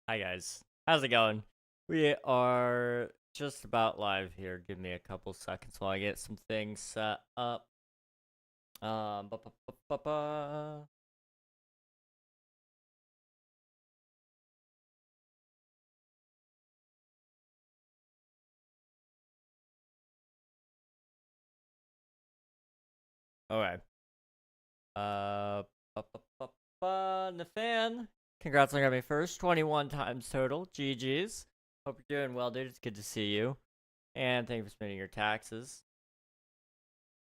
Hi guys, how's it going? We are just about live here. Give me a couple seconds while I get some things set up. Ba -ba -ba -ba -ba. Okay. Ba -ba -ba -ba. Nathan, congrats on grabbing first. 21 times total. GG's. Hope you're doing well, dude. It's good to see you. And thank you for spending your taxes.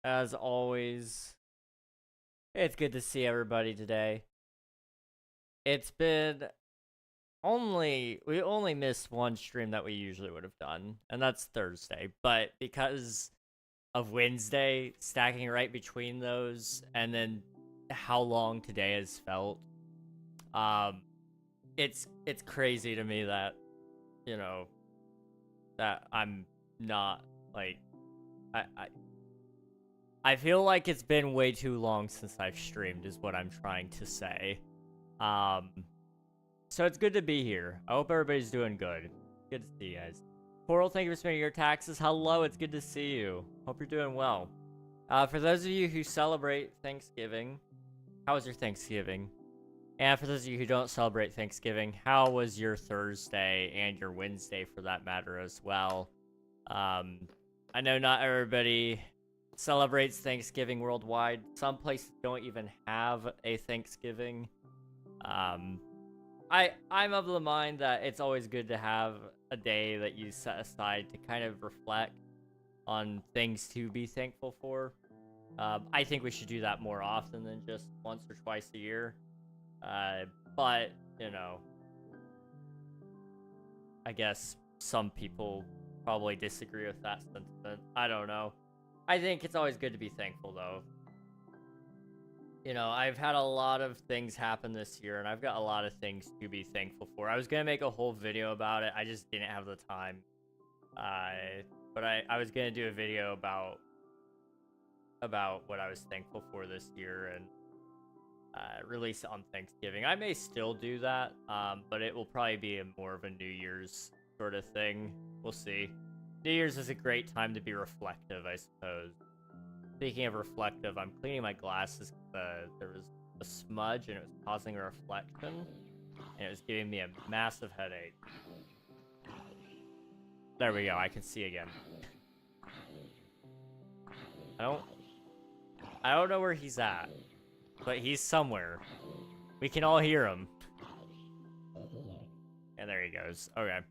As always, it's good to see everybody today. It's been we only missed one stream that we usually would have done, and that's Thursday. But because of Wednesday stacking right between those, and then how long today has felt, it's crazy to me that that I'm not like I I I feel like it's been way too long since I've streamed, is what I'm trying to say. Um, So it's good to be here. I hope everybody's doing good. Good to see you guys. Coral, thank you for spending your taxes. Hello, it's good to see you. Hope you're doing well. For those of you who celebrate Thanksgiving, how was your Thanksgiving? And for those of you who don't celebrate Thanksgiving, how was your Thursday and your Wednesday for that matter as well? I know not everybody celebrates Thanksgiving worldwide. Some places don't even have a Thanksgiving. I'm of the mind that it's always good to have a day that you set aside to kind of reflect on things to be thankful for. I think we should do that more often than just once or twice a year. But, I guess some people probably disagree with that sentiment. I don't know. I think it's always good to be thankful, though. I've had a lot of things happen this year, and I've got a lot of things to be thankful for. I was going to make a whole video about it. I just didn't have the time. But I was going to do a video about what I was thankful for this year and release it on Thanksgiving. I may still do that, but it will probably be more of a New Year's sort of thing. We'll see. New Year's is a great time to be reflective, I suppose. Speaking of reflective, I'm cleaning my glasses. There was a smudge and it was causing a reflection, and it was giving me a massive headache. There we go, I can see again. I don't know where he's at, but he's somewhere. We can all hear him. And there he goes. Okay.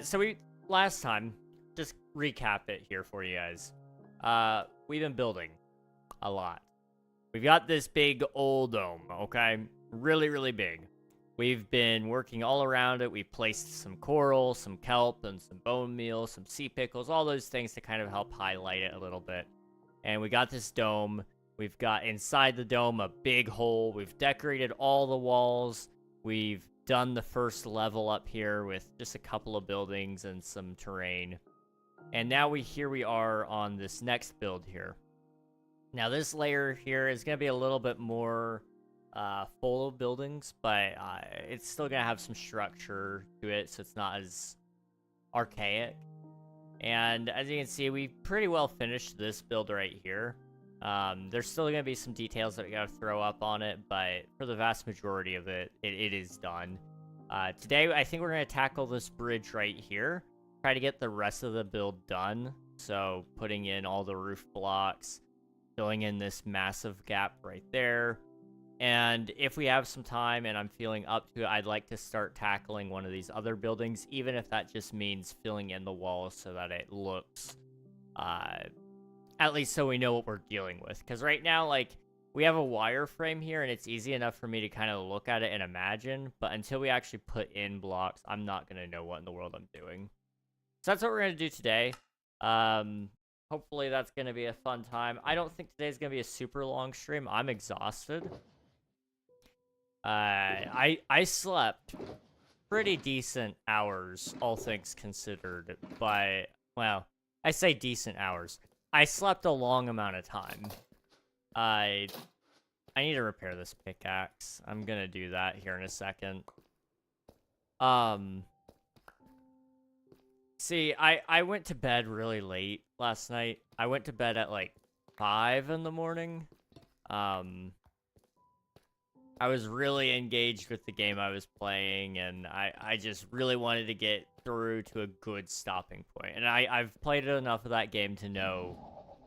So last time, just recap it here for you guys. We've been building a lot. We've got this big old dome, okay? Really, really big. We've been working all around it. We've placed some coral, some kelp, and some bone meal, some sea pickles, all those things to kind of help highlight it a little bit. And we got this dome. We've got inside the dome a big hole. We've decorated all the walls. We've done the first level up here with just a couple of buildings and some terrain. And now here we are on this next build here. Now this layer here is going to be a little bit more full of buildings, but it's still going to have some structure to it, so it's not as archaic. And as you can see, we pretty well finished this build right here. There's still going to be some details that we got to throw up on it, but for the vast majority of it, it is done. Today, I think we're going to tackle this bridge right here. Try to get the rest of the build done. So putting in all the roof blocks, filling in this massive gap right there. And if we have some time and I'm feeling up to it, I'd like to start tackling one of these other buildings, even if that just means filling in the walls so that it looks, at least so we know what we're dealing with. Because right now, like, we have a wireframe here, and it's easy enough for me to kind of look at it and imagine, but until we actually put in blocks, I'm not going to know what in the world I'm doing. So that's what we're going to do today. Hopefully that's going to be a fun time. I don't think today's going to be a super long stream. I'm exhausted. I slept pretty decent hours, all things considered, but, well, I say decent hours. I slept a long amount of time. I need to repair this pickaxe. I'm going to do that here in a second. See, I went to bed really late last night. I went to bed at like 5 in the morning. I was really engaged with the game I was playing, and I just really wanted to get through to a good stopping point. And I've played enough of that game to know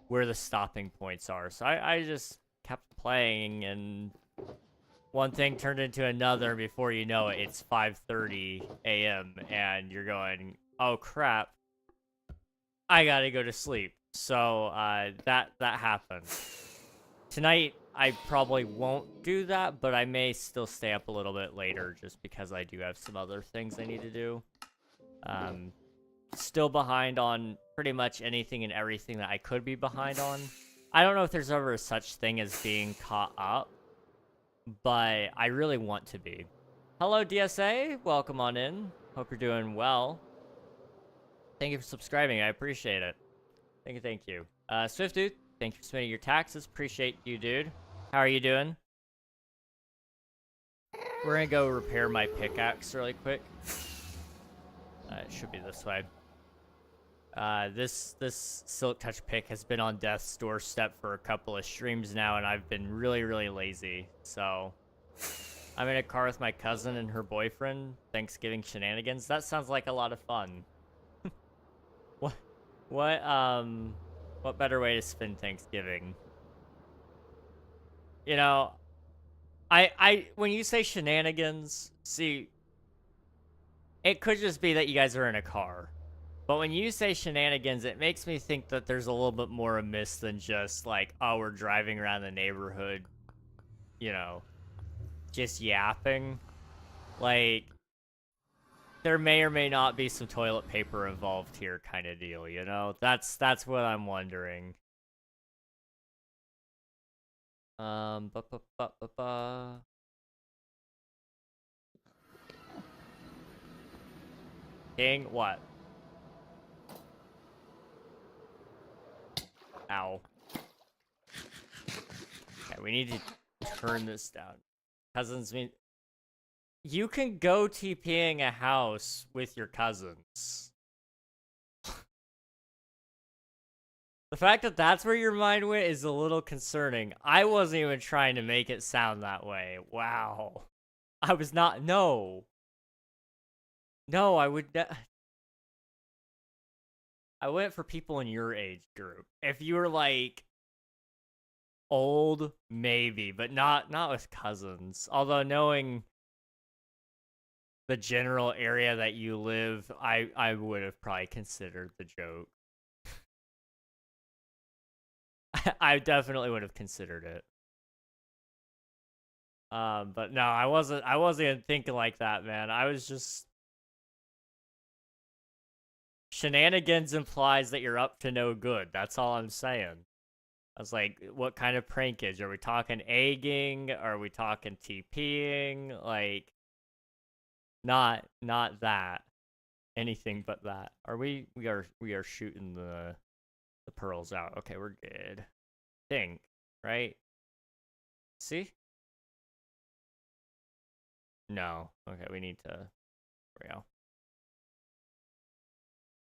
where the stopping points are. So I just kept playing, and one thing turned into another. Before you know it, it's 5:30 a.m. and you're going, oh crap, I gotta go to sleep. So that happened. Tonight, I probably won't do that, but I may still stay up a little bit later just because I do have some other things I need to do. Still behind on pretty much anything and everything that I could be behind on. I don't know if there's ever such thing as being caught up, but I really want to be. Hello, DSA. Welcome on in. Hope you're doing well. Thank you for subscribing. I appreciate it. Thank you. Swift Dude, thank you for submitting your taxes. Appreciate you, dude. How are you doing? We're gonna go repair my pickaxe really quick. It should be this way. This Silk Touch pick has been on death's doorstep for a couple of streams now, and I've been really, really lazy. So I'm in a car with my cousin and her boyfriend. Thanksgiving shenanigans. That sounds like a lot of fun. What better way to spend Thanksgiving? You know, when you say shenanigans, see, it could just be that you guys are in a car. But when you say shenanigans, it makes me think that there's a little bit more amiss than just like, oh, we're driving around the neighborhood, you know, just yapping. Like, there may or may not be some toilet paper involved here kind of deal, you know? That's what I'm wondering. King, what? Ow. Okay, we need to turn this down. Cousins mean... You can go TPing a house with your cousins. The fact that that's where your mind went is a little concerning. I wasn't even trying to make it sound that way. Wow. I was not... No. No, I would... I went for people in your age group. If you were, like... old, maybe. But not with cousins. Although knowing... the general area that you live, I would have probably considered the joke. I definitely would have considered it. But no, I wasn't even thinking like that, man. I was just... Shenanigans implies that you're up to no good. That's all I'm saying. I was like, what kind of prankage? Are we talking egging? Are we talking TPing? Like, not that. Anything but that. Are we are shooting the pearls out. Okay, we're good. Think, right? See? No. Okay, we need to... There we go.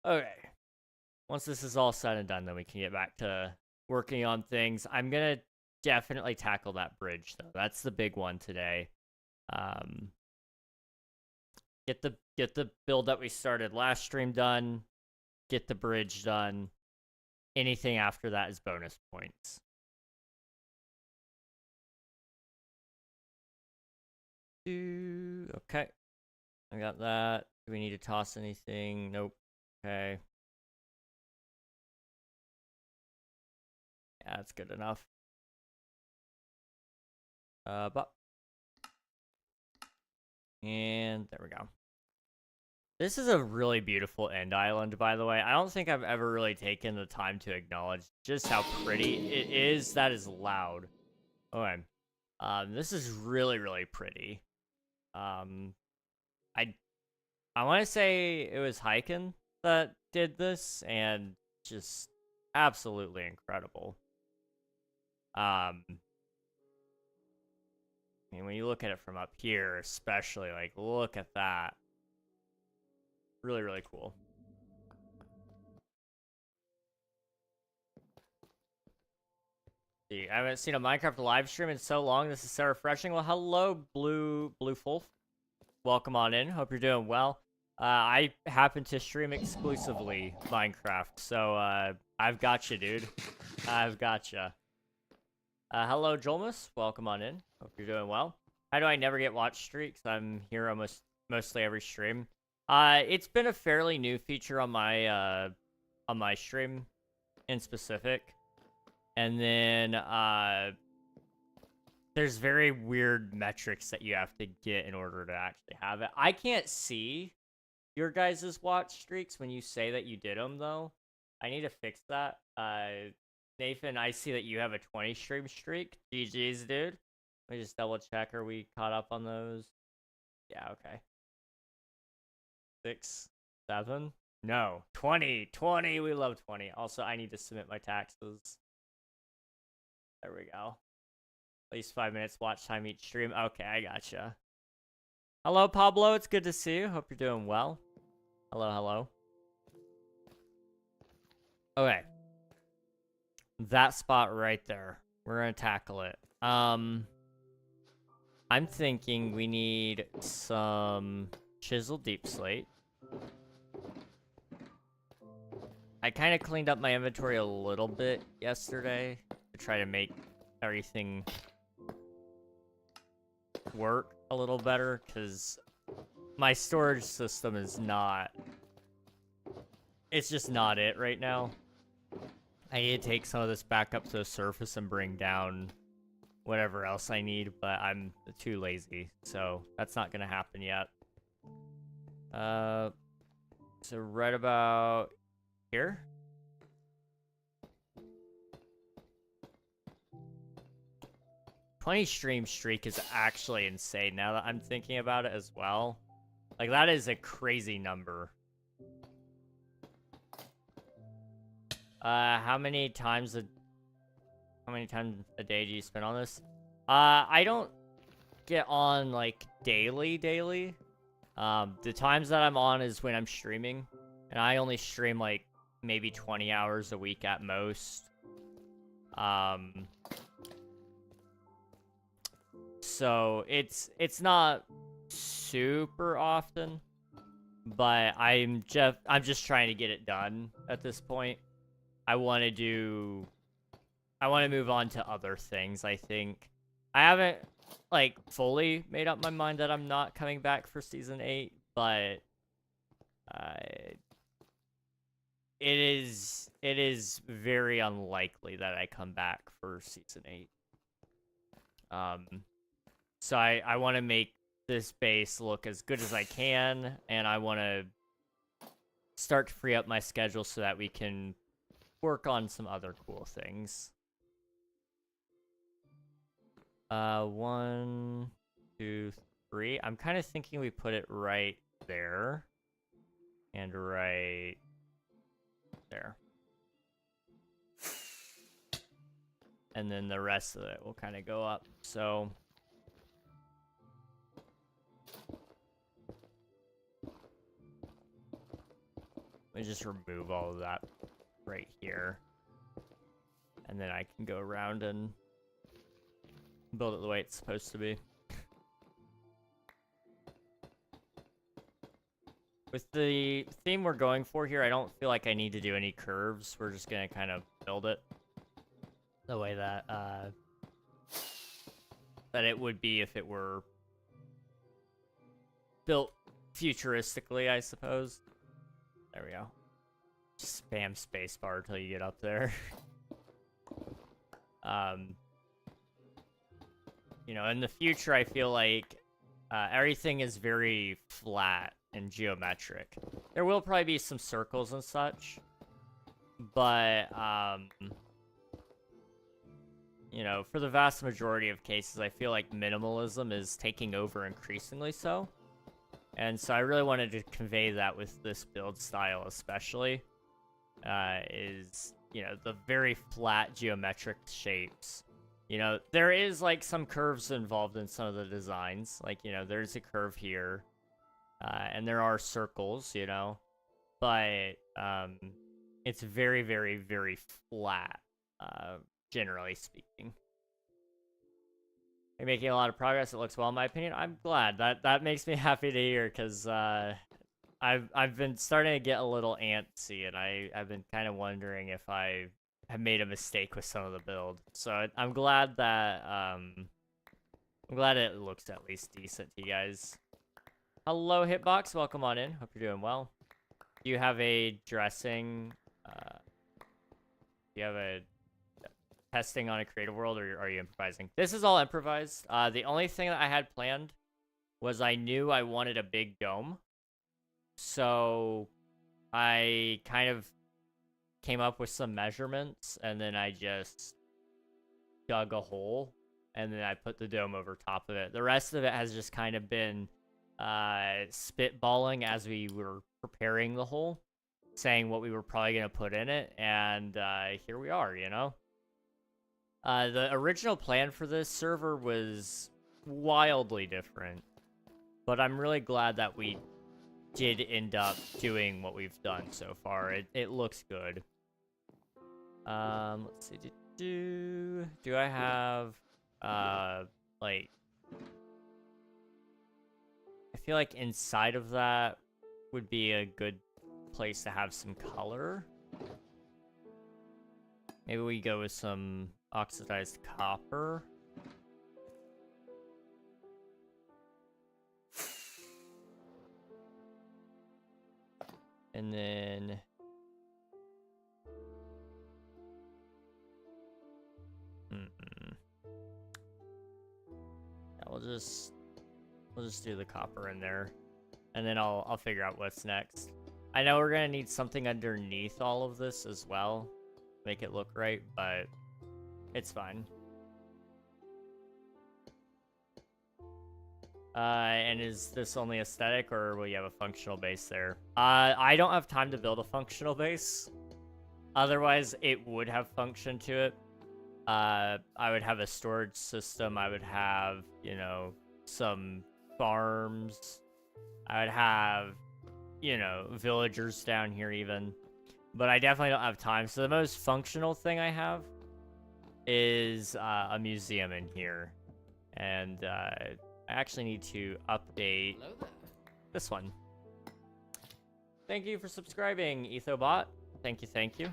Okay. Once this is all said and done, then we can get back to working on things. I'm gonna definitely tackle that bridge, though. That's the big one today. Get the build that we started last stream done. Get the bridge done. Anything after that is bonus points. Okay. I got that. Do we need to toss anything? Nope. Okay. Yeah, that's good enough. But... And there we go. This is a really beautiful end island, by the way. I don't think I've ever really taken the time to acknowledge just how pretty it is. That is loud. Okay. This is really, really pretty. I want to say it was Hyken that did this, and just absolutely incredible. I mean, when you look at it from up here, especially, like, look at that. Really, really cool. See, I haven't seen a Minecraft live stream in so long. This is so refreshing. Well, hello, Blue Wolf. Welcome on in. Hope you're doing well. I happen to stream exclusively Minecraft, so I've got you, dude. I've got you. Hello, Jolmus. Welcome on in. Hope you're doing well. How do I never get watch streaks? I'm here mostly every stream. It's been a fairly new feature on my stream in specific. And then, there's very weird metrics that you have to get in order to actually have it. I can't see your guys' watch streaks when you say that you did them, though. I need to fix that. Nathan, I see that you have a 20 stream streak. GG's, dude. Let me just double check. Are we caught up on those? Yeah, okay. 6, 7? No. 20. 20. We love 20. Also, I need to submit my taxes. There we go. At least 5 minutes watch time each stream. Okay, I gotcha. Hello, Pablo. It's good to see you. Hope you're doing well. Hello, hello. Okay. That spot right there. We're gonna tackle it. I'm thinking we need some chiseled deep slate. I kind of cleaned up my inventory a little bit yesterday to try to make everything work a little better, because my storage system is not... It's just not it right now. I need to take some of this back up to the surface and bring down whatever else I need, but I'm too lazy, so that's not going to happen yet. So right about here. Stream streak is actually insane now that I'm thinking about it as well. Like, that is a crazy number. How many times a day do you spend on this? I don't get on like daily. The times that I'm on is when I'm streaming, and I only stream like maybe 20 hours a week at most. So it's not super often, but I'm just trying to get it done at this point. I want to move on to other things, I think. I haven't like fully made up my mind that I'm not coming back for season 8, but it is very unlikely that I come back for season 8. So I want to make this base look as good as I can, and I want to start to free up my schedule so that we can work on some other cool things. 1, 2, 3. I'm kind of thinking we put it right there and right there. And then the rest of it will kind of go up. So let me just remove all of that right here. And then I can go around and build it the way it's supposed to be. With the theme we're going for here, I don't feel like I need to do any curves. We're just going to kind of build it the way that that it would be if it were built futuristically, I suppose. There we go. Spam spacebar until you get up there. You know, in the future, I feel like everything is very flat and geometric. There will probably be some circles and such, but you know, for the vast majority of cases, I feel like minimalism is taking over increasingly so. And so I really wanted to convey that with this build style especially, is, you know, the very flat geometric shapes. You know, there is, like, some curves involved in some of the designs. Like, you know, there's a curve here. And there are circles, you know, but it's very, very, very flat, generally speaking. You're making a lot of progress. It looks well, in my opinion. I'm glad. That makes me happy to hear, because I've been starting to get a little antsy, and I've been kind of wondering if I have made a mistake with some of the build. So I'm glad that it looks at least decent to you guys. Hello, Hitbox. Welcome on in. Hope you're doing well. Do you have a dressing? Do you have a testing on a creative world, or are you improvising? This is all improvised. The only thing that I had planned was I knew I wanted a big dome. So I kind of came up with some measurements, and then I just dug a hole, and then I put the dome over top of it. The rest of it has just kind of been spitballing as we were preparing the hole, saying what we were probably going to put in it, and here we are, you know? The original plan for this server was wildly different, but I'm really glad that we did end up doing what we've done so far. It looks good. Let's see. Do I have like, I feel like inside of that would be a good place to have some color. Maybe we go with some oxidized copper. And then yeah, we'll just do the copper in there, and then I'll figure out what's next. I know we're gonna need something underneath all of this as well, make it look right, but it's fine. And is this only aesthetic, or will you have a functional base there? I don't have time to build a functional base. Otherwise, it would have function to it. I would have a storage system. I would have, you know, some farms. I would have, you know, villagers down here even. But I definitely don't have time. So the most functional thing I have is a museum in here. And I actually need to update this one. Thank you for subscribing, EthoBot. Thank you, thank you.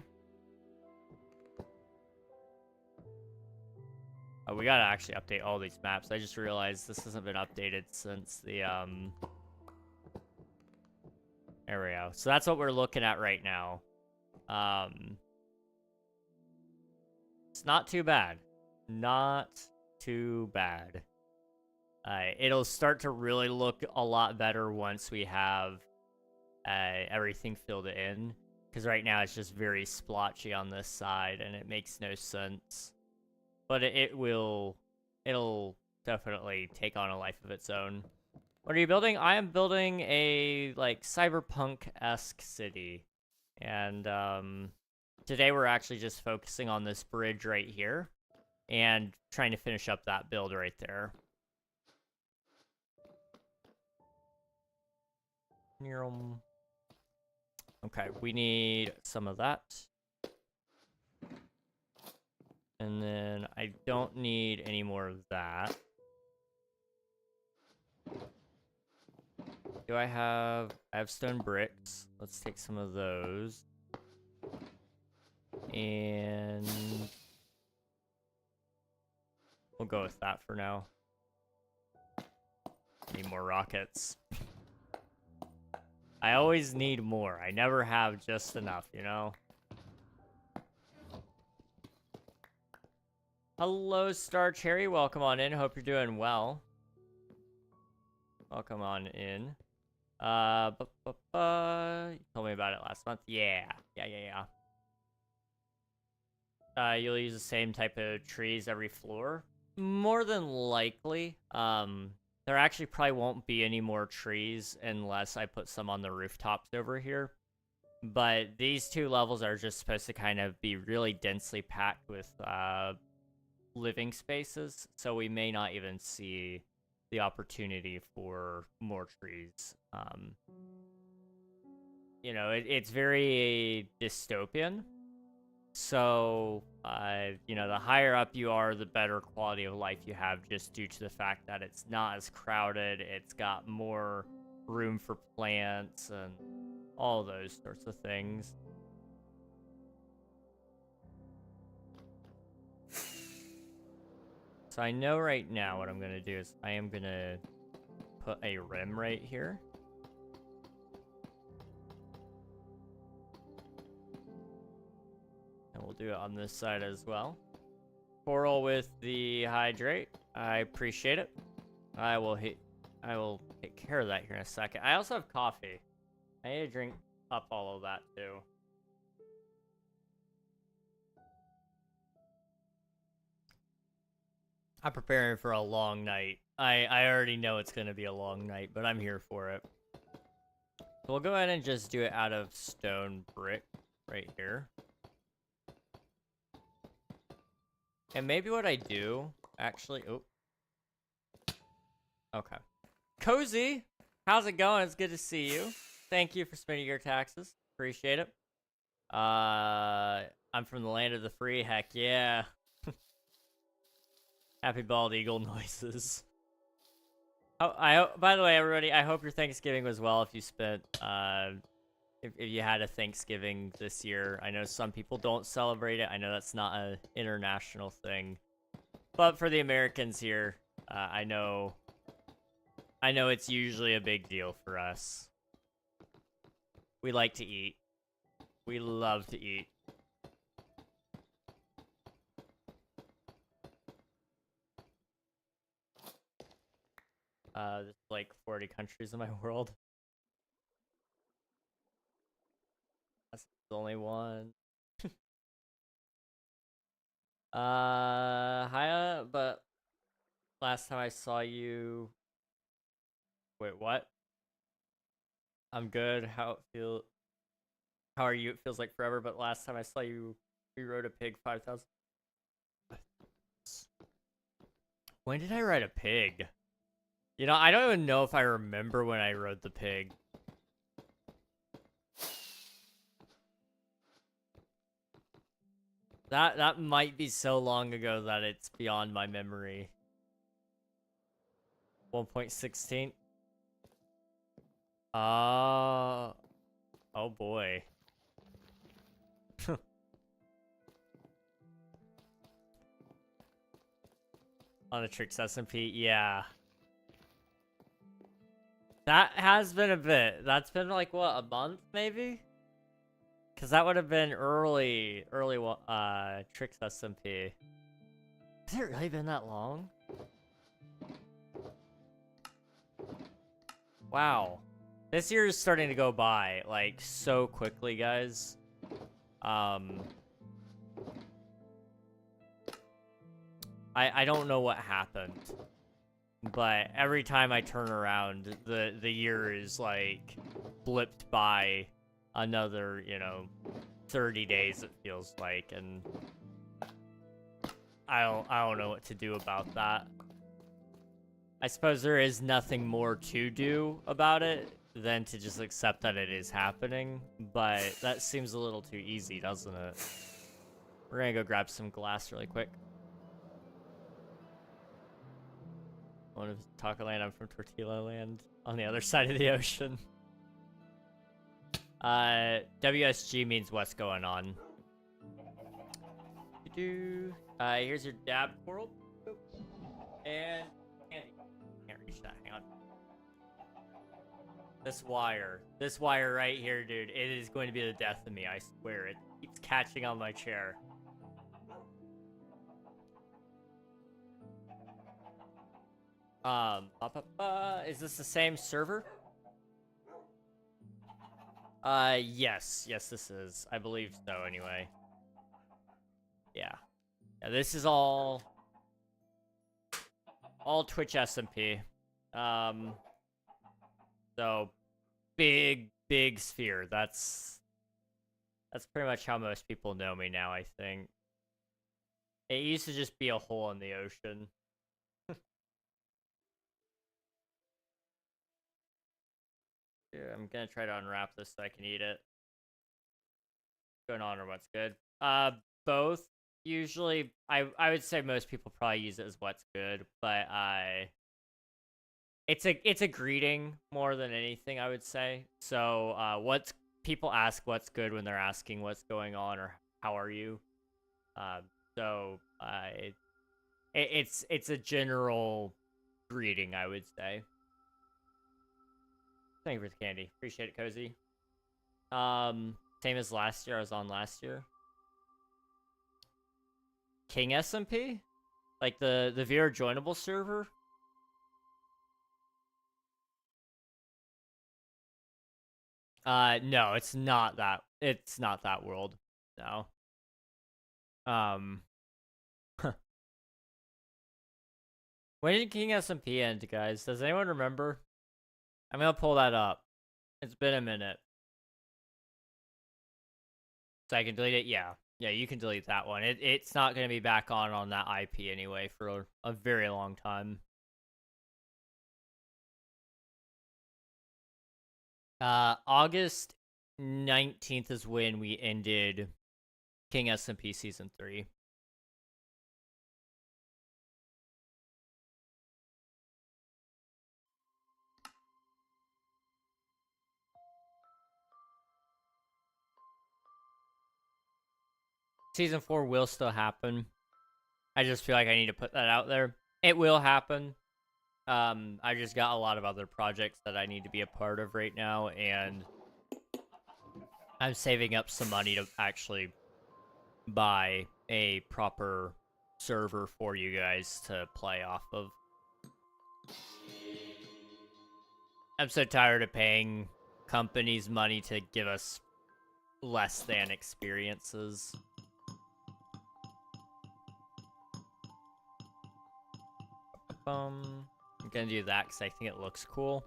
Oh, we gotta actually update all these maps. I just realized this hasn't been updated since the, There we go. So that's what we're looking at right now. It's not too bad. Not too bad. It'll start to really look a lot better once we have everything filled in. Because right now it's just very splotchy on this side, and it makes no sense. But it'll definitely take on a life of its own. What are you building? I am building a, like, cyberpunk-esque city. And, today we're actually just focusing on this bridge right here. And trying to finish up that build right there. Okay, we need some of that. And then I don't need any more of that. Do I have stone bricks? Let's take some of those. And we'll go with that for now. Need more rockets. I always need more. I never have just enough, you know? Hello, Star Cherry. Welcome on in. Hope you're doing well. Welcome on in. You told me about it last month. Yeah. You'll use the same type of trees every floor? More than likely. There actually probably won't be any more trees unless I put some on the rooftops over here. But these two levels are just supposed to kind of be really densely packed with living spaces, so we may not even see the opportunity for more trees. You know, it's very dystopian. So, you know, the higher up you are, the better quality of life you have, just due to the fact that it's not as crowded, it's got more room for plants and all those sorts of things. So I know right now what I'm going to do is I am going to put a rim right here. And we'll do it on this side as well. Coral with the hydrate. I appreciate it. I will take care of that here in a second. I also have coffee. I need to drink up all of that too. I'm preparing for a long night. I already know it's going to be a long night, but I'm here for it. So we'll go ahead and just do it out of stone brick right here. And maybe what I do, actually, oh. Okay. Cozy, how's it going? It's good to see you. Thank you for spending your taxes. Appreciate it. I'm from the land of the free. Heck yeah. Happy bald eagle noises. Oh, by the way, everybody, I hope your Thanksgiving was well. If you spent, if you had a Thanksgiving this year, I know some people don't celebrate it. I know that's not an international thing, but for the Americans here, I know it's usually a big deal for us. We like to eat. We love to eat. There's like 40 countries in my world. That's only one. Hiya, but last time I saw you... Wait, what? I'm good. How are you? It feels like forever, but last time I saw you, you rode a pig 5,000. When did I ride a pig? You know, I don't even know if I remember when I rode the pig. That might be so long ago that it's beyond my memory. 1.16. Oh boy. On the Tricks SMP, yeah. That has been a bit. That's been like, what, a month maybe? Because that would have been early Tricks SMP. Has it really been that long? Wow. This year is starting to go by, like, so quickly, guys. I don't know what happened, but every time I turn around, the year is, like, blipped by another, you know, 30 days, it feels like, and I don't know what to do about that. I suppose there is nothing more to do about it than to just accept that it is happening, but that seems a little too easy, doesn't it? We're gonna go grab some glass really quick. One of Taco Land, I'm from Tortilla Land, on the other side of the ocean. WSG means what's going on. Here's your dab, Coral. And can't reach that, hang on. This wire right here, dude, it is going to be the death of me, I swear. It keeps catching on my chair. Is this the same server? Yes, this is. I believe so, anyway. Yeah, this is all Twitch SMP. So big sphere. That's pretty much how most people know me now, I think. It used to just be a hole in the ocean. I'm gonna try to unwrap this so I can eat it. What's going on or what's good? Both. Usually, I would say most people probably use it as what's good, but it's a greeting more than anything, I would say. So what's people ask what's good when they're asking what's going on or how are you. So it's a general greeting, I would say. Thank you for the candy. Appreciate it, Cozy. Same as last year. I was on last year. King SMP? Like the VR joinable server? No, it's not that. It's not that world. No. When did King SMP end, guys? Does anyone remember? I'm gonna pull that up. It's been a minute. So I can delete it? Yeah. Yeah, you can delete that one. It's not gonna be back on that IP anyway for a very long time. August 19th is when we ended King SMP Season 3. Season 4 will still happen. I just feel like I need to put that out there. It will happen. I just got a lot of other projects that I need to be a part of right now, and I'm saving up some money to actually buy a proper server for you guys to play off of. I'm so tired of paying companies money to give us less than experiences. I'm gonna do that because I think it looks cool.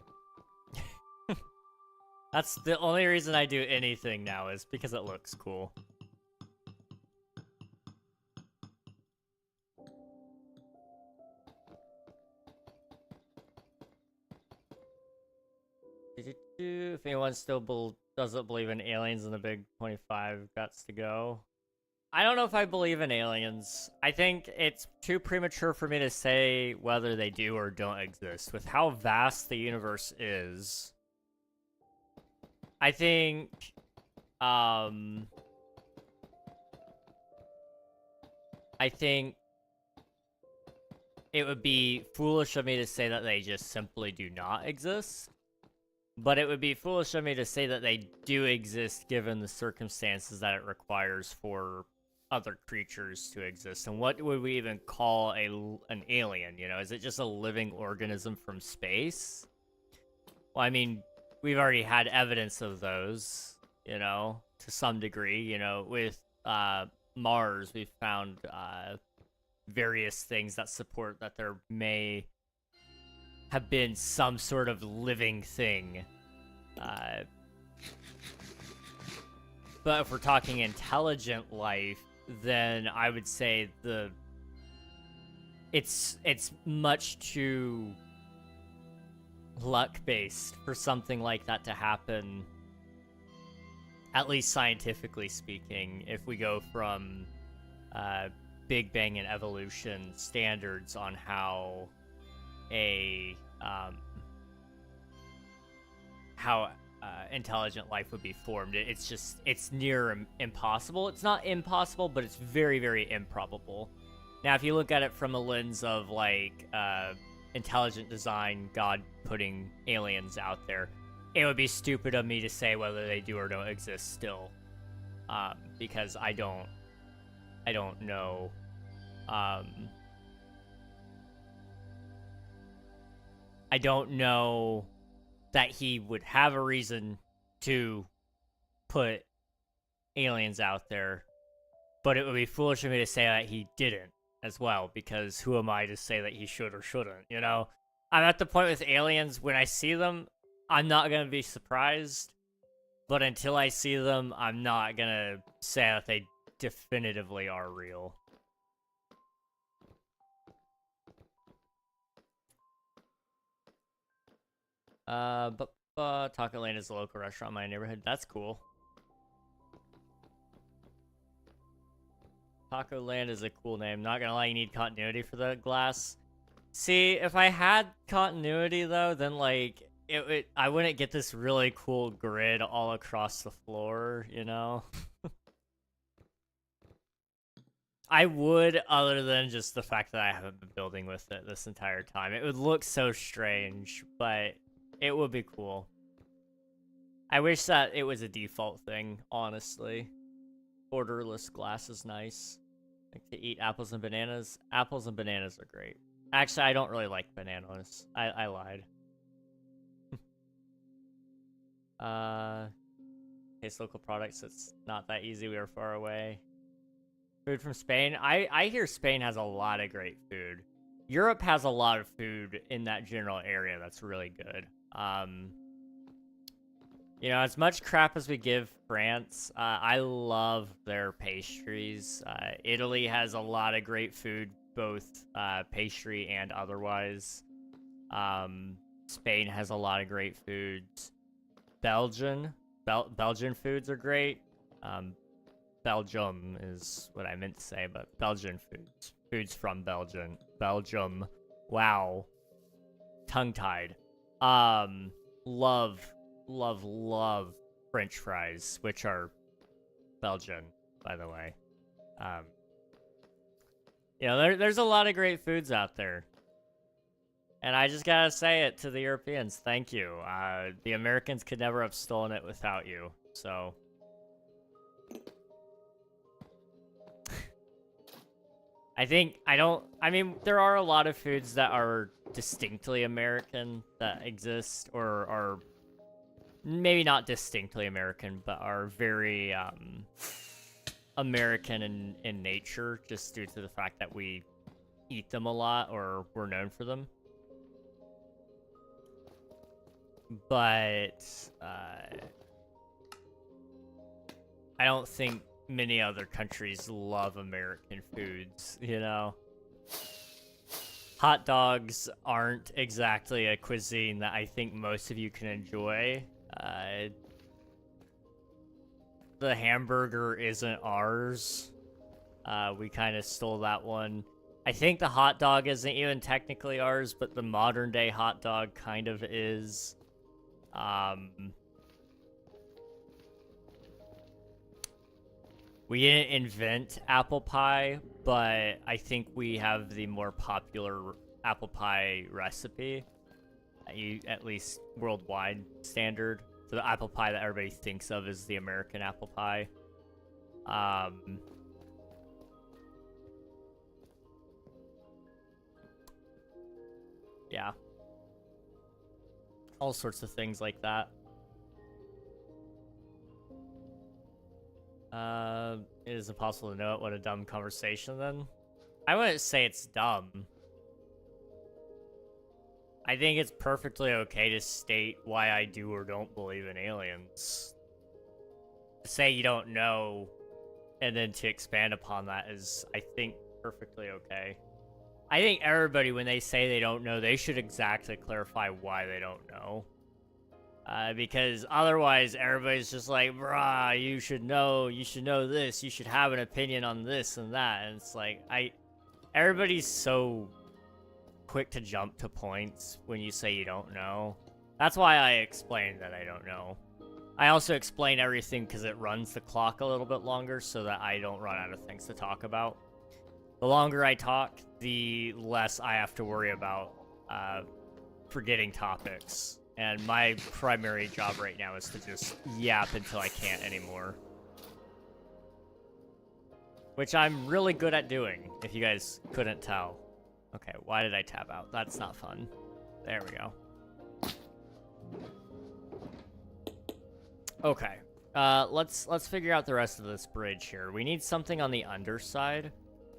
That's the only reason I do anything now, is because it looks cool. If anyone still doesn't believe in aliens in the big 25, guts to go. I don't know if I believe in aliens. I think it's too premature for me to say whether they do or don't exist. With how vast the universe is, I think, I think it would be foolish of me to say that they just simply do not exist. But it would be foolish of me to say that they do exist given the circumstances that it requires for other creatures to exist. And what would we even call an alien? You know, is it just a living organism from space? Well, I mean, we've already had evidence of those, you know, to some degree. You know, with Mars, we've found various things that support that there may have been some sort of living thing. But if we're talking intelligent life, then I would say it's much too luck-based for something like that to happen, at least scientifically speaking, if we go from Big Bang and evolution standards on how intelligent life would be formed. It's near impossible. It's not impossible, but it's very, very improbable. Now, if you look at it from a lens of, like, intelligent design, God putting aliens out there, it would be stupid of me to say whether they do or don't exist still. Because I don't know. I don't know that he would have a reason to put aliens out there, but it would be foolish of me to say that he didn't as well, because who am I to say that he should or shouldn't, you know? I'm at the point with aliens, when I see them, I'm not going to be surprised, but until I see them, I'm not going to say that they definitively are real. But Taco Land is a local restaurant in my neighborhood. That's cool. Taco Land is a cool name. Not gonna lie, you need continuity for the glass. See, if I had continuity though, then like I wouldn't get this really cool grid all across the floor, you know? I would, other than just the fact that I haven't been building with it this entire time. It would look so strange, but it would be cool. I wish that it was a default thing, honestly. Borderless glass is nice. Like to eat apples and bananas. Apples and bananas are great. Actually, I don't really like bananas. I lied. Taste local products. It's not that easy. We are far away. Food from Spain. I hear Spain has a lot of great food. Europe has a lot of food in that general area that's really good. You know, as much crap as we give France, I love their pastries. Italy has a lot of great food, both pastry and otherwise. Spain has a lot of great foods. Belgian foods are great. Belgium is what I meant to say, but Belgian foods. Foods from Belgium. Wow. Tongue-tied. Love French fries, which are Belgian, by the way. You know, there's a lot of great foods out there. And I just gotta say it to the Europeans. Thank you. The Americans could never have stolen it without you. So... I mean, there are a lot of foods that are distinctly American that exist, or are maybe not distinctly American, but are very, American in nature, just due to the fact that we eat them a lot, or we're known for them. But, I don't think many other countries love American foods, you know? Hot dogs aren't exactly a cuisine that I think most of you can enjoy. The hamburger isn't ours. We kind of stole that one. I think the hot dog isn't even technically ours, but the modern day hot dog kind of is. We didn't invent apple pie, but I think we have the more popular apple pie recipe, at least worldwide standard. So the apple pie that everybody thinks of is the American apple pie. Yeah. All sorts of things like that. It is impossible to know it. What a dumb conversation, then. I wouldn't say it's dumb. I think it's perfectly okay to state why I do or don't believe in aliens. To say you don't know, and then to expand upon that is, I think, perfectly okay. I think everybody, when they say they don't know, they should exactly clarify why they don't know. Because otherwise everybody's just like, brah, you should know this, you should have an opinion on this and that, and it's like, everybody's so quick to jump to points when you say you don't know. That's why I explained that I don't know. I also explain everything because it runs the clock a little bit longer so that I don't run out of things to talk about. The longer I talk, the less I have to worry about forgetting topics. And my primary job right now is to just yap until I can't anymore. Which I'm really good at doing, if you guys couldn't tell. Okay, why did I tab out? That's not fun. There we go. Okay. Let's figure out the rest of this bridge here. We need something on the underside.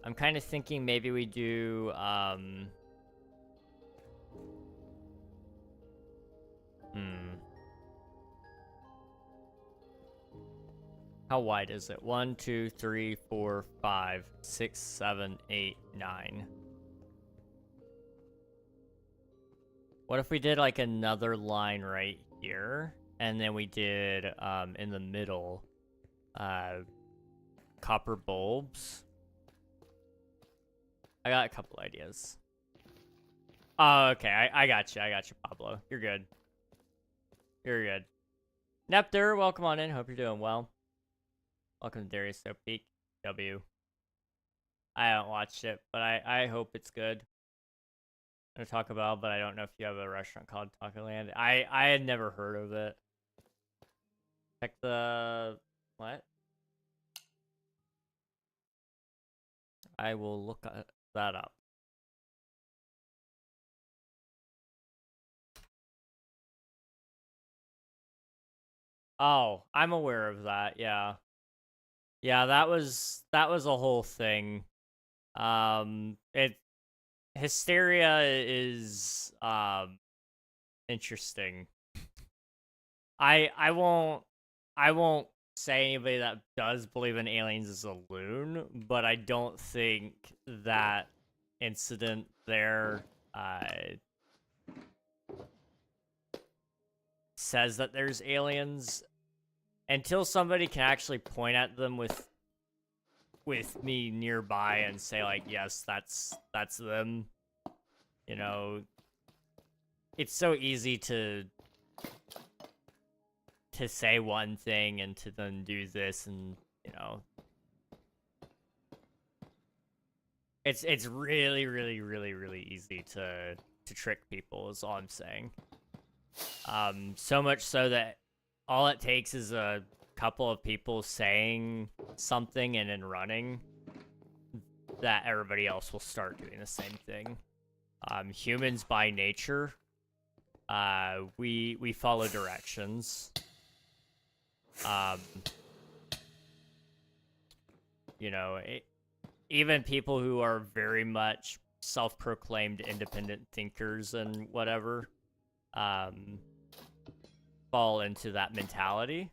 I'm kind of thinking maybe we do, How wide is it? 1, 2, 3, 4, 5, 6, 7, 8, 9. What if we did like another line right here, and then we did in the middle copper bulbs. I got a couple ideas. Oh, okay. I got you. Pablo. You're good. You're good. Nepter, welcome on in. Hope you're doing well. Welcome to Darius So Peak. W. I haven't watched it, but I hope it's good. I'm gonna Taco Bell, but I don't know if you have a restaurant called Taco Land. I had never heard of it. Check the... What? I will look that up. Oh, I'm aware of that, yeah. Yeah, that was a whole thing. Hysteria is interesting. I won't say anybody that does believe in aliens is a loon, but I don't think that incident there says that there's aliens until somebody can actually point at them with me nearby and say like, yes, that's them. You know, it's so easy to say one thing and to then do this, and you know, it's really easy to trick people is all I'm saying. So much so that all it takes is a couple of people saying something and then running, that everybody else will start doing the same thing. Humans by nature, we follow directions. You know, even people who are very much self-proclaimed independent thinkers and whatever, fall into that mentality.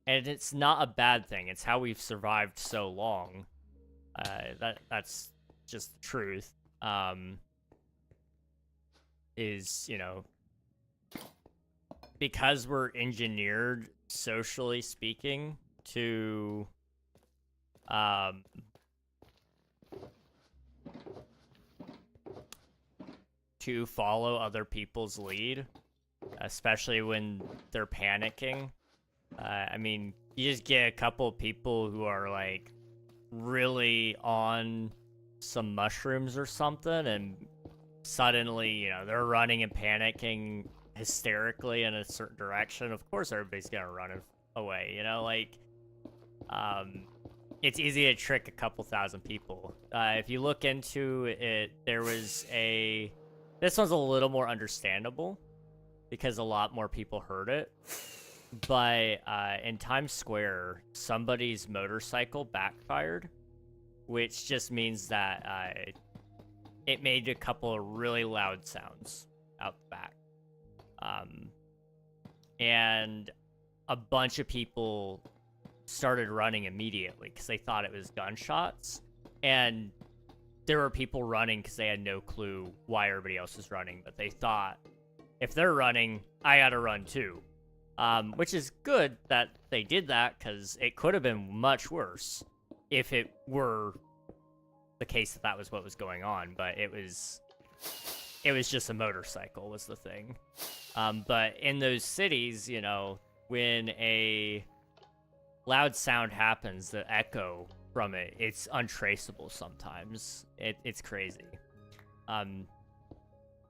And it's not a bad thing. It's how we've survived so long. That's just the truth. Is, you know, because we're engineered, socially speaking, to follow other people's lead, especially when they're panicking. I mean, you just get a couple of people who are like really on some mushrooms or something, and suddenly, you know, they're running and panicking hysterically in a certain direction. Of course, everybody's gonna run away, you know, like, it's easy to trick a couple thousand people. If you look into it, there was this one's a little more understandable because a lot more people heard it. But in Times Square, somebody's motorcycle backfired, which just means that it made a couple of really loud sounds out the back. And a bunch of people started running immediately because they thought it was gunshots. And there were people running because they had no clue why everybody else was running. But they thought, if they're running, I gotta run too. Which is good that they did that, because it could have been much worse if it were the case that that was what was going on. But it was just a motorcycle was the thing. But in those cities, you know, when a loud sound happens, the echo from it, it's untraceable sometimes. It's crazy. Now,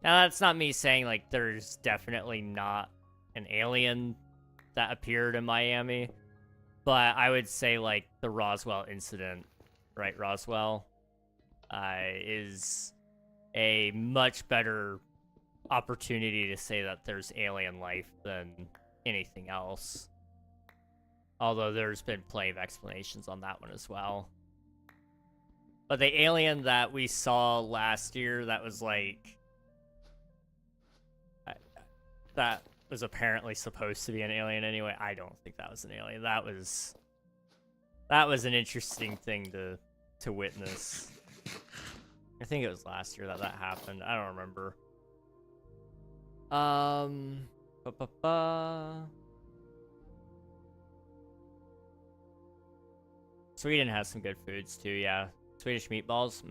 that's not me saying, like, there's definitely not an alien that appeared in Miami, but I would say, like, the Roswell incident, right, Roswell, is a much better opportunity to say that there's alien life than anything else. Although there's been plenty of explanations on that one as well. But the alien that we saw last year, that was like... that was apparently supposed to be an alien anyway. I don't think that was an alien. That was an interesting thing to witness. I think it was last year that happened. I don't remember. Ba-ba-ba. Sweden has some good foods too, yeah. Swedish meatballs,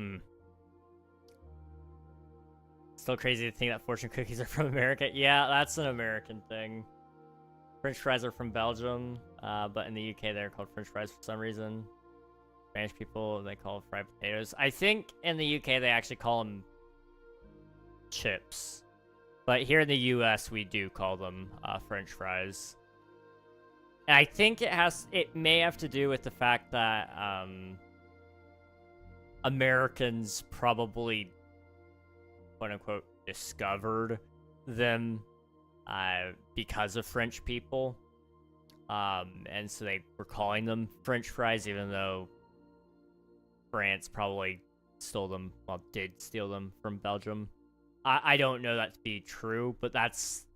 Still crazy to think that fortune cookies are from America. Yeah, that's an American thing. French fries are from Belgium, but in the UK they're called French fries for some reason. Spanish people, they call fried potatoes. I think in the UK they actually call them chips. But here in the US we do call them French fries. And I think it may have to do with the fact that Americans probably, quote unquote, discovered them because of French people. And so they were calling them French fries, even though France probably did steal them from Belgium. I don't know that to be true, but that's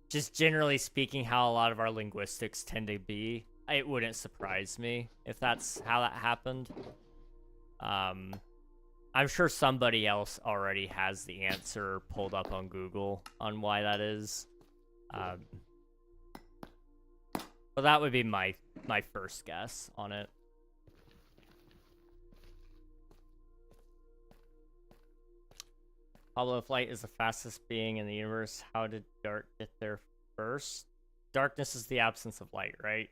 just generally speaking how a lot of our linguistics tend to be. It wouldn't surprise me if that's how that happened. I'm sure somebody else already has the answer pulled up on Google on why that is. But that would be my first guess on it. Pablo, if light is the fastest being in the universe, how did dark get there first? Darkness is the absence of light, right?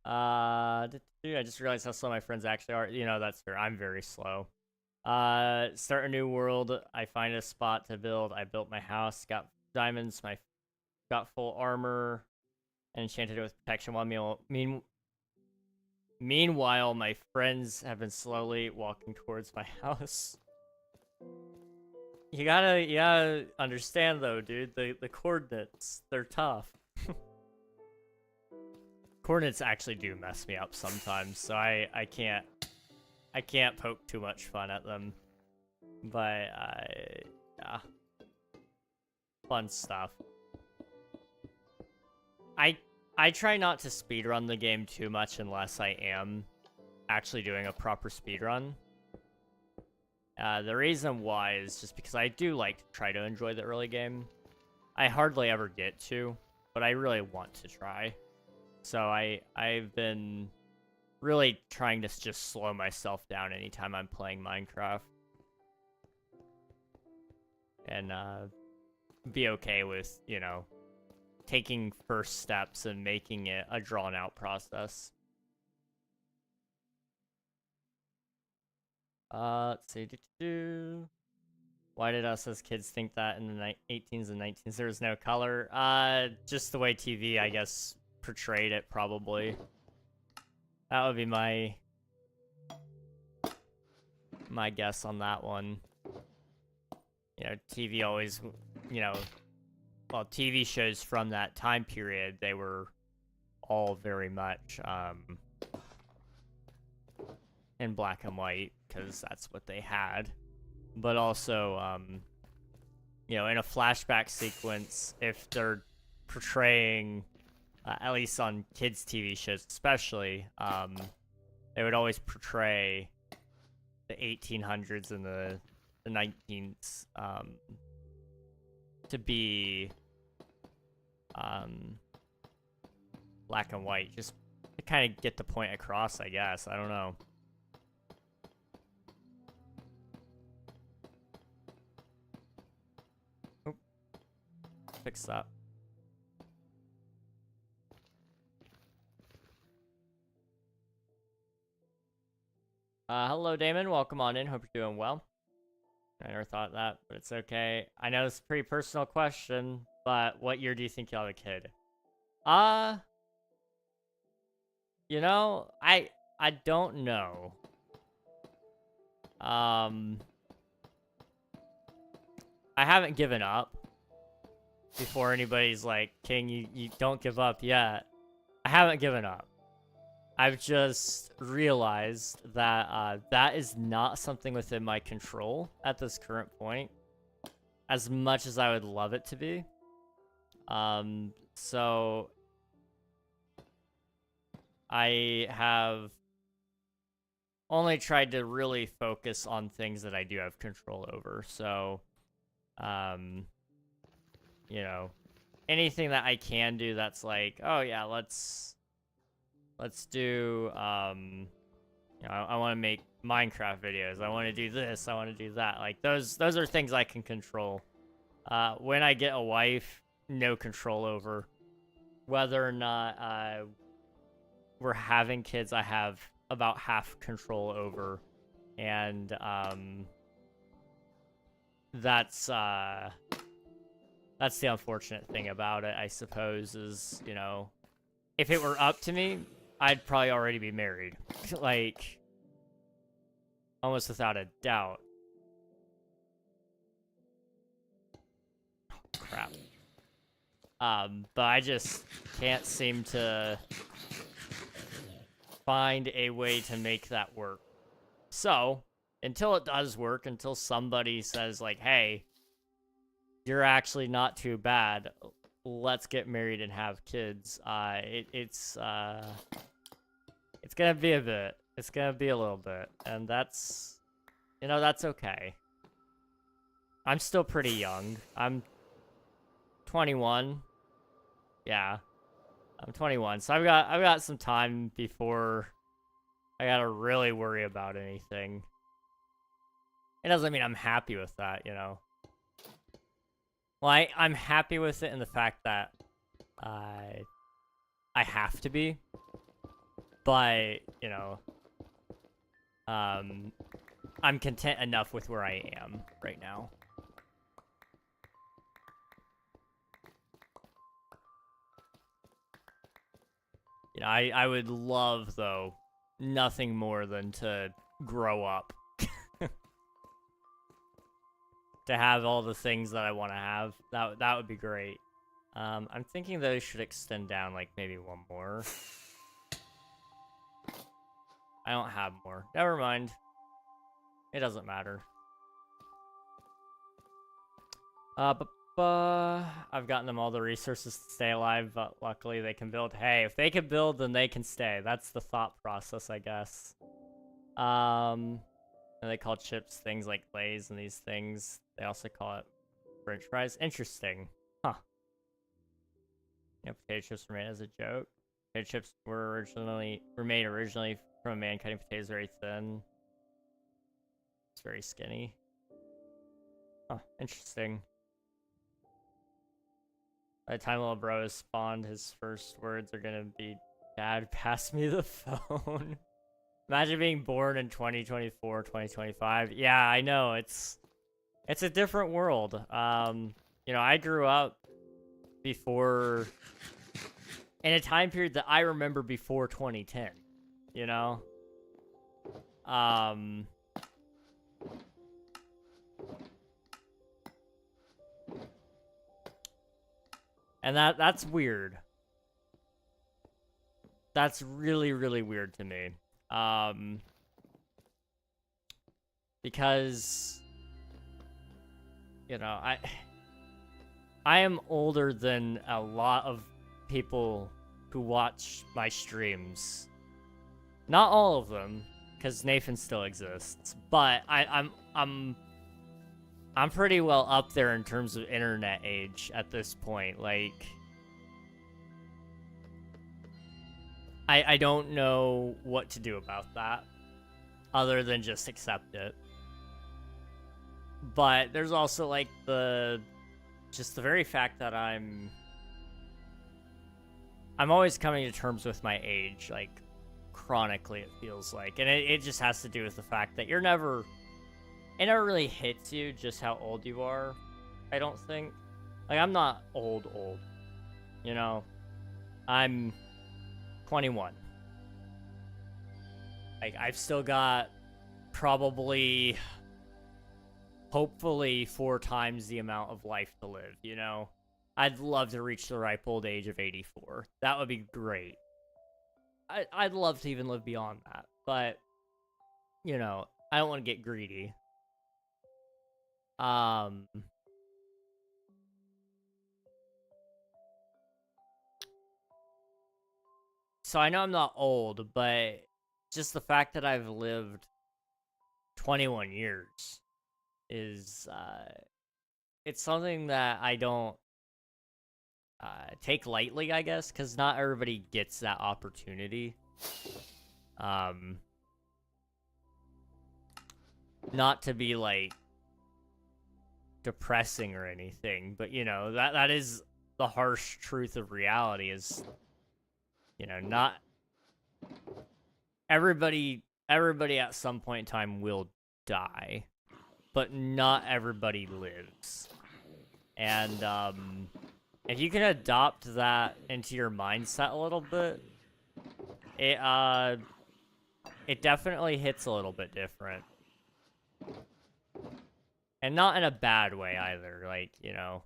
I just realized how slow my friends actually are. You know, that's fair. I'm very slow. Start a new world. I find a spot to build. I built my house, got diamonds, got full armor, and enchanted it with protection. Meanwhile, my friends have been slowly walking towards my house. You gotta understand though, dude. The coordinates, they're tough. Coordinates actually do mess me up sometimes, so I can't poke too much fun at them. But yeah, fun stuff. I try not to speedrun the game too much unless I am actually doing a proper speedrun. The reason why is just because I do like to try to enjoy the early game. I hardly ever get to, but I really want to try. So I've been really trying to just slow myself down anytime I'm playing Minecraft. And be okay with, you know, taking first steps and making it a drawn-out process. Let's see. Why did us as kids think that in the 18s and 19s there was no color? Just the way TV, I guess, portrayed it, probably. That would be my guess on that one. You know, TV always, you know, well, TV shows from that time period, they were all very much in black and white, because that's what they had. But also, you know, in a flashback sequence, if they're portraying, at least on kids' TV shows especially, they would always portray the 1800s and the 19s to be black and white, just to kind of get the point across, I guess. I don't know. Oh, fix that. Hello, Damon. Welcome on in. Hope you're doing well. I never thought that, but it's okay. I know it's a pretty personal question, but what year do you think y'all had a kid? You know, I don't know. I haven't given up. Before anybody's like, King, you don't give up yet. I haven't given up. I've just realized that that is not something within my control at this current point, as much as I would love it to be. So I have only tried to really focus on things that I do have control over. So, you know, anything that I can do that's like, oh yeah, let's do, you know, I want to make Minecraft videos. I want to do this. I want to do that. Like, those are things I can control. When I get a wife, no control over. Whether or not we're having kids, I have about half control over. And that's the unfortunate thing about it, I suppose, is, you know, if it were up to me, I'd probably already be married. Like, almost without a doubt. Oh, crap. But I just can't seem to find a way to make that work. So, until it does work, until somebody says, like, hey, you're actually not too bad, let's get married and have kids, it's gonna be a bit. It's gonna be a little bit. And that's, you know, that's okay. I'm still pretty young. I'm 21. Yeah. I'm 21. So I've got some time before I gotta really worry about anything. It doesn't mean I'm happy with that, you know. Well, I'm happy with it in the fact that I have to be. But, you know, I'm content enough with where I am right now. You know, I would love, though, nothing more than to grow up. To have all the things that I want to have. That would be great. I'm thinking those should extend down, like, maybe one more. I don't have more. Never mind. It doesn't matter. I've gotten them all the resources to stay alive, but luckily they can build. Hey, if they can build, then they can stay. That's the thought process, I guess. And they call chips things like Lay's and these things. They also call it French fries. Interesting. Huh. Yeah, potato chips were made as a joke. Potato chips were made originally from a man cutting potatoes very thin. It's very skinny. Huh, interesting. By the time little bro is spawned, his first words are gonna be, "Dad, pass me the phone." Imagine being born in 2024, 2025. Yeah, I know, it's a different world. You know, I grew up before, in a time period that I remember before 2010, you know? And that's weird. That's really, really weird to me. Because, you know, I am older than a lot of people who watch my streams. Not all of them, because Nathan still exists, but I'm pretty well up there in terms of internet age at this point. Like, I don't know what to do about that, other than just accept it. But there's also, like, just the very fact that I'm always coming to terms with my age, like, chronically, it feels like. And it just has to do with the fact that it never really hits you just how old you are, I don't think. Like, I'm not old, you know? I'm 21. Like, I've still got probably, hopefully, 4 times the amount of life to live, you know? I'd love to reach the ripe old age of 84. That would be great. I'd love to even live beyond that, but, you know, I don't want to get greedy. So I know I'm not old, but just the fact that I've lived 21 years is, it's something that I don't take lightly, I guess, because not everybody gets that opportunity. Not to be, like, depressing or anything, but, you know, that is the harsh truth of reality is, you know, not everybody at some point in time will die, but not everybody lives. And, if you can adopt that into your mindset a little bit, it definitely hits a little bit different. And not in a bad way either, like, you know.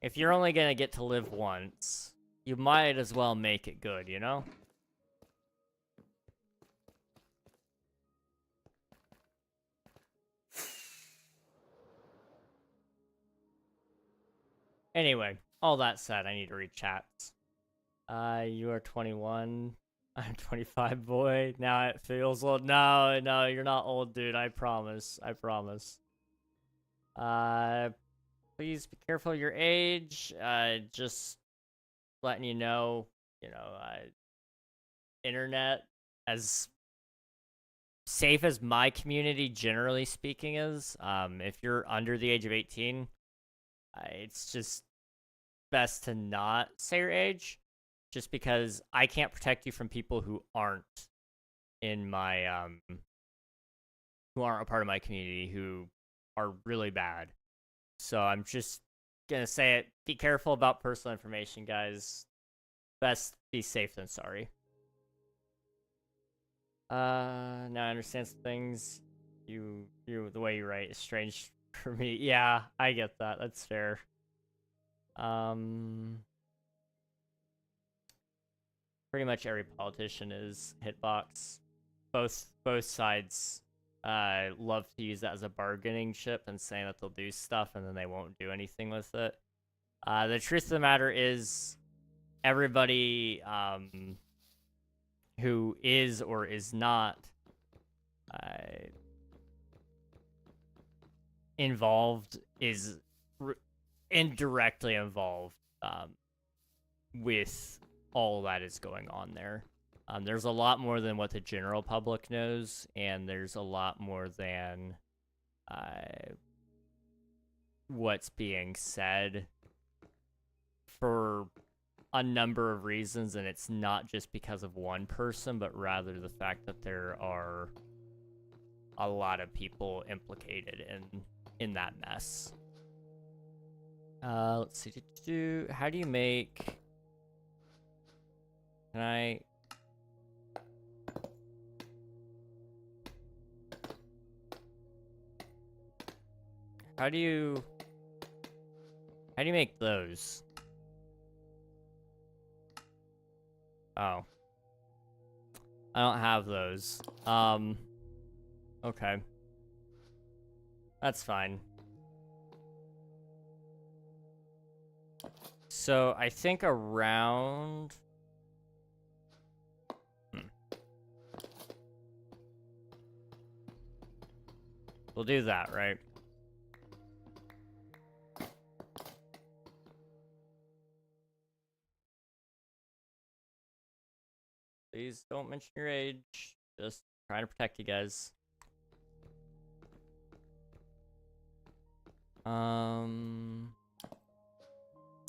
If you're only gonna get to live once, you might as well make it good, you know? Anyway, all that said, I need to read chats. You are 21. I'm 25, boy. Now it feels old. No, you're not old, dude. I promise. I promise. Please be careful of your age. Just letting you know, internet, as safe as my community generally speaking is, if you're under the age of 18, it's just best to not say your age, just because I can't protect you from people who aren't in my, who aren't a part of my community, who are really bad. So I'm just gonna say it. Be careful about personal information, guys. Best be safe than sorry. Now I understand some things. The way you write is strange for me. Yeah, I get that. That's fair. Pretty much every politician is hitbox. Both sides love to use that as a bargaining chip and saying that they'll do stuff and then they won't do anything with it. The truth of the matter is, everybody who is or is not involved is indirectly involved with all that is going on there. There's a lot more than what the general public knows, and there's a lot more than what's being said for a number of reasons, and it's not just because of one person, but rather the fact that there are a lot of people implicated in that mess. Let's see. How do you make... Can I... How do you make those? Oh. I don't have those. Okay. That's fine. So, I think around... We'll do that, right? Please don't mention your age. Just trying to protect you guys. And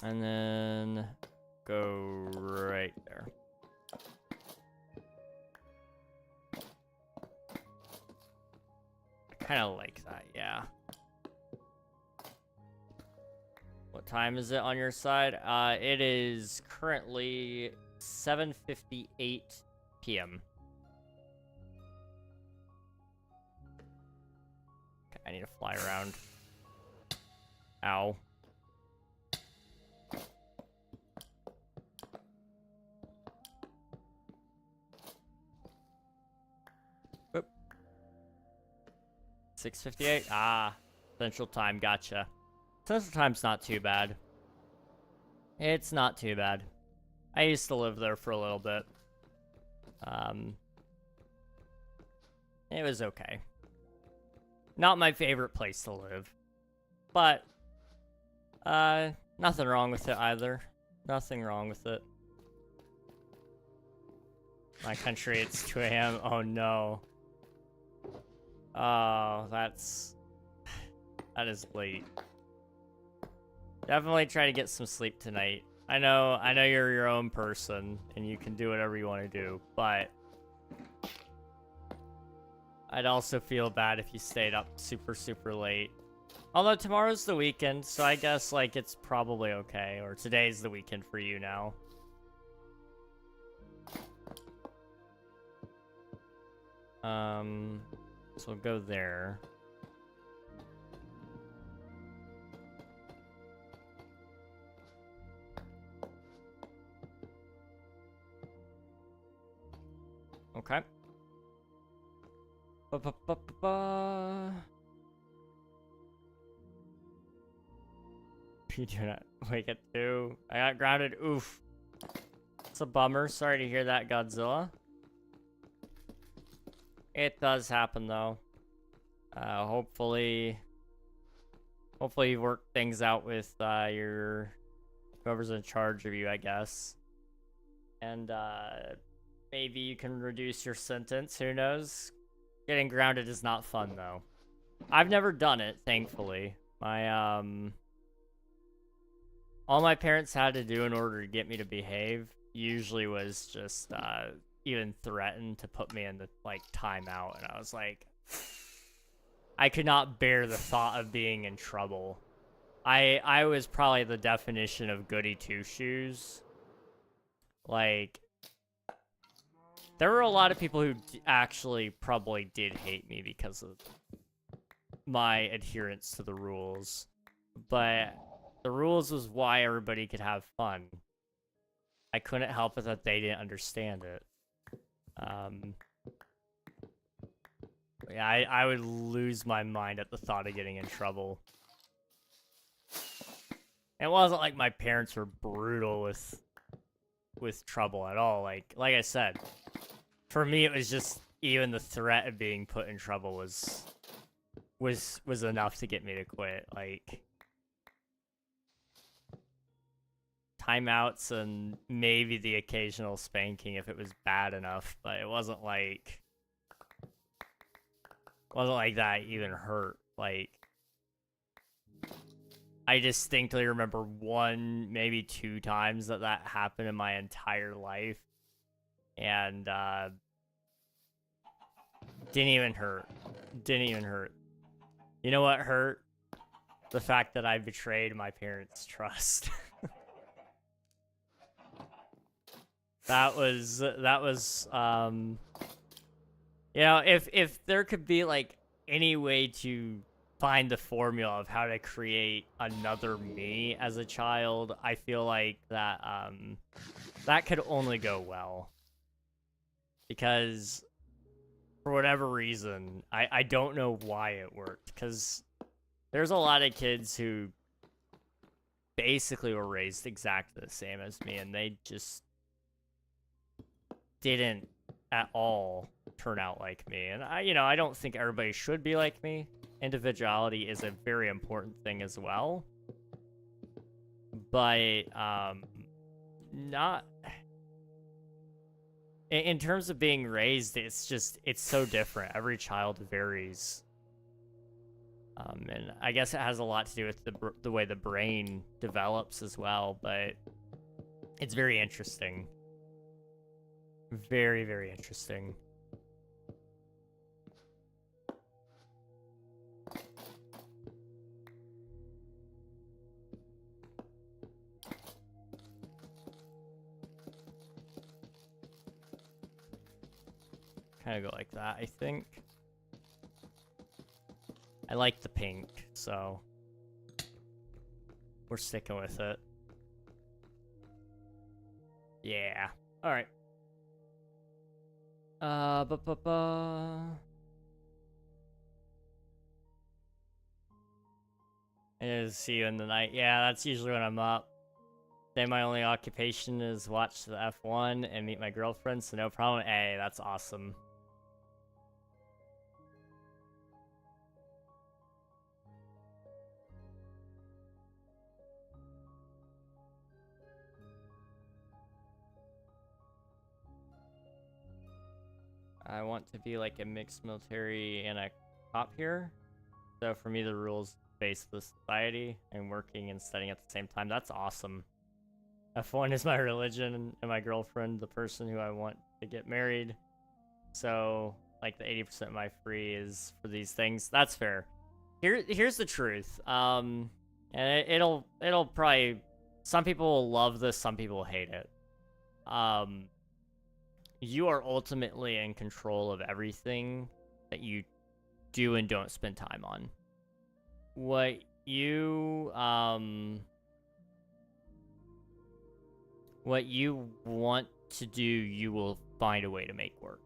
then go right there. I kind of like that, yeah. What time is it on your side? It is currently 7:58 p.m. Okay, I need to fly around. Ow. Whoop. 6:58? Ah, Central Time, gotcha. Central Time's not too bad. It's not too bad. I used to live there for a little bit. It was okay. Not my favorite place to live. But, Nothing wrong with it either. Nothing wrong with it. My country, it's 2 a.m. Oh no. Oh, that is late. Definitely try to get some sleep tonight. I know you're your own person and you can do whatever you want to do, but I'd also feel bad if you stayed up super late. Although tomorrow's the weekend, so I guess like it's probably okay, or today's the weekend for you now. So we'll go there. Okay. You do not wake at 2. I got grounded. Oof. It's a bummer. Sorry to hear that, Godzilla. It does happen, though. Hopefully you work things out with whoever's in charge of you, I guess. And maybe you can reduce your sentence. Who knows? Getting grounded is not fun, though. I've never done it, thankfully. All my parents had to do in order to get me to behave usually was just even threaten to put me in the like timeout, and I was like, I could not bear the thought of being in trouble. I was probably the definition of goody two shoes. Like, there were a lot of people who actually probably did hate me because of my adherence to the rules, but the rules was why everybody could have fun. I couldn't help it that they didn't understand it. Yeah, I would lose my mind at the thought of getting in trouble. It wasn't like my parents were brutal with trouble at all. Like I said, for me it was just even the threat of being put in trouble was enough to get me to quit. Like, timeouts and maybe the occasional spanking if it was bad enough, but it wasn't like that even hurt. Like, I distinctly remember 1, maybe 2 times that happened in my entire life, and didn't even hurt. You know what hurt? The fact that I betrayed my parents' trust. That was, you know, if there could be, like, any way to find the formula of how to create another me as a child, I feel like that, that could only go well. Because, for whatever reason, I don't know why it worked, because there's a lot of kids who basically were raised exactly the same as me, and they just didn't at all turn out like me. And I don't think everybody should be like me. Individuality is a very important thing as well. But, not... In terms of being raised, it's so different. Every child varies. And I guess it has a lot to do with the way the brain develops as well, but it's very interesting. Very, very interesting. Kind of go like that, I think. I like the pink, so we're sticking with it. Yeah. All right. And see you in the night. Yeah, that's usually when I'm up. Then my only occupation is watch the F1 and meet my girlfriend, so no problem. Hey, that's awesome. I want to be like a mixed military and a cop here. So for me, the rules base the society and working and studying at the same time. That's awesome. F1 is my religion and my girlfriend, the person who I want to get married. So like the 80% of my free is for these things. That's fair. Here's the truth. And it'll probably, some people will love this, some people will hate it. You are ultimately in control of everything that you do and don't spend time on. What you want to do, you will find a way to make work.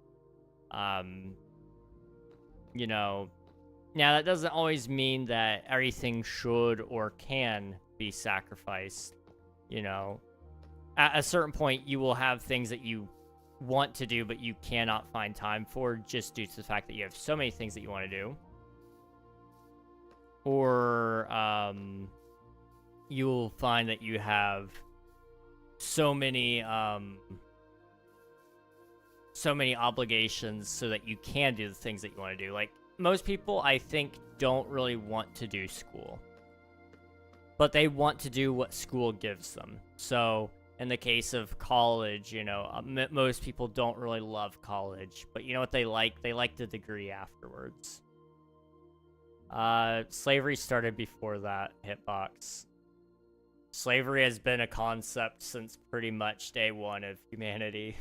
You know, now that doesn't always mean that everything should or can be sacrificed. You know, at a certain point, you will have things that you want to do, but you cannot find time for just due to the fact that you have so many things that you want to do. Or, you will find that you have so many obligations so that you can do the things that you want to do. Like, most people, I think, don't really want to do school. But they want to do what school gives them. So, in the case of college, you know, most people don't really love college. But you know what they like? They like the degree afterwards. Slavery started before that, Hitbox. Slavery has been a concept since pretty much day one of humanity.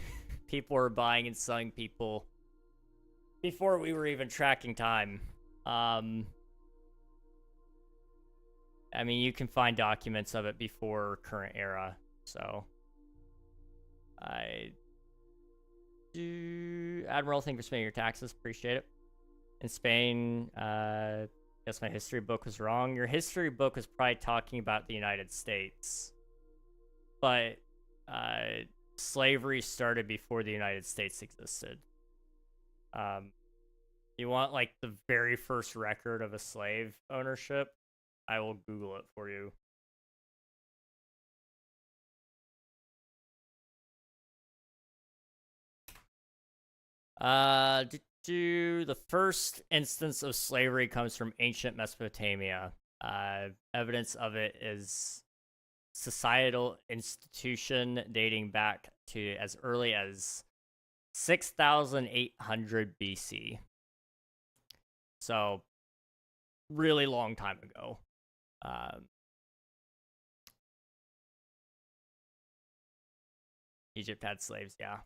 People were buying and selling people before we were even tracking time. I mean, you can find documents of it before current era, so. Admiral, thank you for spending your taxes, appreciate it. In Spain, guess my history book was wrong. Your history book was probably talking about the United States. But, slavery started before the United States existed. You want, like, the very first record of a slave ownership? I will Google it for you. The first instance of slavery comes from ancient Mesopotamia. Evidence of it is societal institution dating back to as early as 6,800 BC. So, really long time ago. Egypt had slaves, yeah.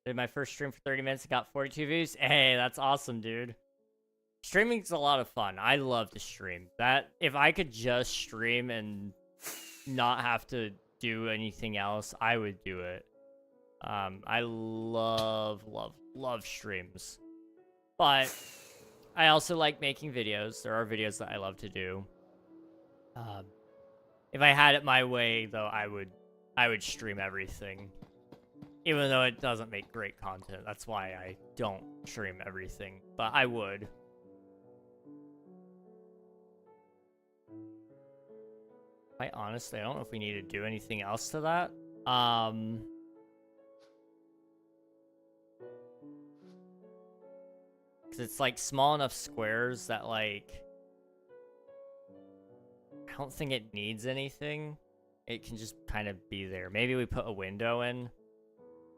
Did my first stream for 30 minutes and got 42 views. Hey, that's awesome, dude. Streaming's a lot of fun. I love to stream. That, if I could just stream and not have to do anything else, I would do it. I love streams. But I also like making videos. There are videos that I love to do. If I had it my way, though, I would stream everything. Even though it doesn't make great content. That's why I don't stream everything. But I would. Quite honestly, I don't know if we need to do anything else to that. Because it's like small enough squares that like I don't think it needs anything. It can just kind of be there. Maybe we put a window in.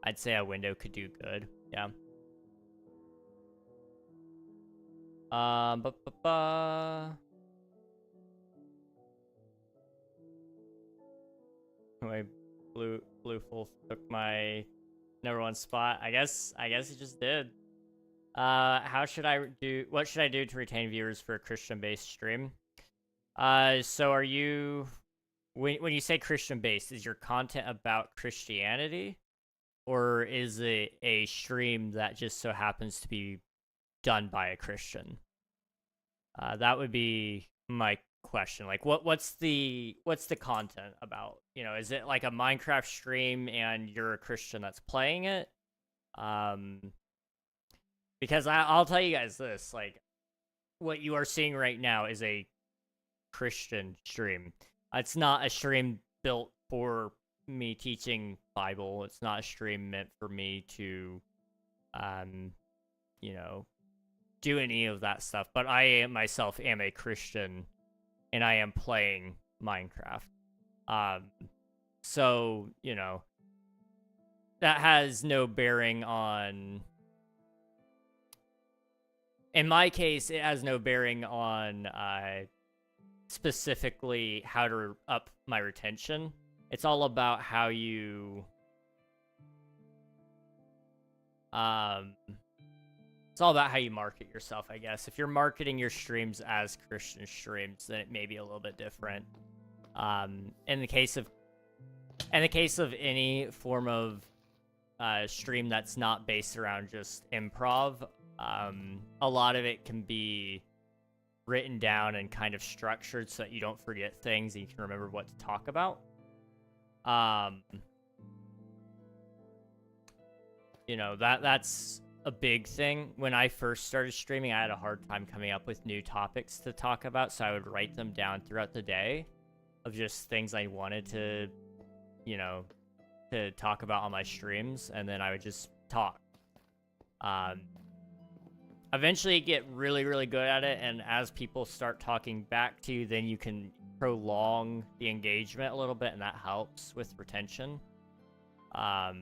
I'd say a window could do good. Yeah. Anyway, Blue Wolf took my #1 spot. I guess he just did. What should I do to retain viewers for a Christian-based stream? So are you, when you say Christian-based, is your content about Christianity? Or is it a stream that just so happens to be done by a Christian? That would be my question. Like, what's the content about? You know, is it like a Minecraft stream and you're a Christian that's playing it? Because I'll tell you guys this, like, what you are seeing right now is a Christian stream. It's not a stream built for me teaching Bible. It's not a stream meant for me to, you know, do any of that stuff. But I myself am a Christian, and I am playing Minecraft. So, you know, that has no bearing on... In my case, it has no bearing on specifically how to up my retention. It's all about how you... It's all about how you market yourself, I guess. If you're marketing your streams as Christian streams, then it may be a little bit different. In the case of any form of stream that's not based around just improv, a lot of it can be written down and kind of structured so that you don't forget things and you can remember what to talk about. You know, that's a big thing. When I first started streaming, I had a hard time coming up with new topics to talk about, so I would write them down throughout the day of just things I wanted to, you know, to talk about on my streams, and then I would just talk. Eventually get really, really good at it, and as people start talking back to you, then you can prolong the engagement a little bit, and that helps with retention. But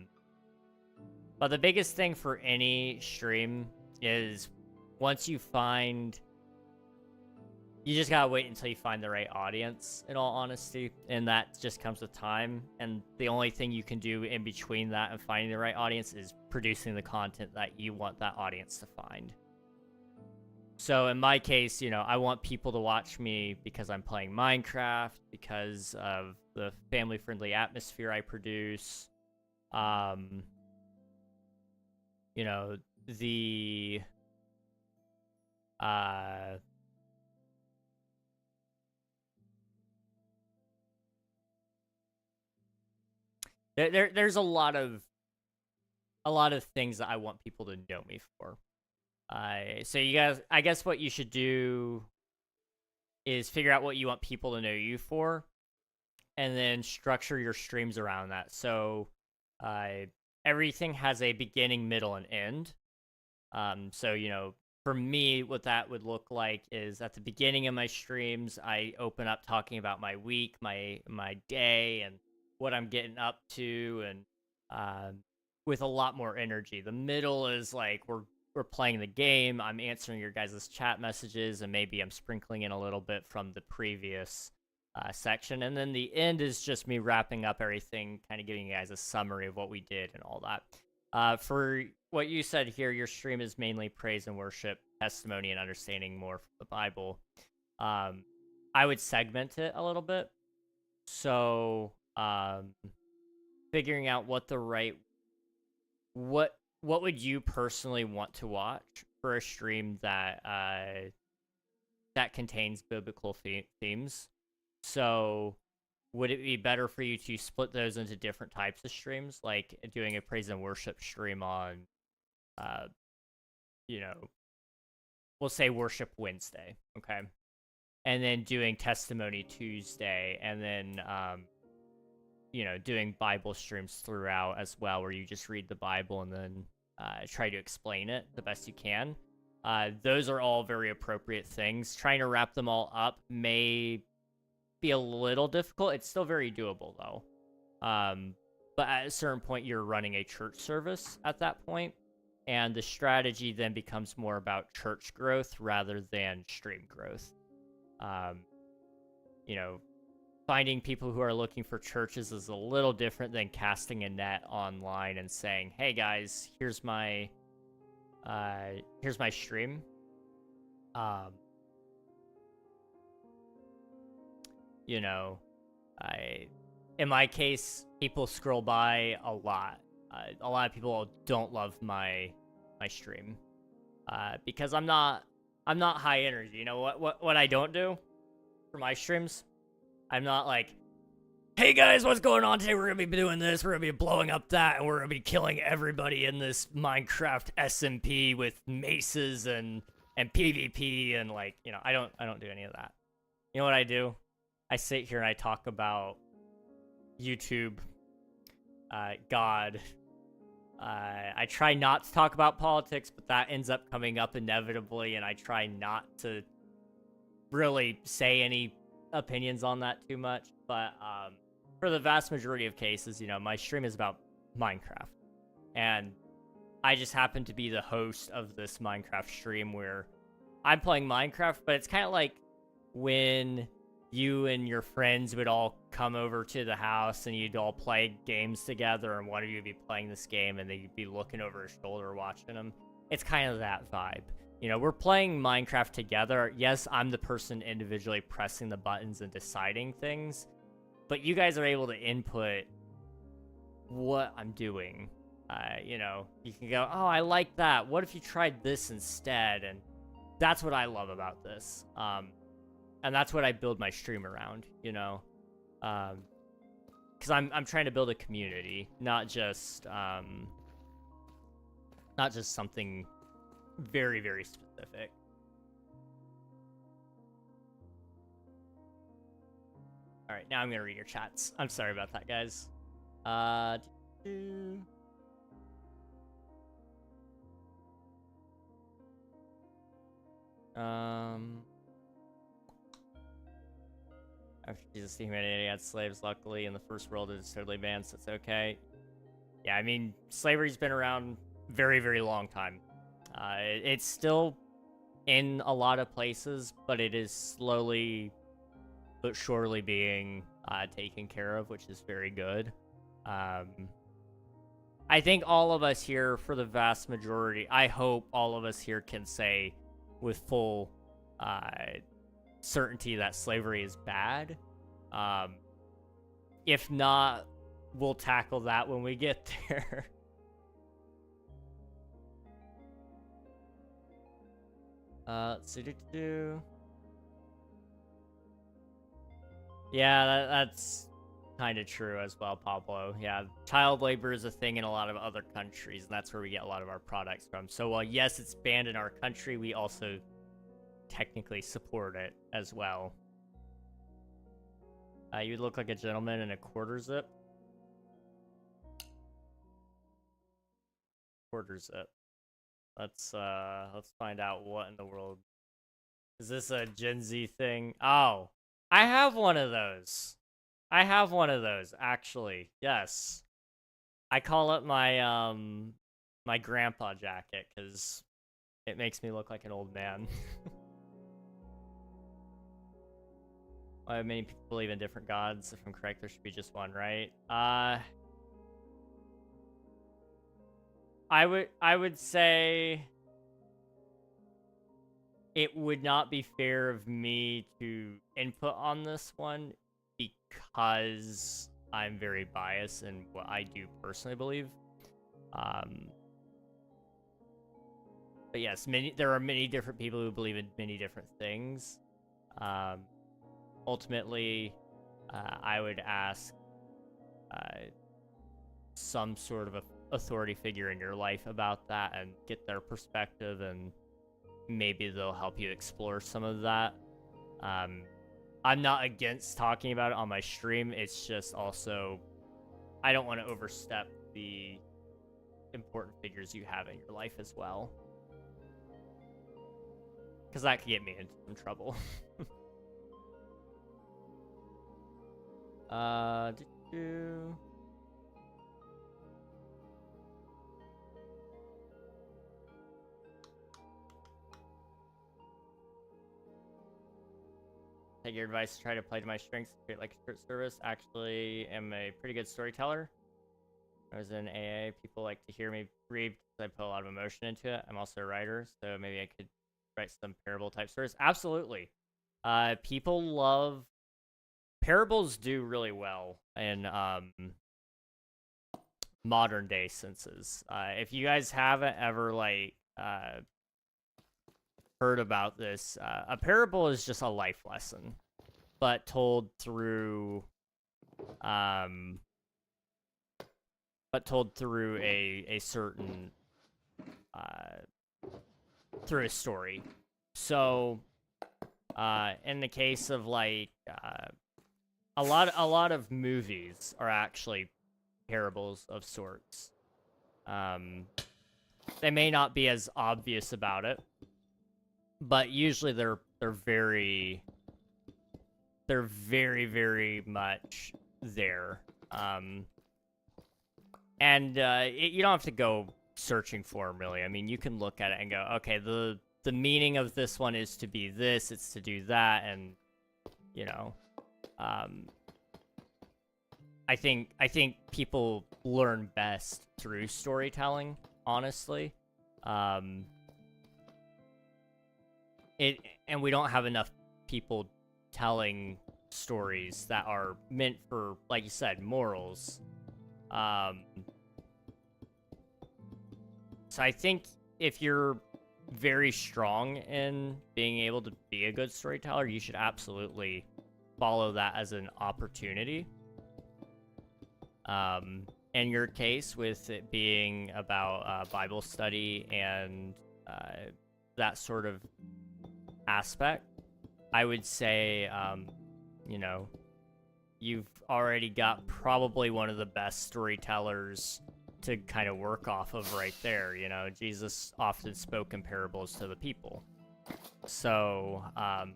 the biggest thing for any stream is once you find... You just gotta wait until you find the right audience, in all honesty, and that just comes with time, and the only thing you can do in between that and finding the right audience is producing the content that you want that audience to find. So in my case, you know, I want people to watch me because I'm playing Minecraft, because of the family-friendly atmosphere I produce, you know, the... There's a lot of things that I want people to know me for. So you guys, I guess what you should do is figure out what you want people to know you for, and then structure your streams around that. So everything has a beginning, middle, and end. So, you know, for me, what that would look like is at the beginning of my streams, I open up talking about my week, my day, and what I'm getting up to, and with a lot more energy. The middle is like we're playing the game, I'm answering your guys' chat messages, and maybe I'm sprinkling in a little bit from the previous section. And then the end is just me wrapping up everything, kind of giving you guys a summary of what we did and all that. For what you said here, your stream is mainly praise and worship, testimony, and understanding more from the Bible. I would segment it a little bit. So, figuring out what the right... What would you personally want to watch for a stream that that contains biblical themes? So, would it be better for you to split those into different types of streams, like doing a praise and worship stream on, you know, we'll say Worship Wednesday, okay? And then doing Testimony Tuesday, and then, you know, doing Bible streams throughout as well, where you just read the Bible and then try to explain it the best you can. Those are all very appropriate things. Trying to wrap them all up may be a little difficult. It's still very doable, though. But at a certain point, you're running a church service at that point, and the strategy then becomes more about church growth rather than stream growth. You know, finding people who are looking for churches is a little different than casting a net online and saying, "Hey guys, here's my stream." You know, in my case, people scroll by a lot. A lot of people don't love my stream because I'm not high energy. You know what I don't do for my streams? I'm not like, "Hey guys, what's going on today? We're gonna be doing this. We're gonna be blowing up that, and we're gonna be killing everybody in this Minecraft SMP with maces and PvP and, like, you know, I don't do any of that. You know what I do? I sit here and I talk about YouTube, God. I try not to talk about politics, but that ends up coming up inevitably, and I try not to really say any opinions on that too much. But for the vast majority of cases, you know, my stream is about Minecraft. And I just happen to be the host of this Minecraft stream where I'm playing Minecraft, but it's kind of like when you and your friends would all come over to the house and you'd all play games together, and one of you would be playing this game and then you'd be looking over his shoulder watching them. It's kind of that vibe. You know, we're playing Minecraft together. Yes, I'm the person individually pressing the buttons and deciding things, but you guys are able to input what I'm doing. You know, you can go, oh, I like that. What if you tried this instead? And that's what I love about this. And that's what I build my stream around, you know? Because I'm trying to build a community, not just something very, very specific. All right, now I'm gonna read your chats. I'm sorry about that, guys. After Jesus, the humanity had slaves. Luckily, in the first world, it's totally banned, so it's okay. Yeah, I mean, slavery's been around very, very long time. It's still in a lot of places, but it is slowly but surely being taken care of, which is very good. I think all of us here, for the vast majority, I hope all of us here can say with full certainty that slavery is bad. If not, we'll tackle that when we get there. Let's do. Yeah, that's kind of true as well, Pablo. Yeah, child labor is a thing in a lot of other countries, and that's where we get a lot of our products from. So while yes, it's banned in our country, we also technically support it as well. You look like a gentleman in a quarter zip. Quarter zip. Let's find out what in the world. Is this a Gen Z thing? Oh, I have one of those. I have one of those, actually. Yes. I call it my my grandpa jacket because it makes me look like an old man. Why many people believe in different gods? If I'm correct, there should be just one, right? I would say it would not be fair of me to input on this one because I'm very biased in what I do personally believe. But yes, there are many different people who believe in many different things. Ultimately, I would ask some sort of authority figure in your life about that and get their perspective, and maybe they'll help you explore some of that. I'm not against talking about it on my stream. It's just also, I don't want to overstep the important figures you have in your life as well, because that could get me into some trouble. Take your advice to try to play to my strengths, create like a short service. Actually, am a pretty good storyteller. I was in AA. People like to hear me read because I put a lot of emotion into it. I'm also a writer, so maybe I could write some parable type stories. Absolutely. People love parables. Do really well in modern day senses. If you guys haven't ever like heard about this, a parable is just a life lesson, but told through a certain through a story. So in the case of like a lot of movies are actually parables of sorts. They may not be as obvious about it, but usually they're very very much there. You don't have to go searching for them, really. I mean, you can look at it and go, okay, the meaning of this one is to be this, it's to do that, and you know, I think people learn best through storytelling, honestly. And we don't have enough people telling stories that are meant for, like you said, morals. So I think if you're very strong in being able to be a good storyteller, you should absolutely follow that as an opportunity. In your case, with it being about Bible study and that sort of aspect, I would say, you know, you've already got probably one of the best storytellers to kind of work off of right there. You know, Jesus often spoke in parables to the people. So, I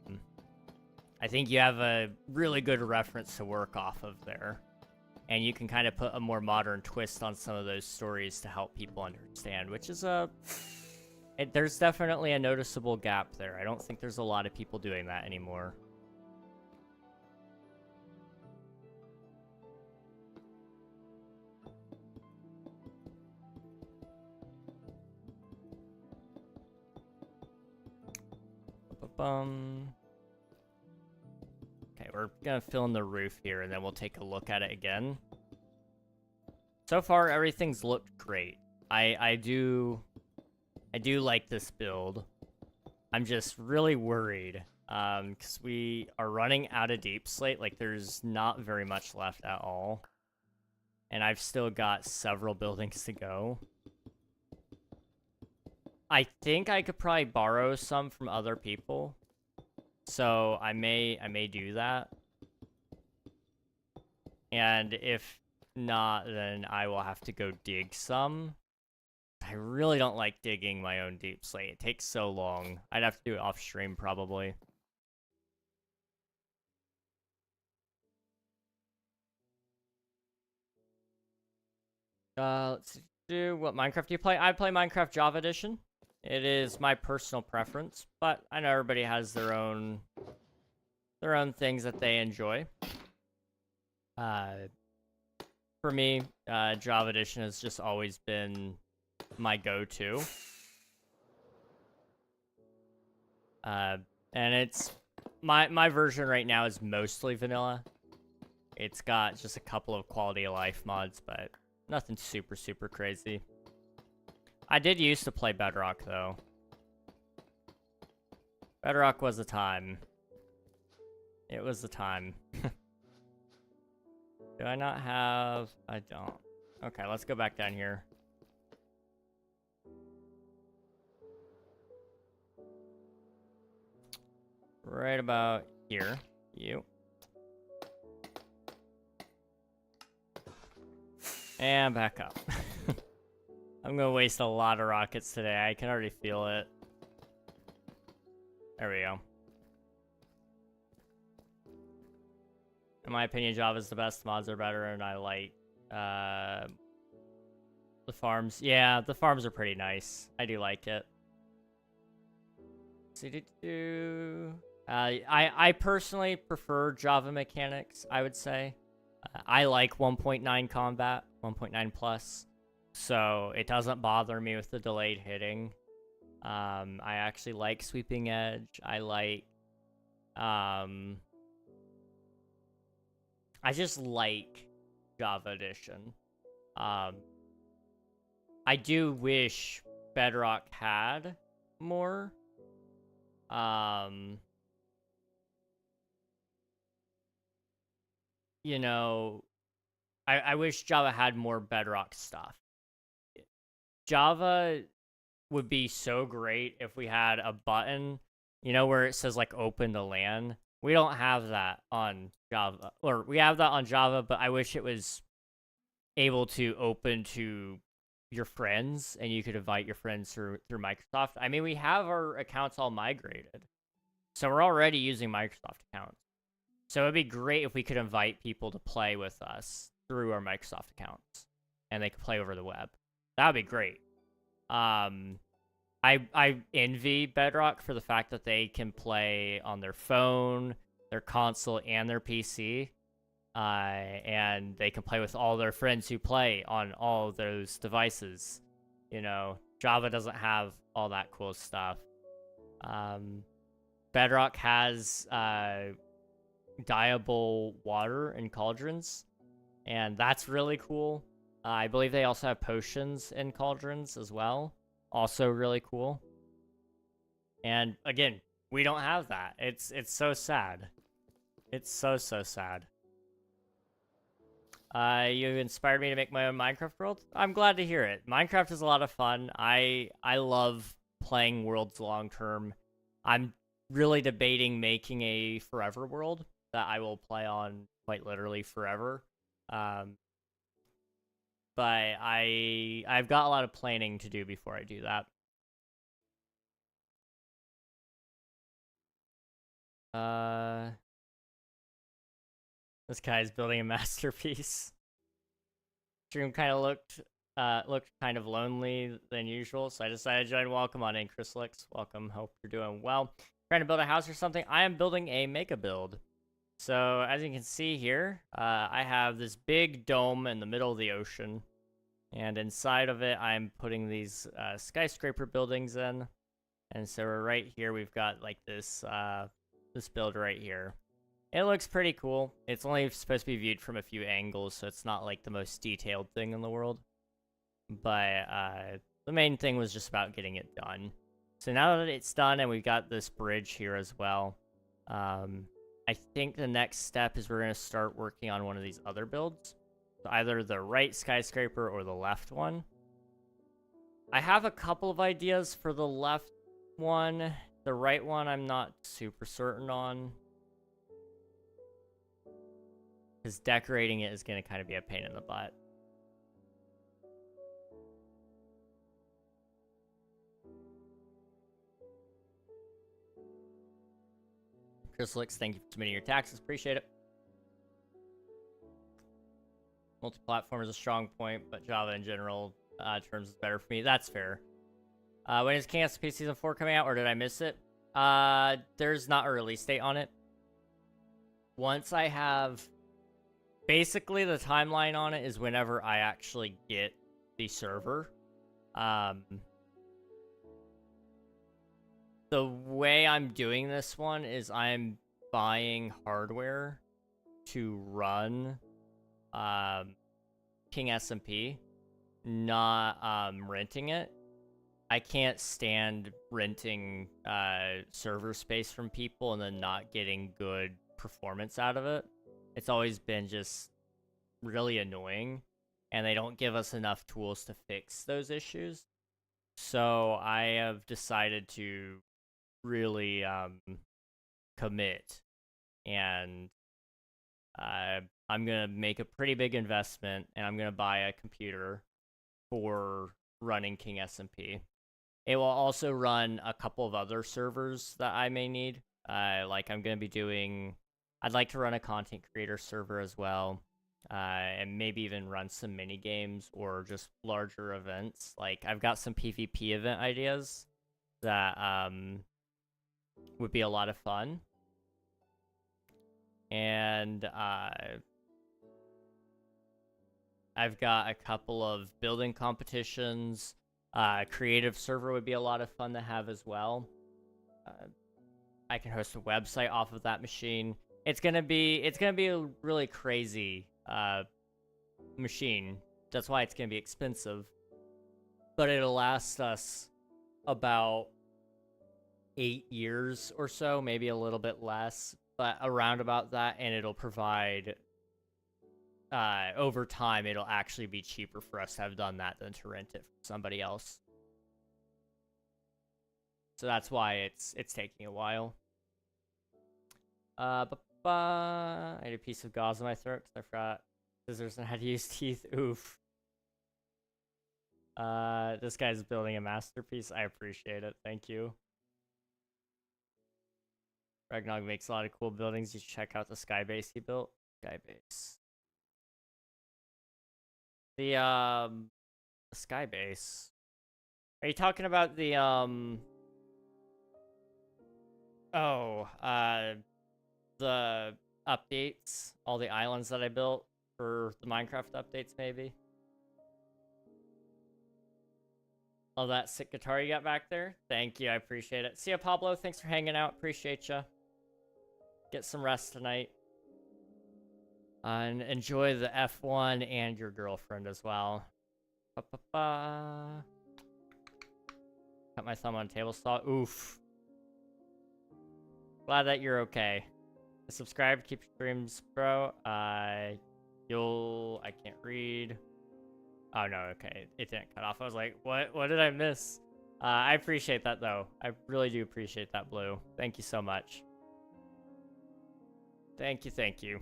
think you have a really good reference to work off of there. And you can kind of put a more modern twist on some of those stories to help people understand, which is there's definitely a noticeable gap there. I don't think there's a lot of people doing that anymore. Okay, we're gonna fill in the roof here, and then we'll take a look at it again. So far, everything's looked great. I do like this build. I'm just really worried, because we are running out of deep slate. Like, there's not very much left at all. And I've still got several buildings to go. I think I could probably borrow some from other people. So I may do that. And if not, then I will have to go dig some. I really don't like digging my own deep slate. It takes so long. I'd have to do it off stream probably. Let's do what Minecraft do you play? I play Minecraft Java Edition. It is my personal preference, but I know everybody has their own things that they enjoy. For me, Java Edition has just always been my go-to. And it's my version right now is mostly vanilla. It's got just a couple of quality of life mods, but nothing super crazy. I did used to play Bedrock, though. Bedrock was a time. It was a time. Do I not have... I don't. Okay, let's go back down here. Right about here. You. And back up. I'm gonna waste a lot of rockets today. I can already feel it. There we go. In my opinion, Java's the best. Mods are better, and I like the farms. Yeah, the farms are pretty nice. I do like it. I personally prefer Java mechanics, I would say. I like 1.9 combat, 1.9 plus. So it doesn't bother me with the delayed hitting. I actually like Sweeping Edge. I like... I just like Java Edition. I do wish Bedrock had more. You know, I wish Java had more Bedrock stuff. Java would be so great if we had a button, you know, where it says, like, open to LAN, We don't have that on Java. Or we have that on Java, but I wish it was able to open to your friends and you could invite your friends through Microsoft. I mean, we have our accounts all migrated. So we're already using Microsoft accounts. So it'd be great if we could invite people to play with us through our Microsoft accounts and they could play over the web. That would be great. I envy Bedrock for the fact that they can play on their phone, their console, and their PC. And they can play with all their friends who play on all of those devices. You know, Java doesn't have all that cool stuff. Bedrock has dyeable water in cauldrons, and that's really cool. I believe they also have potions in cauldrons as well. Also really cool. And again, we don't have that. It's so sad. It's so sad. You inspired me to make my own Minecraft world. I'm glad to hear it. Minecraft is a lot of fun. I love playing worlds long term. I'm really debating making a forever world that I will play on quite literally forever. But I've got a lot of planning to do before I do that. This guy's building a masterpiece. Stream kind of looked kind of lonely than usual, so I decided to join. Welcome on in, Chrysalix. Welcome. Hope you're doing well. Trying to build a house or something. I am building a mega build. So as you can see here, I have this big dome in the middle of the ocean, and inside of it, I'm putting these skyscraper buildings in. And so right here, we've got like this this build right here. It looks pretty cool. It's only supposed to be viewed from a few angles, so it's not like the most detailed thing in the world. But the main thing was just about getting it done. So now that it's done and we've got this bridge here as well, I think the next step is we're going to start working on one of these other builds. So either the right skyscraper or the left one. I have a couple of ideas for the left one. The right one I'm not super certain on, because decorating it is going to kind of be a pain in the butt. Chrysalix, thank you for submitting your taxes. Appreciate it. Multi-platform is a strong point, but Java in general terms is better for me. That's fair. When is King SMP Season 4 coming out, or did I miss it? There's not a release date on it. Once I have... Basically, the timeline on it is whenever I actually get the server. The way I'm doing this one is I'm buying hardware to run King SMP, not renting it. I can't stand renting server space from people and then not getting good performance out of it. It's always been just really annoying, and they don't give us enough tools to fix those issues. So I have decided to really commit, and I'm going to make a pretty big investment, and I'm going to buy a computer for running King SMP. It will also run a couple of other servers that I may need. Like I'm going to be doing... I'd like to run a content creator server as well, and maybe even run some mini games or just larger events. Like I've got some PvP event ideas that would be a lot of fun, and I've got a couple of building competitions. Creative server would be a lot of fun to have as well. I can host a website off of that machine. It's gonna be a really crazy machine. That's why it's gonna be expensive. But it'll last us about 8 years or so, maybe a little bit less, but around about that, and it'll provide over time it'll actually be cheaper for us to have done that than to rent it from somebody else. So that's why it's taking a while. I had a piece of gauze in my throat because I forgot scissors and how to use teeth. Oof. This guy's building a masterpiece. I appreciate it. Thank you. KingRegNog makes a lot of cool buildings. You should check out the sky base he built. Sky base. The sky base. Are you talking about the the updates, all the islands that I built for the Minecraft updates, maybe? Love that sick guitar you got back there. Thank you, I appreciate it. See ya, Pablo. Thanks for hanging out. Appreciate ya. Get some rest tonight. And enjoy the F1 and your girlfriend as well. Cut my thumb on table saw. Oof. Glad that you're okay. Subscribe, keep your streams, bro. I can't read. Oh no, okay. It didn't cut off. I was like, what did I miss? I appreciate that though. I really do appreciate that, Blue. Thank you so much. Thank you.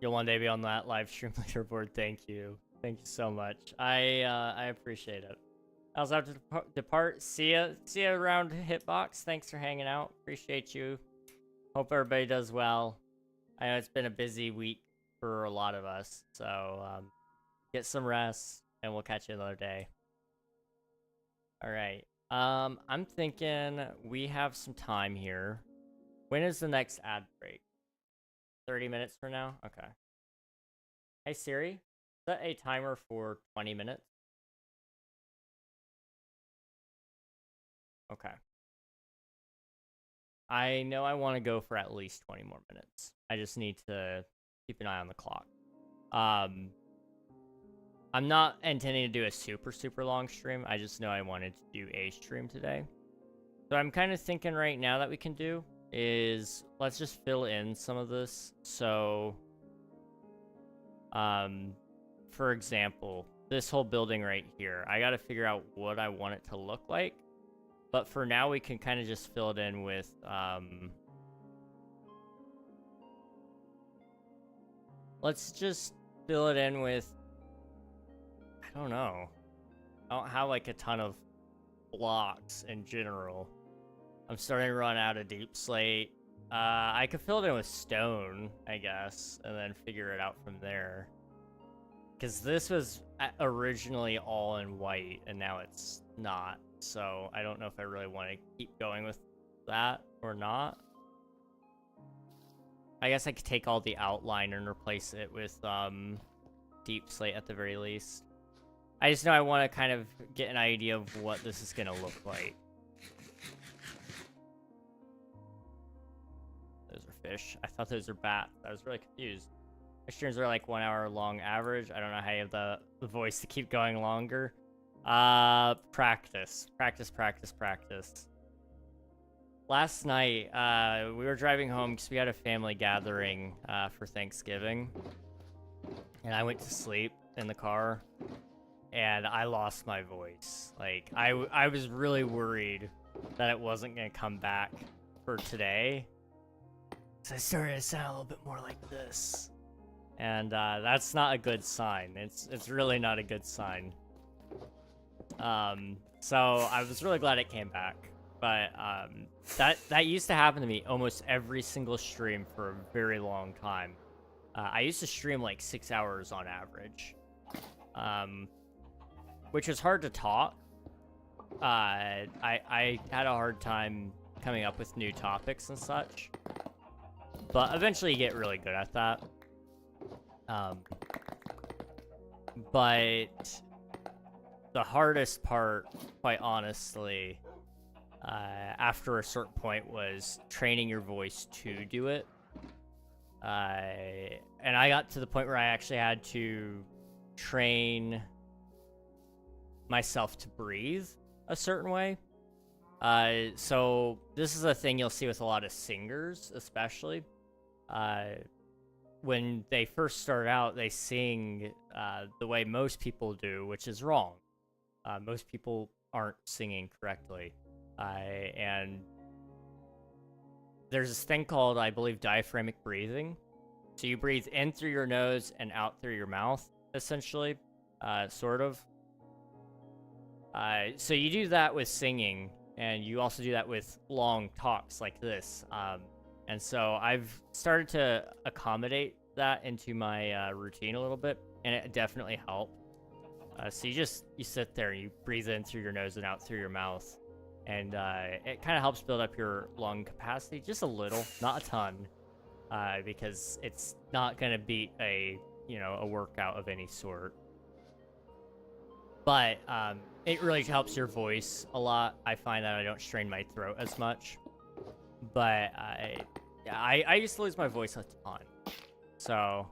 You'll one day be on that live stream leaderboard. Thank you so much. I appreciate it. I also have to depart. See ya around Hitbox. Thanks for hanging out. Appreciate you. Hope everybody does well. I know it's been a busy week for a lot of us, so get some rest and we'll catch you another day. All right. I'm thinking we have some time here. When is the next ad break? 30 minutes from now? Okay. Hey Siri, set a timer for 20 minutes. Okay. I know I want to go for at least 20 more minutes. I just need to keep an eye on the clock. I'm not intending to do a super long stream. I just know I wanted to do a stream today. So I'm kind of thinking right now that we can do is let's just fill in some of this. So, for example, this whole building right here, I got to figure out what I want it to look like. But for now, we can kind of just fill it in with, let's just fill it in with, I don't know. I don't have like a ton of blocks in general. I'm starting to run out of deep slate. I could fill it in with stone, I guess, and then figure it out from there. Because this was originally all in white, and now it's not. So I don't know if I really want to keep going with that or not. I guess I could take all the outline and replace it with deep slate at the very least. I just know I want to kind of get an idea of what this is going to look like. Those are fish. I thought those were bats. I was really confused. My streams are like 1 hour long average. I don't know how you have the voice to keep going longer. Practice. Last night, we were driving home because we had a family gathering, for Thanksgiving. And I went to sleep in the car, and I lost my voice. Like, I was really worried that it wasn't gonna come back for today. So I started to sound a little bit more like this. And, that's not a good sign. It's really not a good sign. So I was really glad it came back, but, that used to happen to me almost every single stream for a very long time. I used to stream like 6 hours on average, which was hard to talk. I had a hard time coming up with new topics and such, but eventually you get really good at that. But the hardest part, quite honestly, after a certain point was training your voice to do it. And I got to the point where I actually had to train myself to breathe a certain way. So this is a thing you'll see with a lot of singers, especially. When they first start out, they sing the way most people do, which is wrong. Most people aren't singing correctly. And there's this thing called, I believe, diaphragmatic breathing. So you breathe in through your nose and out through your mouth, essentially, sort of. So you do that with singing, and you also do that with long talks like this. And so I've started to accommodate that into my routine a little bit, and it definitely helped. So you sit there and you breathe in through your nose and out through your mouth, and it kind of helps build up your lung capacity just a little, not a ton, because it's not gonna beat a workout of any sort. But it really helps your voice a lot. I find that I don't strain my throat as much. But I used to lose my voice a ton. So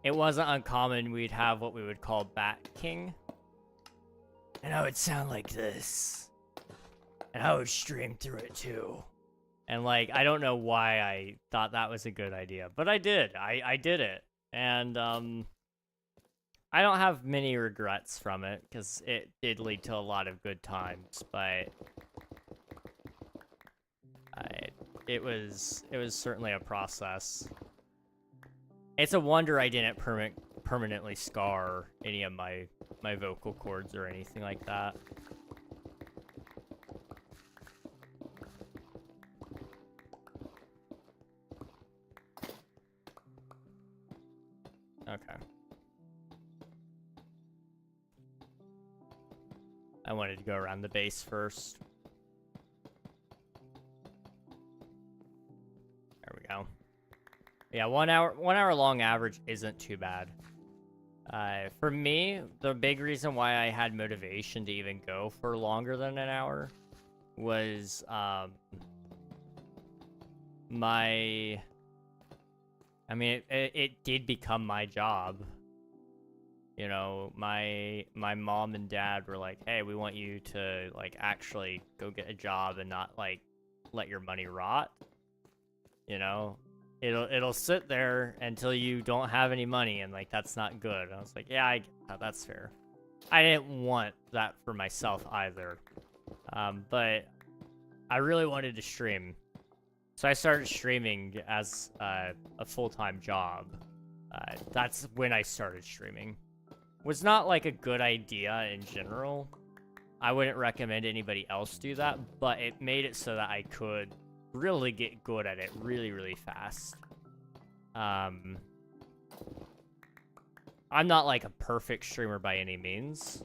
it wasn't uncommon. We'd have what we would call Bat King. And I would sound like this. And I would stream through it too. And like, I don't know why I thought that was a good idea. But I did. I did it. And I don't have many regrets from it, because it did lead to a lot of good times, but it was certainly a process. It's a wonder I didn't permanently scar any of my vocal cords or anything like that. Okay. I wanted to go around the base first. There we go. Yeah, 1 hour long average isn't too bad. For me, the big reason why I had motivation to even go for longer than an hour was it did become my job. You know, my mom and dad were like, hey, we want you to, like, actually go get a job and not, like, let your money rot. You know? It'll sit there until you don't have any money, and, like, that's not good. And I was like, yeah, I get that. That's fair. I didn't want that for myself either. But I really wanted to stream. So I started streaming as a full-time job. That's when I started streaming. Was not like a good idea in general. I wouldn't recommend anybody else do that, but it made it so that I could really get good at it really, really fast. I'm not like a perfect streamer by any means,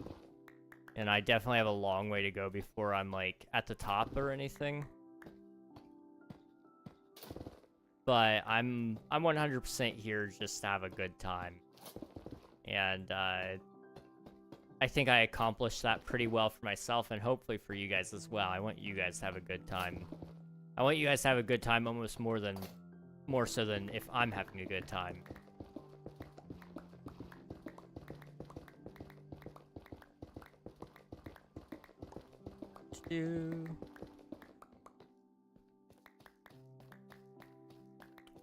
and I definitely have a long way to go before I'm like at the top or anything. But I'm 100% here just to have a good time. And I think I accomplished that pretty well for myself, and hopefully for you guys as well. I want you guys to have a good time. I want you guys to have a good time almost more so than if I'm having a good time.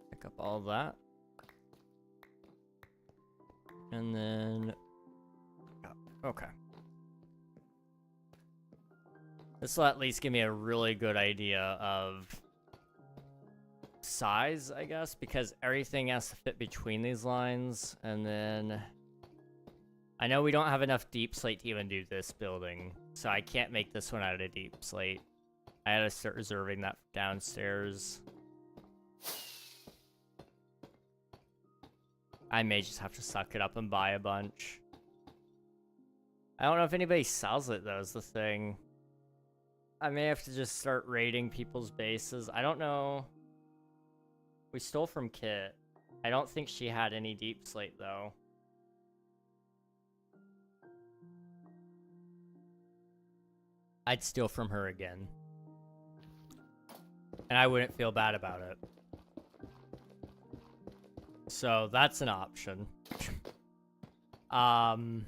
Pick up all that. And then, okay. This will at least give me a really good idea of size, I guess, because everything has to fit between these lines. And then, I know we don't have enough deep slate to even do this building, so I can't make this one out of deep slate. I had to start reserving that downstairs. I may just have to suck it up and buy a bunch. I don't know if anybody sells it, though, is the thing. I may have to just start raiding people's bases. I don't know. We stole from Kit. I don't think she had any deep slate, though. I'd steal from her again. And I wouldn't feel bad about it. So that's an option. I'm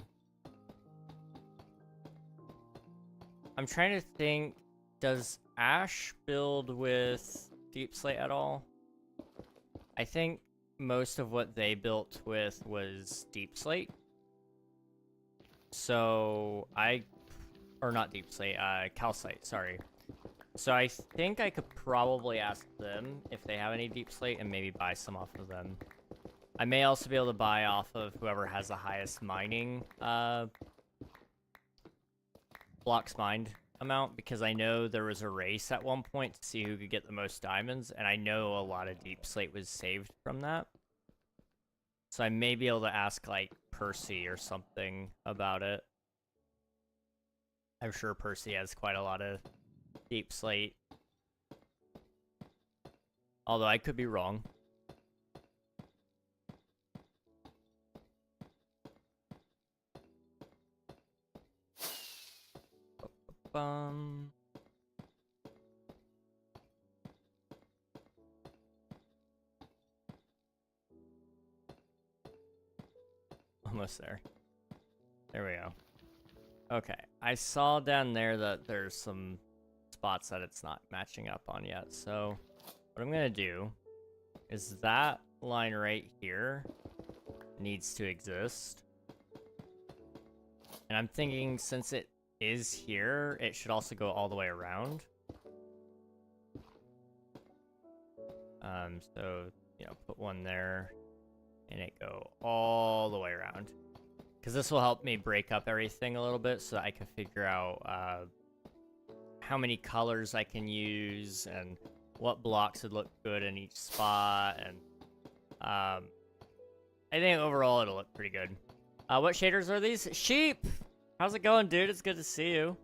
trying to think, does Ash build with deep slate at all? I think most of what they built with was deep slate. So or not deep slate, calcite, sorry. So I think I could probably ask them if they have any deep slate and maybe buy some off of them. I may also be able to buy off of whoever has the highest mining, blocks mined amount, because I know there was a race at one point to see who could get the most diamonds, and I know a lot of deep slate was saved from that. So I may be able to ask, like, Percy or something about it. I'm sure Percy has quite a lot of deep slate. Although I could be wrong. Almost there. There we go. Okay, I saw down there that there's some spots that it's not matching up on yet, so what I'm gonna do is that line right here needs to exist. And I'm thinking since it is here, it should also go all the way around. So, you know, put one there and it go all the way around. Because this will help me break up everything a little bit so I can figure out how many colors I can use and what blocks would look good in each spot. And I think overall it'll look pretty good. What shaders are these? Sheep! How's it going, dude? It's good to see you.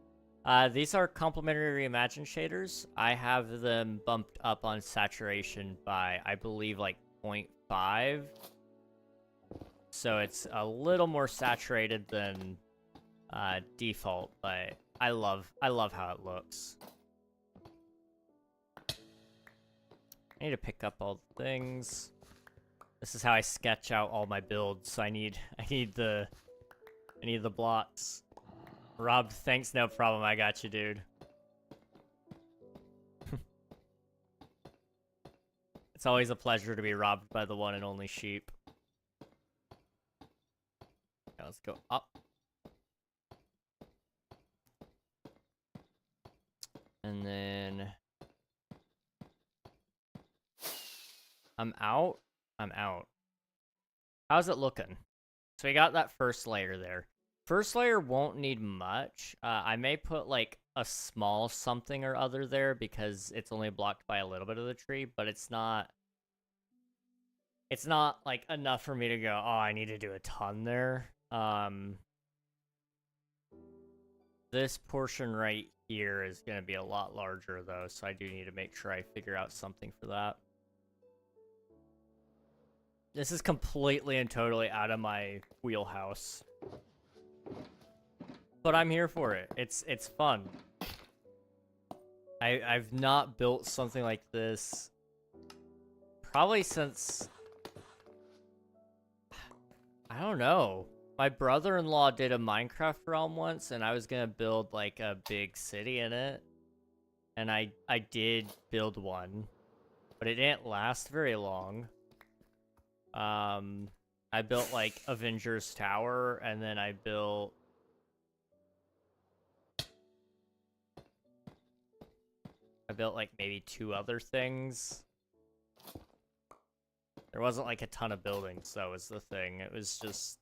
These are complementary reimagined shaders. I have them bumped up on saturation by, I believe, like 0.5. So it's a little more saturated than default, but I love how it looks. I need to pick up all the things. This is how I sketch out all my builds. So I need the blocks. Rob, thanks, no problem. I got you, dude. It's always a pleasure to be robbed by the one and only sheep. Now let's go up. And then I'm out. How's it looking? So we got that first layer there. First layer won't need much. I may put like a small something or other there because it's only blocked by a little bit of the tree, but it's not like enough for me to go, oh, I need to do a ton there. This portion right here is going to be a lot larger though, so I do need to make sure I figure out something for that. This is completely and totally out of my wheelhouse. But I'm here for it. It's fun. I've not built something like this probably since, I don't know. My brother-in-law did a Minecraft realm once, and I was gonna build like a big city in it. And I did build one, but it didn't last very long. I built like Avengers Tower, and then I built like maybe 2 other things. There wasn't like a ton of buildings, though, was the thing. It was just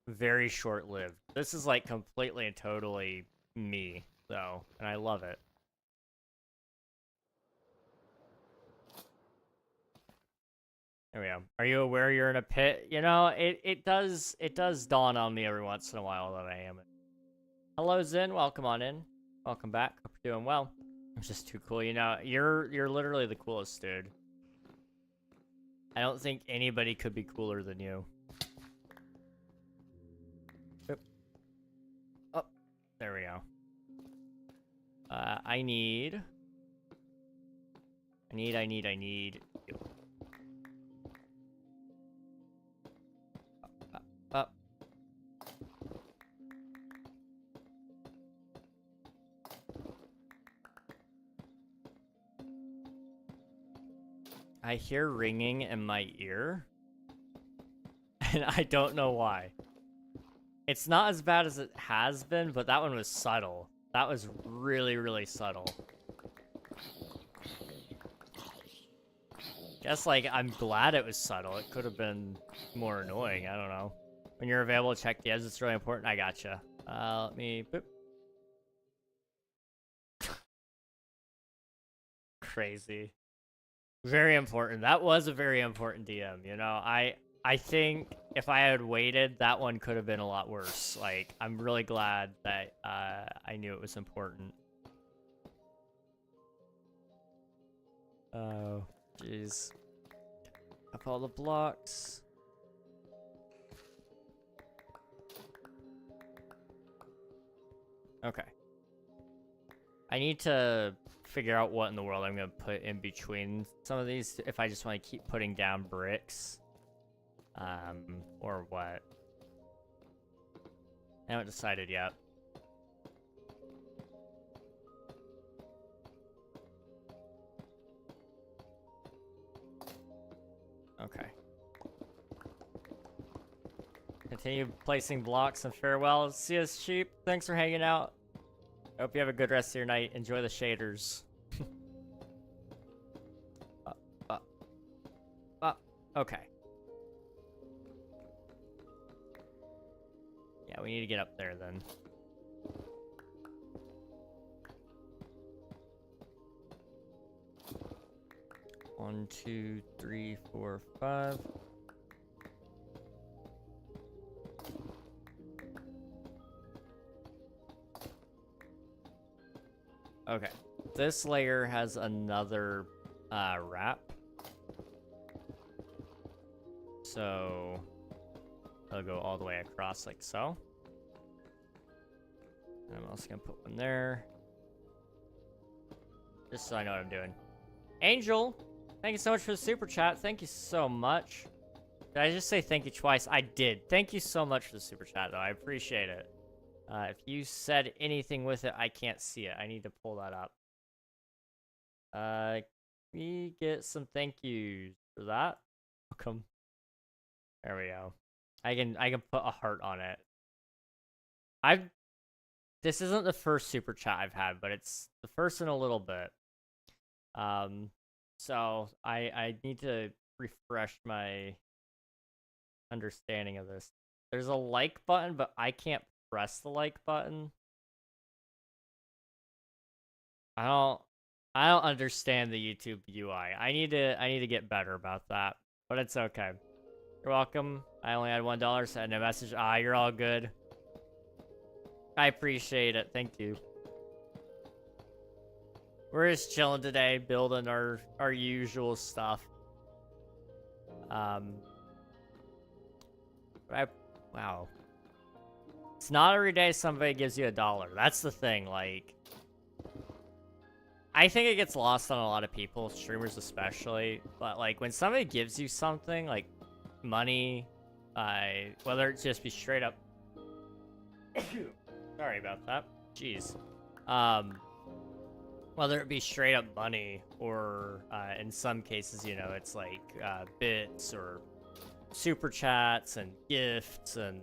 very short-lived. This is like completely and totally me, though, and I love it. There we go. Are you aware you're in a pit? You know, it does dawn on me every once in a while that I am. Hello, Zen. Welcome on in. Welcome back. Hope you're doing well. I'm just too cool. You know, you're literally the coolest, dude. I don't think anybody could be cooler than you. Oop. Oh, there we go. I need. Up. I hear ringing in my ear, and I don't know why. It's not as bad as it has been, but that one was subtle. That was really, really subtle. Guess, like, I'm glad it was subtle. It could have been more annoying. I don't know. When you're available, check the ads. It's really important. I gotcha. Let me... Boop. Crazy. Very important. That was a very important DM, you know? I think if I had waited, that one could have been a lot worse. Like, I'm really glad that I knew it was important. Oh, jeez. Up all the blocks. Okay. I need to figure out what in the world I'm going to put in between some of these if I just want to keep putting down bricks. Or what. I haven't decided yet. Okay. Continue placing blocks and farewell. See us, sheep. Thanks for hanging out. I hope you have a good rest of your night. Enjoy the shaders. Okay. Yeah, we need to get up there then. One, two, three, four, five. Okay. This layer has another wrap. So I'll go all the way across like so. And I'm also gonna put one there. Just so I know what I'm doing. Angel, thank you so much for the super chat. Thank you so much. Did I just say thank you twice? I did. Thank you so much for the super chat, though. I appreciate it. If you said anything with it, I can't see it. I need to pull that up. We get some thank yous for that. Welcome. There we go. I can put a heart on it. This isn't the first super chat I've had, but it's the first in a little bit. So I need to refresh my understanding of this. There's a like button, but I can't press the like button. I don't understand the YouTube UI. I need to get better about that, but it's okay. You're welcome. I only had $1, send a message. You're all good. I appreciate it. Thank you. We're just chilling today, building our usual stuff. Wow. It's not every day somebody gives you $1. That's the thing, like... I think it gets lost on a lot of people, streamers especially, but like when somebody gives you something, like money, whether it just be straight up... Sorry about that. Jeez. Whether it be straight up money or in some cases, you know, it's like bits or super chats and gifts and,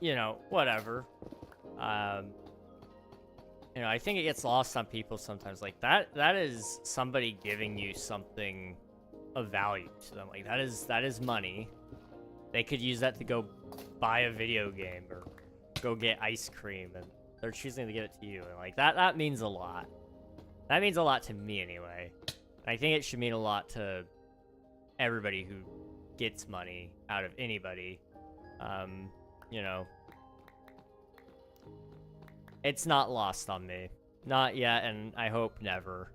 you know, whatever. You know, I think it gets lost on people sometimes. Like that is somebody giving you something of value to them. Like that is money. They could use that to go buy a video game or go get ice cream, and they're choosing to give it to you. And like that means a lot. That means a lot to me anyway. And I think it should mean a lot to everybody who gets money out of anybody. You know, it's not lost on me. Not yet, and I hope never.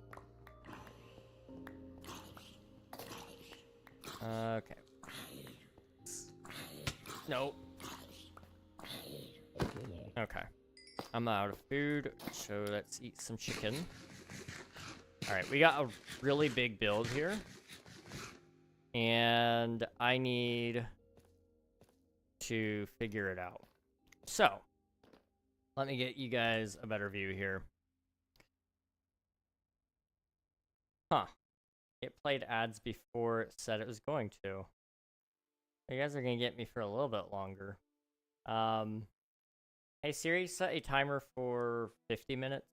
Okay. Nope. Okay. I'm out of food, so let's eat some chicken. Alright, we got a really big build here. And I need to figure it out. So, let me get you guys a better view here. Huh. It played ads before it said it was going to. You guys are going to get me for a little bit longer. Hey Siri, set a timer for 50 minutes.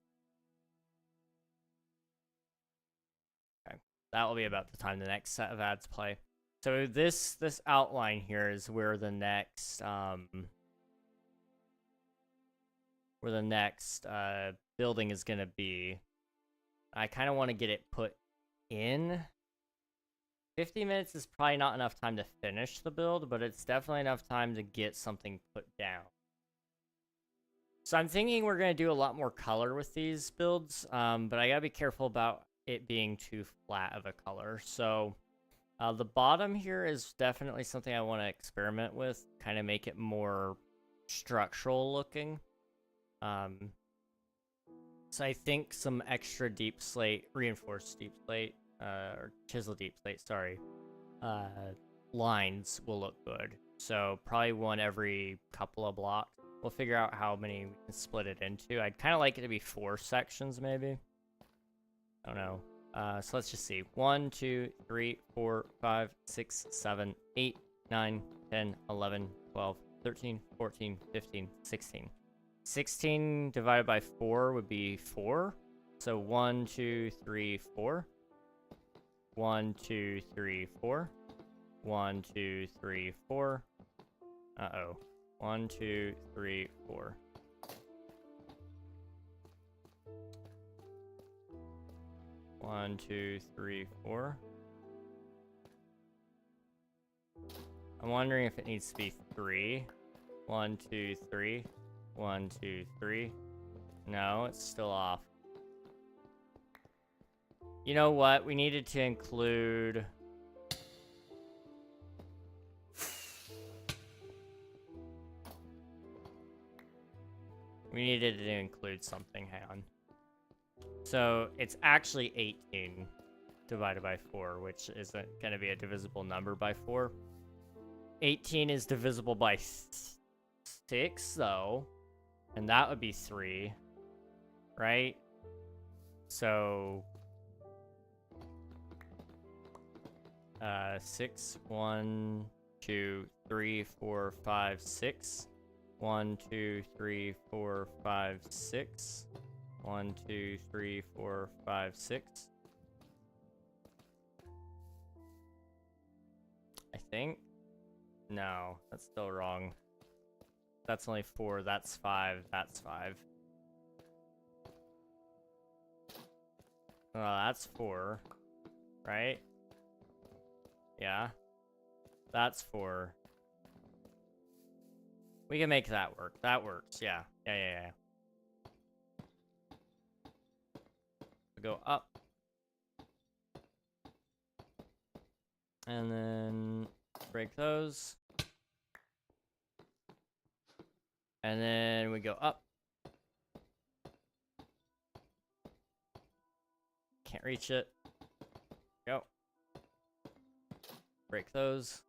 Okay. that will be about the time the next set of ads play. So this outline here is where the next building is gonna be. I kind of want to get it put in. 50 minutes is probably not enough time to finish the build, but it's definitely enough time to get something put down. So I'm thinking we're going to do a lot more color with these builds, but I got to be careful about it being too flat of a color. So the bottom here is definitely something I want to experiment with, kind of make it more structural looking. So I think some extra deep slate, reinforced deep slate, or chisel deep slate, sorry, lines will look good. So probably one every couple of blocks. We'll figure out how many we can split it into. I'd kind of like it to be 4 sections, maybe. I don't know. So let's just see. 1, 2, 3, 4, 5, 6, 7, 8, 9, 10, 11, 12, 13, 14, 15, 16. 16 divided by 4 would be 4. So 1, 2, 3, 4. 1, 2, 3, 4. 1, 2, 3, 4. Uh-oh. 1, 2, 3, 4. One, two, three, 4. I'm wondering if it needs to be 3. 1, 2, 3. 1, 2, 3. No, it's still off. You know what? We needed to include... We needed to include something. Hang on. So it's actually 18 divided by 4, which isn't going to be a divisible number by 4. 18 is divisible by 6, though. And that would be 3. Right? So... 6, 1, 2, 3, 4, 5, 6. 1, 2, 3, 4, 5, 6. 1, 2, 3, 4, 5, 6. I think. No, that's still wrong. That's only 4. That's 5. That's 5. Oh, that's 4. Right? Yeah. That's 4. We can make that work. That works. Yeah. Yeah. We go up. And then break those. And then we go up. Can't reach it. Go. Break those.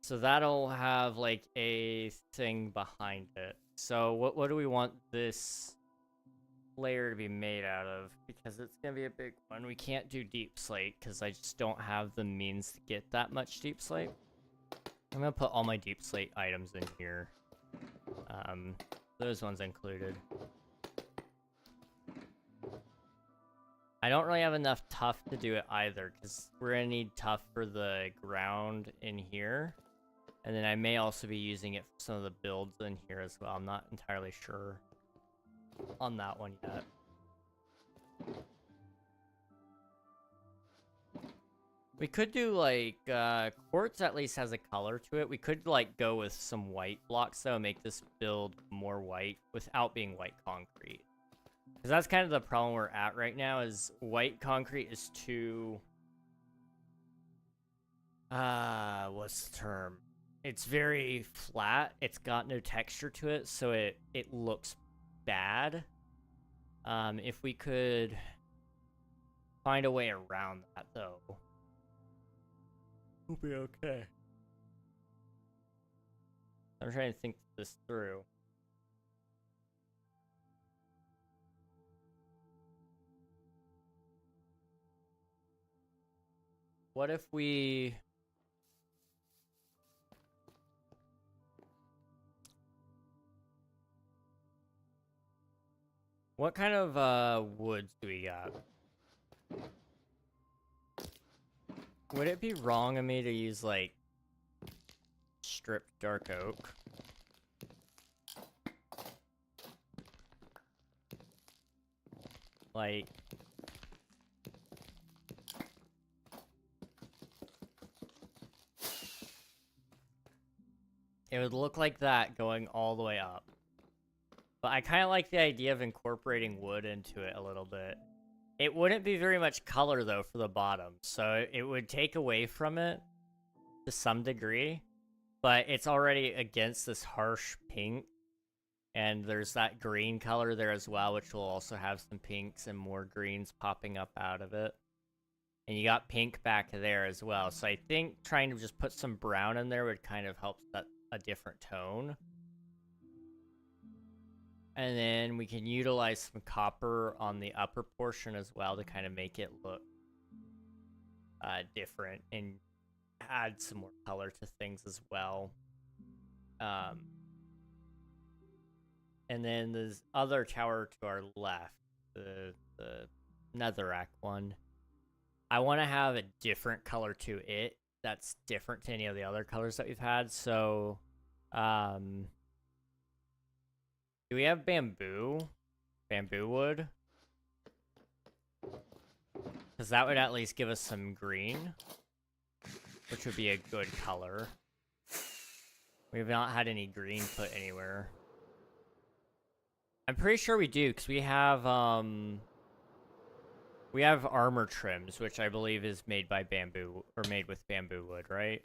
So that'll have like a thing behind it. So what do we want this layer to be made out of? Because it's gonna be a big one. We can't do deep slate because I just don't have the means to get that much deep slate. I'm gonna put all my deep slate items in here. Those ones included. I don't really have enough tuff to do it either, because we're gonna need tuff for the ground in here. And then I may also be using it for some of the builds in here as well. I'm not entirely sure on that one yet. We could do like, quartz at least has a color to it. We could like go with some white blocks though, make this build more white without being white concrete. Because that's kind of the problem we're at right now, is white concrete is too... what's the term? It's very flat. It's got no texture to it, so it looks bad. If we could find a way around that, though, we'll be okay. I'm trying to think this through. What if we... What kind of woods do we got? Would it be wrong of me to use, like, stripped dark oak? Like... It would look like that going all the way up. But I kind of like the idea of incorporating wood into it a little bit. It wouldn't be very much color, though, for the bottom. So it would take away from it to some degree. But it's already against this harsh pink. And there's that green color there as well, which will also have some pinks and more greens popping up out of it. And you got pink back there as well. So I think trying to just put some brown in there would kind of help set a different tone. And then we can utilize some copper on the upper portion as well to kind of make it look different and add some more color to things as well. And then this other tower to our left, the netherrack one, I want to have a different color to it that's different to any of the other colors that we've had. So, do we have bamboo? Bamboo wood? Because that would at least give us some green, which would be a good color. We've not had any green put anywhere. I'm pretty sure we do, because we have armor trims, which I believe is made by bamboo, or made with bamboo wood, right?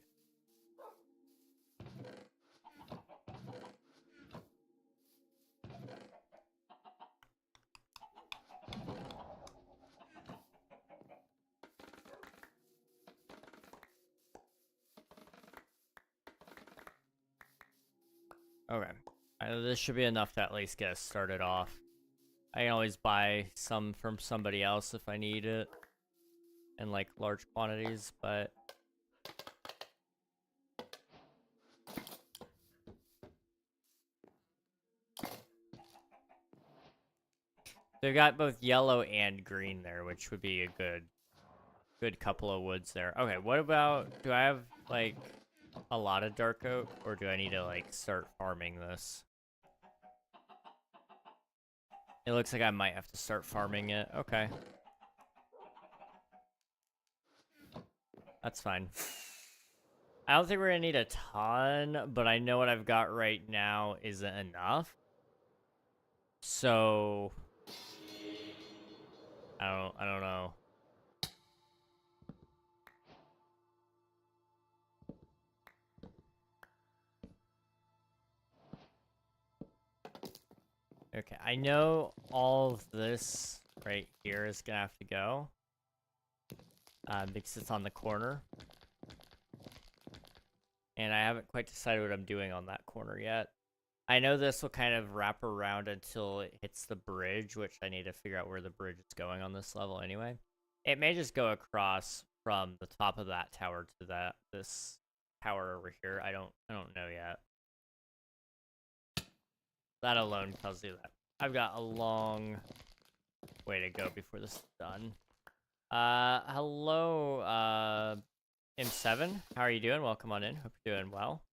Okay. This should be enough to at least get us started off. I can always buy some from somebody else if I need it. In, like, large quantities, but... They've got both yellow and green there, which would be a good couple of woods there. Okay, what about... Do I have, like, a lot of dark oak? Or do I need to, like, start farming this? It looks like I might have to start farming it. Okay. That's fine. I don't think we're gonna need a ton, but I know what I've got right now isn't enough. So... I don't know. Okay, I know all of this right here is gonna have to go. Because it's on the corner. And I haven't quite decided what I'm doing on that corner yet. I know this will kind of wrap around until it hits the bridge, which I need to figure out where the bridge is going on this level anyway. It may just go across from the top of that tower to this tower over here. I don't know yet. That alone tells you that I've got a long way to go before this is done. Hello, M7. How are you doing? Welcome on in. Hope you're doing well.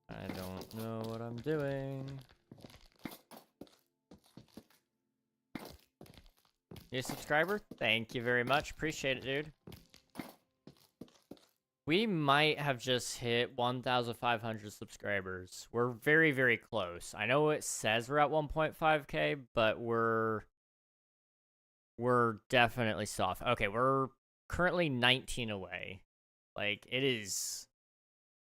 I don't know what I'm doing. New subscriber? Thank you very much. Appreciate it, dude. We might have just hit 1,500 subscribers. We're very, very close. I know it says we're at 1.5k, but we're definitely soft. Okay, we're currently 19 away. Like, it is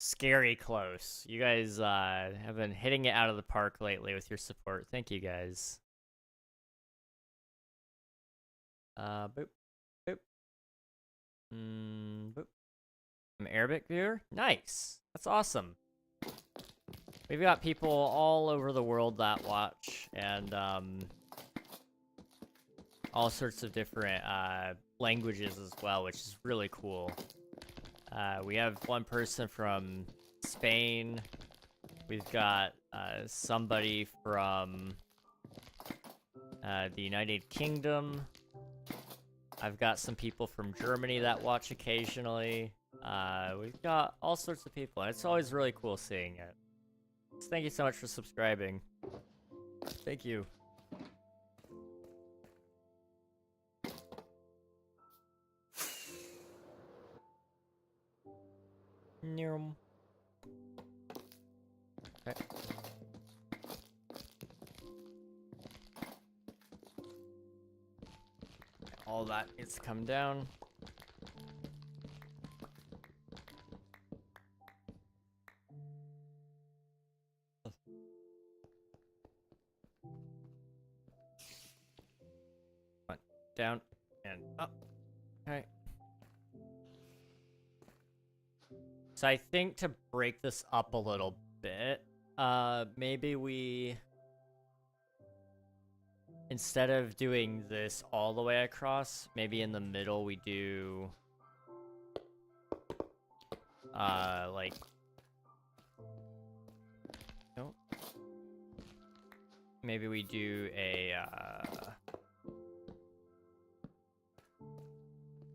scary close. You guys have been hitting it out of the park lately with your support. Thank you, guys. Boop. Boop. Boop. I'm Arabic viewer? Nice. That's awesome. We've got people all over the world that watch, and all sorts of different languages as well, which is really cool. We have one person from Spain. We've got somebody from the United Kingdom. I've got some people from Germany that watch occasionally. We've got all sorts of people, and it's always really cool seeing it. So thank you so much for subscribing. Thank you. Okay. All that needs to come down. Down and up. Okay. So I think to break this up a little bit, maybe we, instead of doing this all the way across, maybe in the middle we do, like, no, maybe we do a,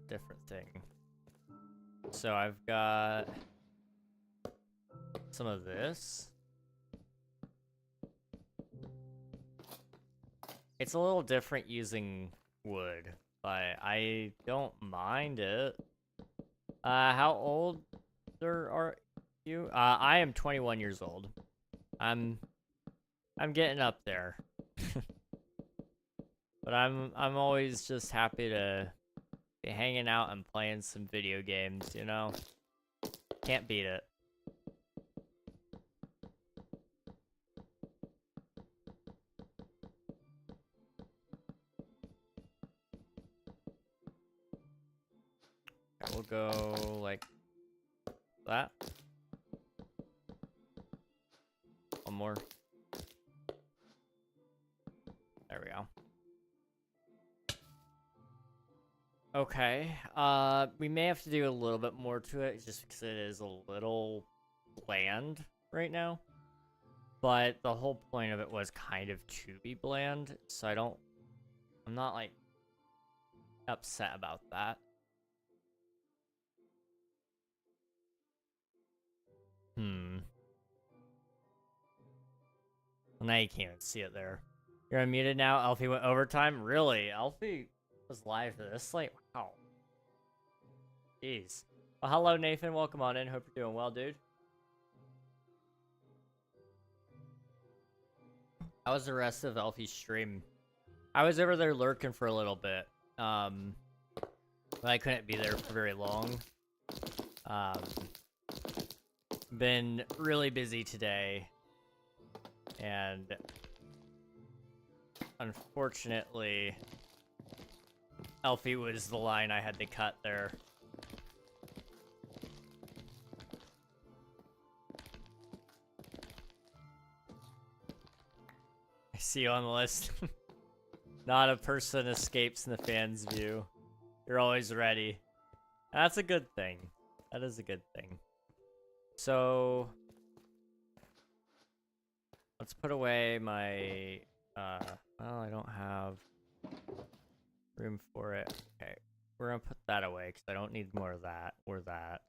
different thing. So I've got some of this. It's a little different using wood, but I don't mind it. How old are you? I am 21 years old. I'm getting up there. But I'm always just happy to be hanging out and playing some video games, you know? Can't beat it. We'll go like that. One more. There we go. Okay, we may have to do a little bit more to it just because it is a little bland right now. But the whole point of it was kind of to be bland, so I'm not like upset about that. Well, now you can't even see it there. You're unmuted now. Alfie went overtime. Really? Alfie was live this late? Wow. Jeez. Well, hello, Nathan. Welcome on in. Hope you're doing well, dude. How was the rest of Alfie's stream? I was over there lurking for a little bit. But I couldn't be there for very long. Been really busy today. And unfortunately, Alfie was the line I had to cut there. I see you on the list. Not a person escapes in the fan's view. You're always ready. That's a good thing. That is a good thing. So let's put away my, well, I don't have room for it. Okay, we're gonna put that away because I don't need more of that or that.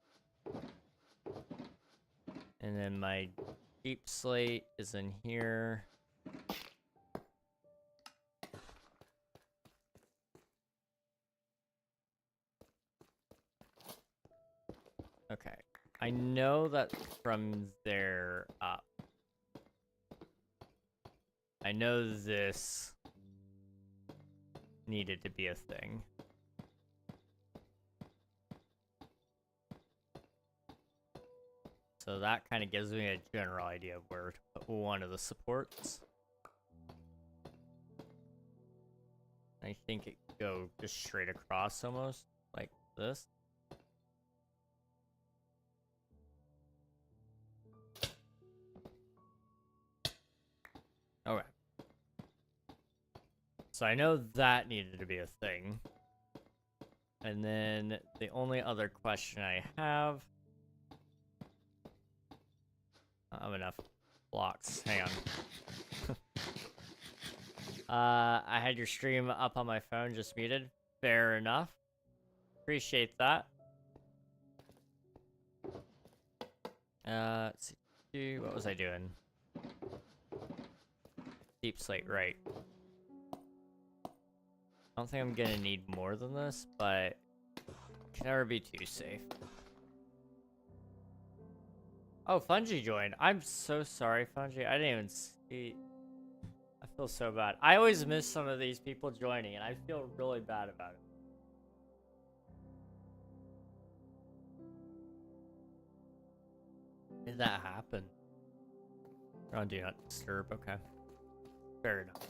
And then my deep slate is in here. Okay, I know that from there up, I know this needed to be a thing. So that kind of gives me a general idea of where to put one of the supports. I think it could go just straight across almost, like this. Okay. So I know that needed to be a thing. And then the only other question I have... I don't have enough blocks. Hang on. I had your stream up on my phone, just muted. Fair enough. Appreciate that. Let's see. What was I doing? Deep slate, right. I don't think I'm gonna need more than this, but can never be too safe. Oh, Fungi joined. I'm so sorry, Fungi. I didn't even see. I feel so bad. I always miss some of these people joining, and I feel really bad about it. Did that happen? Oh, do not disturb. Okay. Fair enough.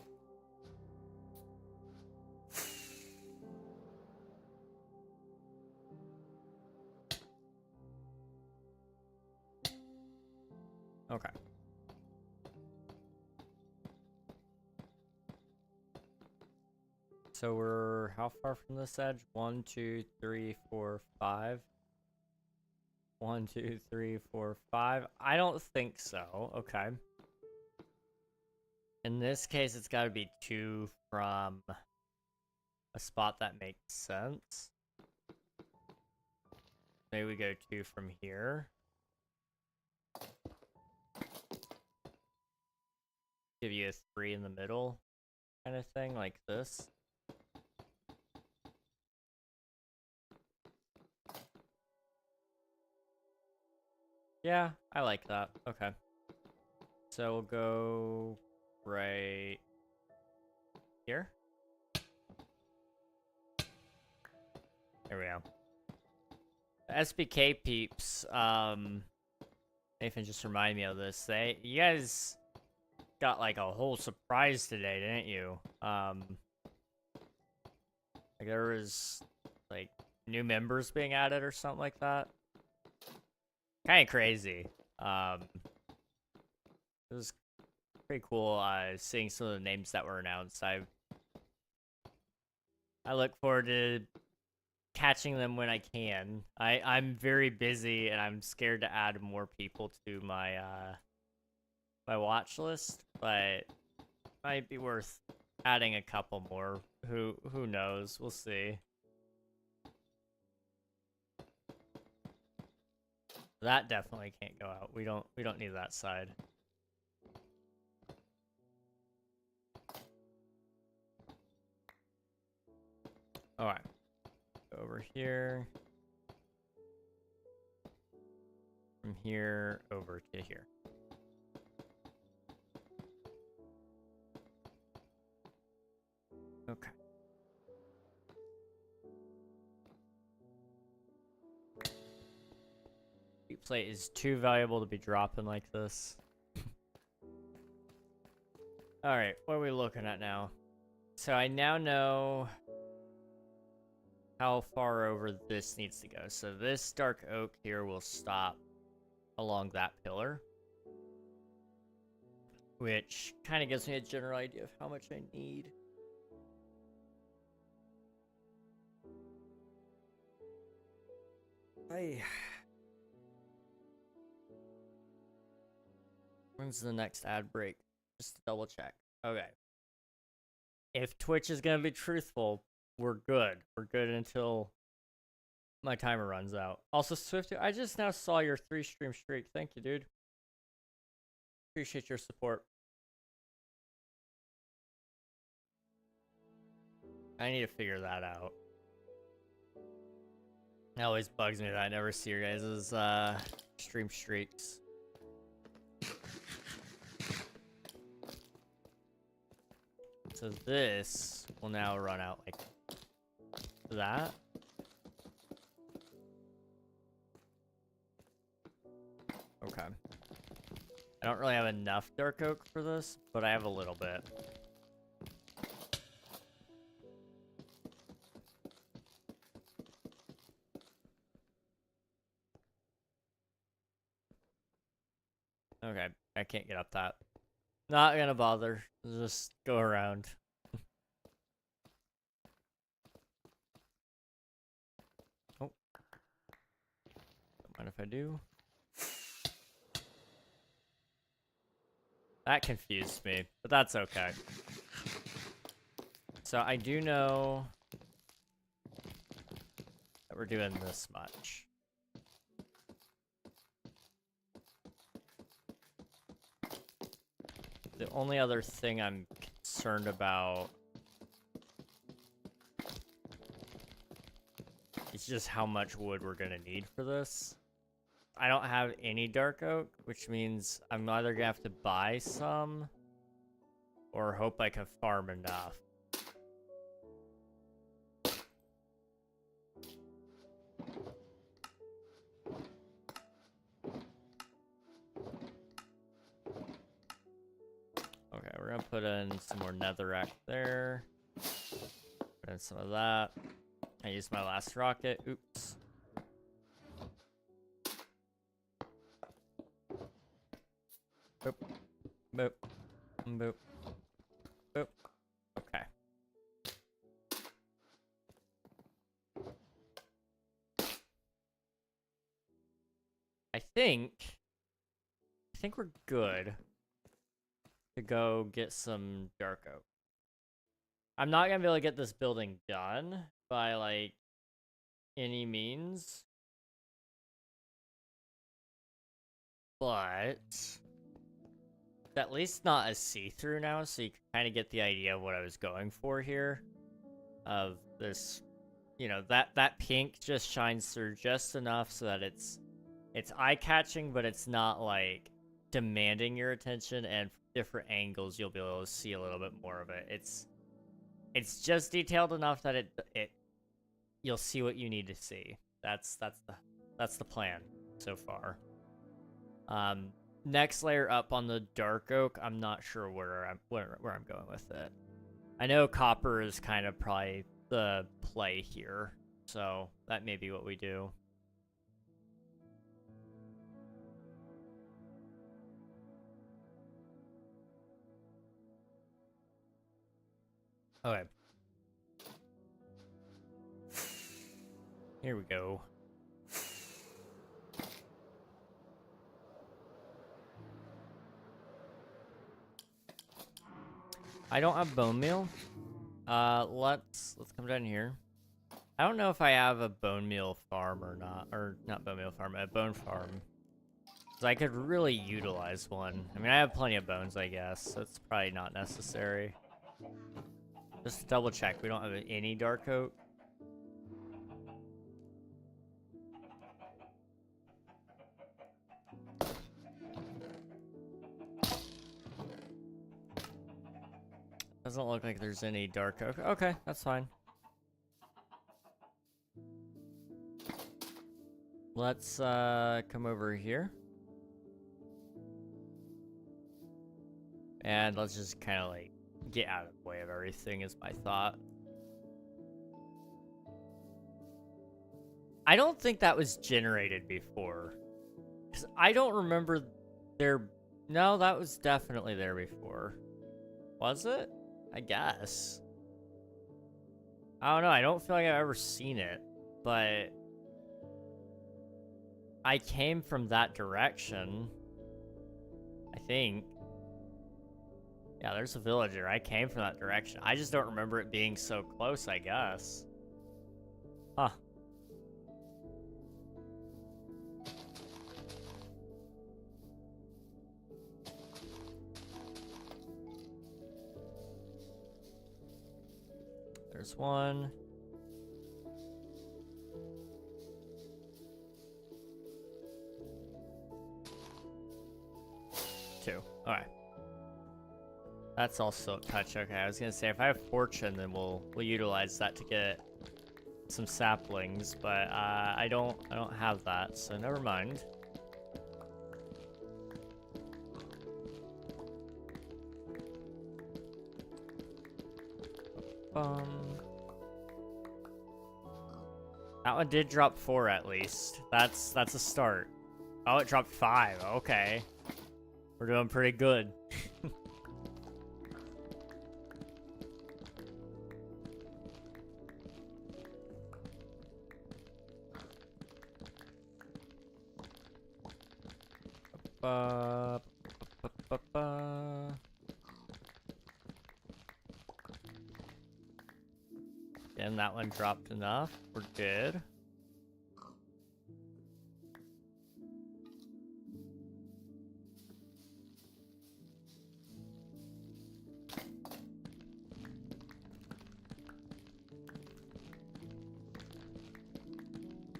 Okay. So we're how far from this edge? 1, 2, 3, 4, 5. 1, 2, 3, 4, 5. I don't think so. Okay. In this case, it's got to be 2 from a spot that makes sense. Maybe we go 2 from here. Give you a 3 in the middle kind of thing, like this. Yeah, I like that. Okay. So we'll go right here. There we go. The SBK peeps, Nathan just reminded me of this. You guys got like a whole surprise today, didn't you? Like there was like new members being added or something like that. Kind of crazy. It was pretty cool seeing some of the names that were announced. I look forward to catching them when I can. I'm very busy and I'm scared to add more people to my my watch list, but might be worth adding a couple more. Who knows? We'll see. That definitely can't go out. We don't need that side. All right. Over here. From here over to here. Okay. Deep plate is too valuable to be dropping like this. Alright, what are we looking at now? So I now know how far over this needs to go. So this dark oak here will stop along that pillar. Which kind of gives me a general idea of how much I need. When's the next ad break? Just to double check. Okay. If Twitch is gonna be truthful, we're good. We're good until my timer runs out. Also, Swifty, I just now saw your 3-stream streak. Thank you, dude. Appreciate your support. I need to figure that out. It always bugs me that I never see your guys' stream streaks. So this will now run out like that. Okay. I don't really have enough dark oak for this, but I have a little bit. Okay, I can't get up that. Not gonna bother. Just go around. Mind if I do? That confused me, but that's okay. So I do know that we're doing this much. The only other thing I'm concerned about is just how much wood we're gonna need for this. I don't have any dark oak, which means I'm either gonna have to buy some or hope I can farm enough. Okay, we're gonna put in some more netherrack there. Put in some of that. I used my last rocket. Oops. Boop. Boop. Boop. Boop. Okay. I think we're good to go get some dark oak. I'm not gonna be able to get this building done by like any means, but it's at least not as see-through now, so you can kind of get the idea of what I was going for here. Of this, you know, that pink just shines through just enough so that it's eye-catching, but it's not like demanding your attention, and from different angles you'll be able to see a little bit more of it. It's just detailed enough that you'll see what you need to see. That's the plan so far. Next layer up on the dark oak, I'm not sure where I'm going with it. I know copper is kind of probably the play here, so that may be what we do. Okay. Here we go. I don't have bone meal. Let's come down here. I don't know if I have a bone meal farm or not, or not bone meal farm, a bone farm. Because I could really utilize one. I mean, I have plenty of bones, I guess, so it's probably not necessary. Just to double check, we don't have any dark oak. Doesn't look like there's any dark oak. Okay, that's fine. Let's come over here. And let's just kind of like get out of the way of everything is my thought. I don't think that was generated before. Because I don't remember there... No, that was definitely there before. Was it? I guess. I don't know. I don't feel like I've ever seen it. But... I came from that direction. I think. Yeah, there's a villager. I came from that direction. I just don't remember it being so close, I guess. Huh. There's one. Two. Alright. That's also a touch. Okay, I was gonna say if I have fortune, then we'll utilize that to get some saplings, but I don't have that, so never mind. That one did drop 4 at least. That's a start. Oh, it dropped 5. Okay. We're doing pretty good. ba, ba, ba, ba. And that one dropped enough. We're good.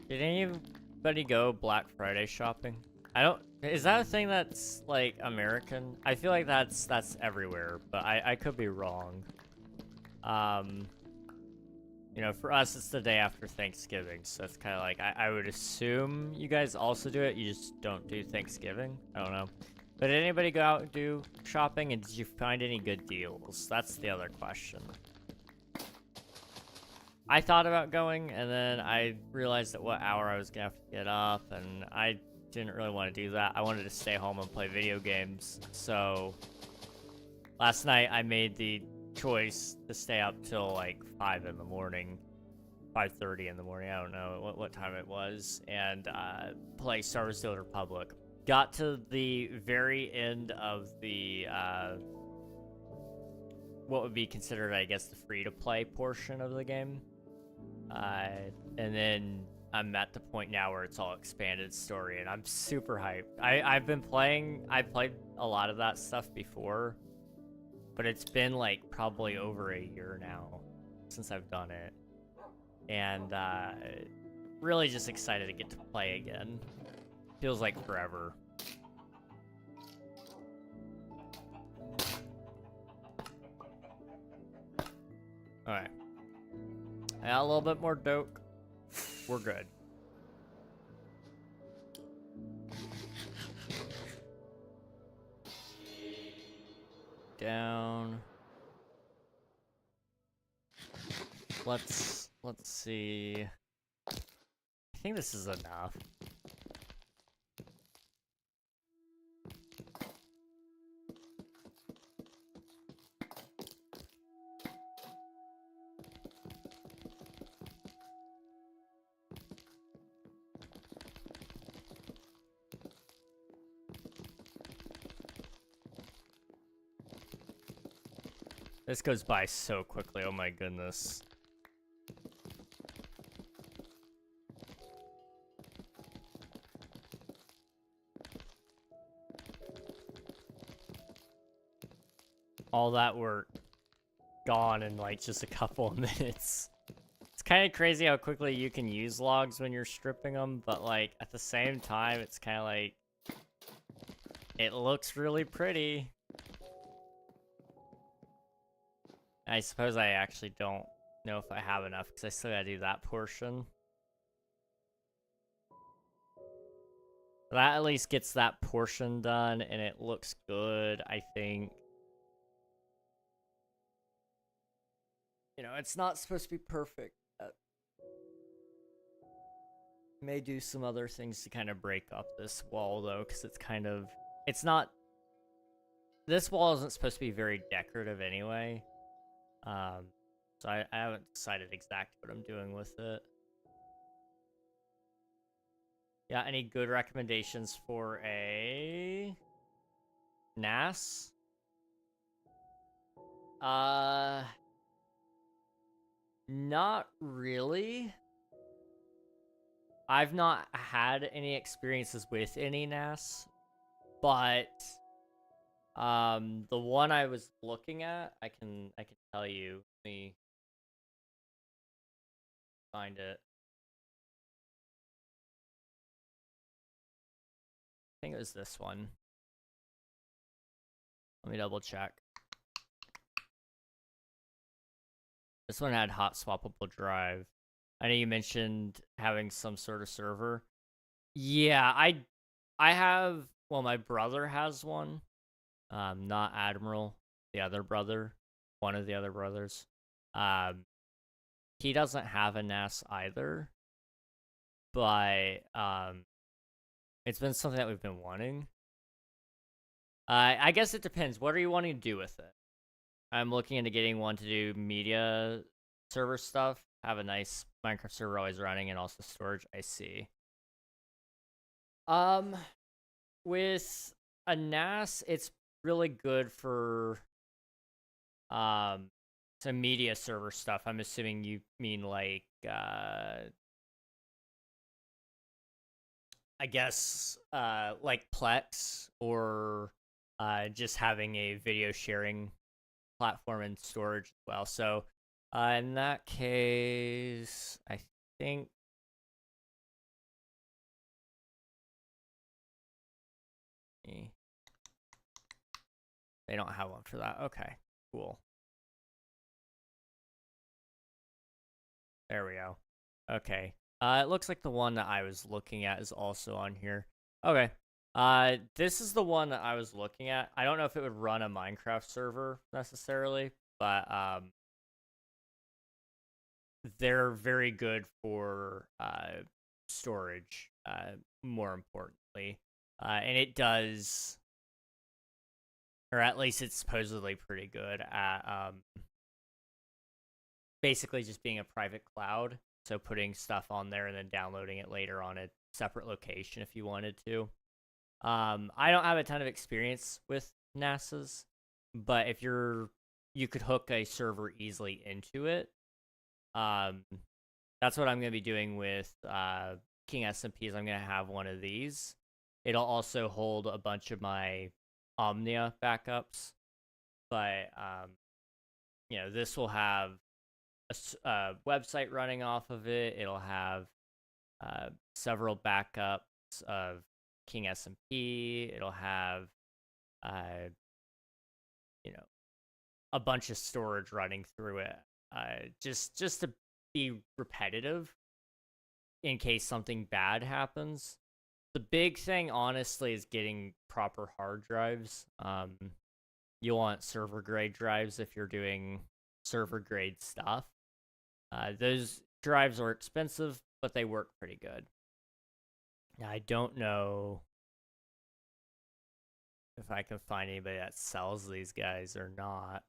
Did anybody go Black Friday shopping? I don't. Is that a thing that's like American? I feel like that's everywhere, but I could be wrong. You know, for us it's the day after Thanksgiving, so it's kind of like I would assume you guys also do it. You just don't do Thanksgiving. I don't know. But did anybody go out and do shopping, and did you find any good deals? That's the other question. I thought about going, and then I realized at what hour I was gonna have to get up, and I didn't really want to do that. I wanted to stay home and play video games. So last night I made the choice to stay up till like 5 in the morning, 5:30 in the morning. I don't know what time it was, and play Star Wars: The Old Republic. Got to the very end of the what would be considered, I guess, the free-to-play portion of the game. And then I'm at the point now where it's all expanded story, and I'm super hyped. I played a lot of that stuff before, but it's been like probably over a year now since I've done it. And really just excited to get to play again. Feels like forever. Alright. A little bit more doke. We're good. Down. Let's see. I think this is enough. This goes by so quickly, oh my goodness. All that work gone in like just a couple of minutes. It's kind of crazy how quickly you can use logs when you're stripping them, but like at the same time, it's kind of like it looks really pretty. I suppose I actually don't know if I have enough because I still gotta do that portion. That at least gets that portion done, and it looks good, I think. You know, it's not supposed to be perfect. May do some other things to kind of break up this wall, though, because it's kind of... It's not... This wall isn't supposed to be very decorative anyway. So I haven't decided exactly what I'm doing with it. Yeah, any good recommendations for a NAS? Not really. I've not had any experiences with any NAS, but the one I was looking at, I can tell you. Let me find it. I think it was this one. Let me double check. This one had hot swappable drive. I know you mentioned having some sort of server. Yeah, I have, well, my brother has one. Not Admiral, the other brother, one of the other brothers. He doesn't have a NAS either, but it's been something that we've been wanting. I guess it depends. What are you wanting to do with it? I'm looking into getting one to do media server stuff. Have a nice Minecraft server always running, and also storage. I see. With a NAS, it's really good for some media server stuff. I'm assuming you mean like I guess like Plex or just having a video sharing platform and storage as well. So in that case, I think they don't have one for that. Okay, cool. There we go. Okay. It looks like the one that I was looking at is also on here. Okay. This is the one that I was looking at. I don't know if it would run a Minecraft server necessarily, but they're very good for storage, more importantly. And it does, or at least it's supposedly pretty good at basically just being a private cloud. So putting stuff on there and then downloading it later on a separate location if you wanted to. I don't have a ton of experience with NASA's, but if you could hook a server easily into it. That's what I'm going to be doing with King SMP is I'm going to have one of these. It'll also hold a bunch of my Omnia backups, but you know, this will have a website running off of it. It'll have several backups of King SMP. It'll have you know, a bunch of storage running through it, just to be repetitive in case something bad happens. The big thing, honestly, is getting proper hard drives. You want server grade drives if you're doing server grade stuff. Those drives are expensive, but they work pretty good. Now, I don't know if I can find anybody that sells these guys or not.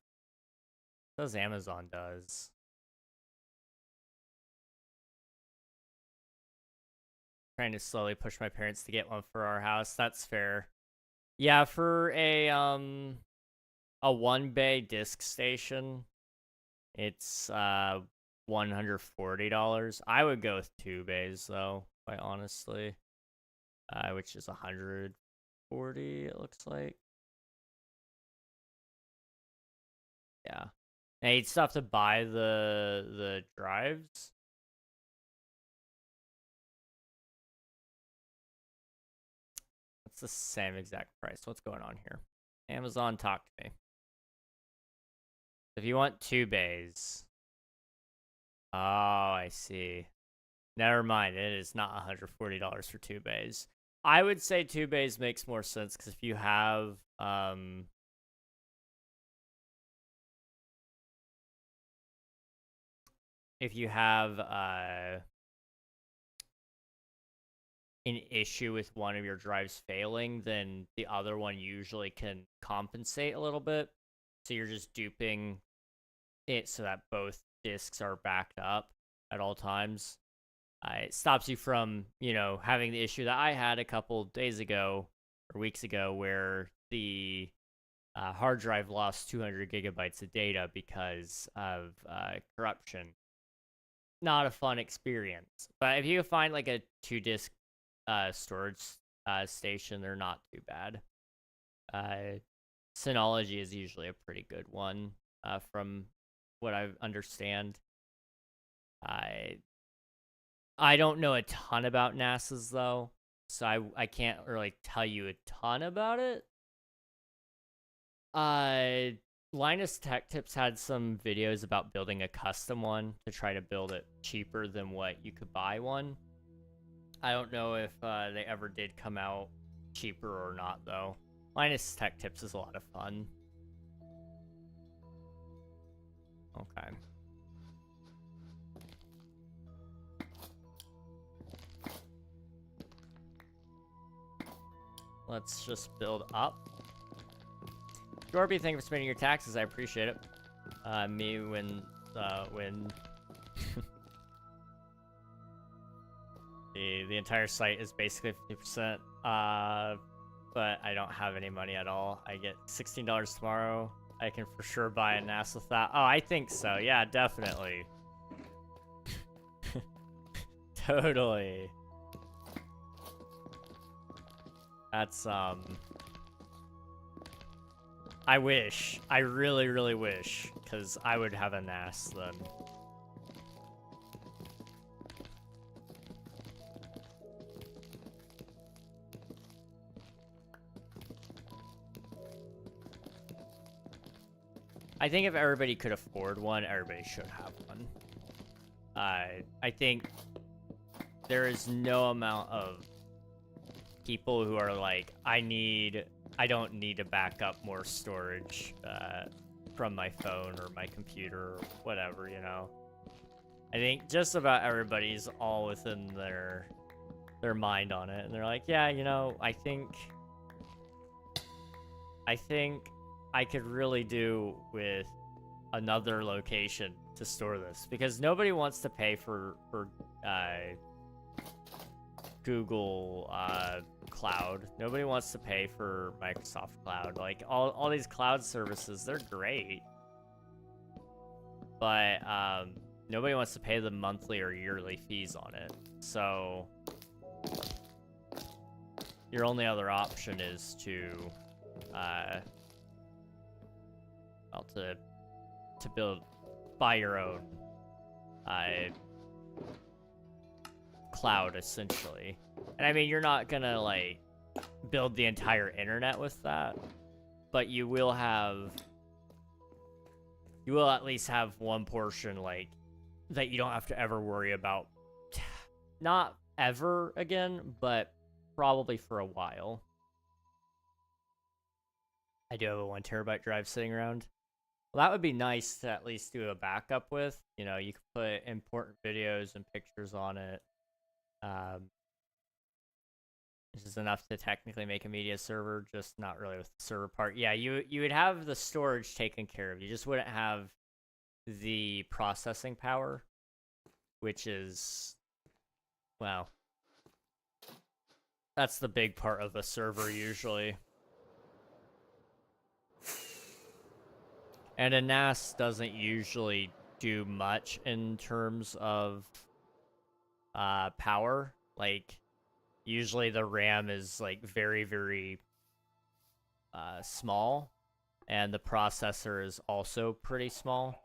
It says Amazon does. Trying to slowly push my parents to get one for our house. That's fair. Yeah, for a 1-bay disc station, it's $140. I would go with 2 bays though, quite honestly. Which is $140, it looks like. Yeah. And you'd still have to buy the drives. It's the same exact price. What's going on here? Amazon, talk to me. If you want 2 bays. Oh, I see. Never mind. It is not $140 for 2 bays. I would say 2 bays makes more sense because if you have an issue with one of your drives failing, then the other one usually can compensate a little bit. So you're just duping it so that both disks are backed up at all times. It stops you from, you know, having the issue that I had a couple days ago or weeks ago where the hard drive lost 200 gigabytes of data because of corruption. Not a fun experience. But if you find like a 2-disc storage station, they're not too bad. Synology is usually a pretty good one from what I understand. I don't know a ton about NASA's though, so I can't really tell you a ton about it. Linus Tech Tips had some videos about building a custom one to try to build it cheaper than what you could buy one. I don't know if they ever did come out cheaper or not though. Linus Tech Tips is a lot of fun. Okay. Let's just build up. Dorby, thank you for spending your taxes. I appreciate it. Me when the entire site is basically 50%. but I don't have any money at all. I get $16 tomorrow. I can for sure buy a NAS with that. Oh, I think so. Yeah, definitely. Totally. That's, I wish. I really, really wish. Because I would have a NAS then. I think if everybody could afford one, everybody should have one. I think there is no amount of people who are like, I don't need to back up more storage from my phone or my computer or whatever, you know. I think just about everybody's all within their mind on it, and they're like, yeah, you know, I think I could really do with another location to store this, because nobody wants to pay for Google Cloud. Nobody wants to pay for Microsoft Cloud. Like all these cloud services, they're great, but nobody wants to pay the monthly or yearly fees on it. So your only other option is to buy your own cloud, essentially. And I mean, you're not gonna like build the entire internet with that, but you will at least have one portion like that you don't have to ever worry about. Not ever again, but probably for a while. I do have a 1 terabyte drive sitting around. Well, that would be nice to at least do a backup with. You know, you could put important videos and pictures on it. This is enough to technically make a media server, just not really with the server part. Yeah, you would have the storage taken care of. You just wouldn't have the processing power, which is, well, that's the big part of a server usually. And a NAS doesn't usually do much in terms of power. Like, usually the RAM is like very, very small, and the processor is also pretty small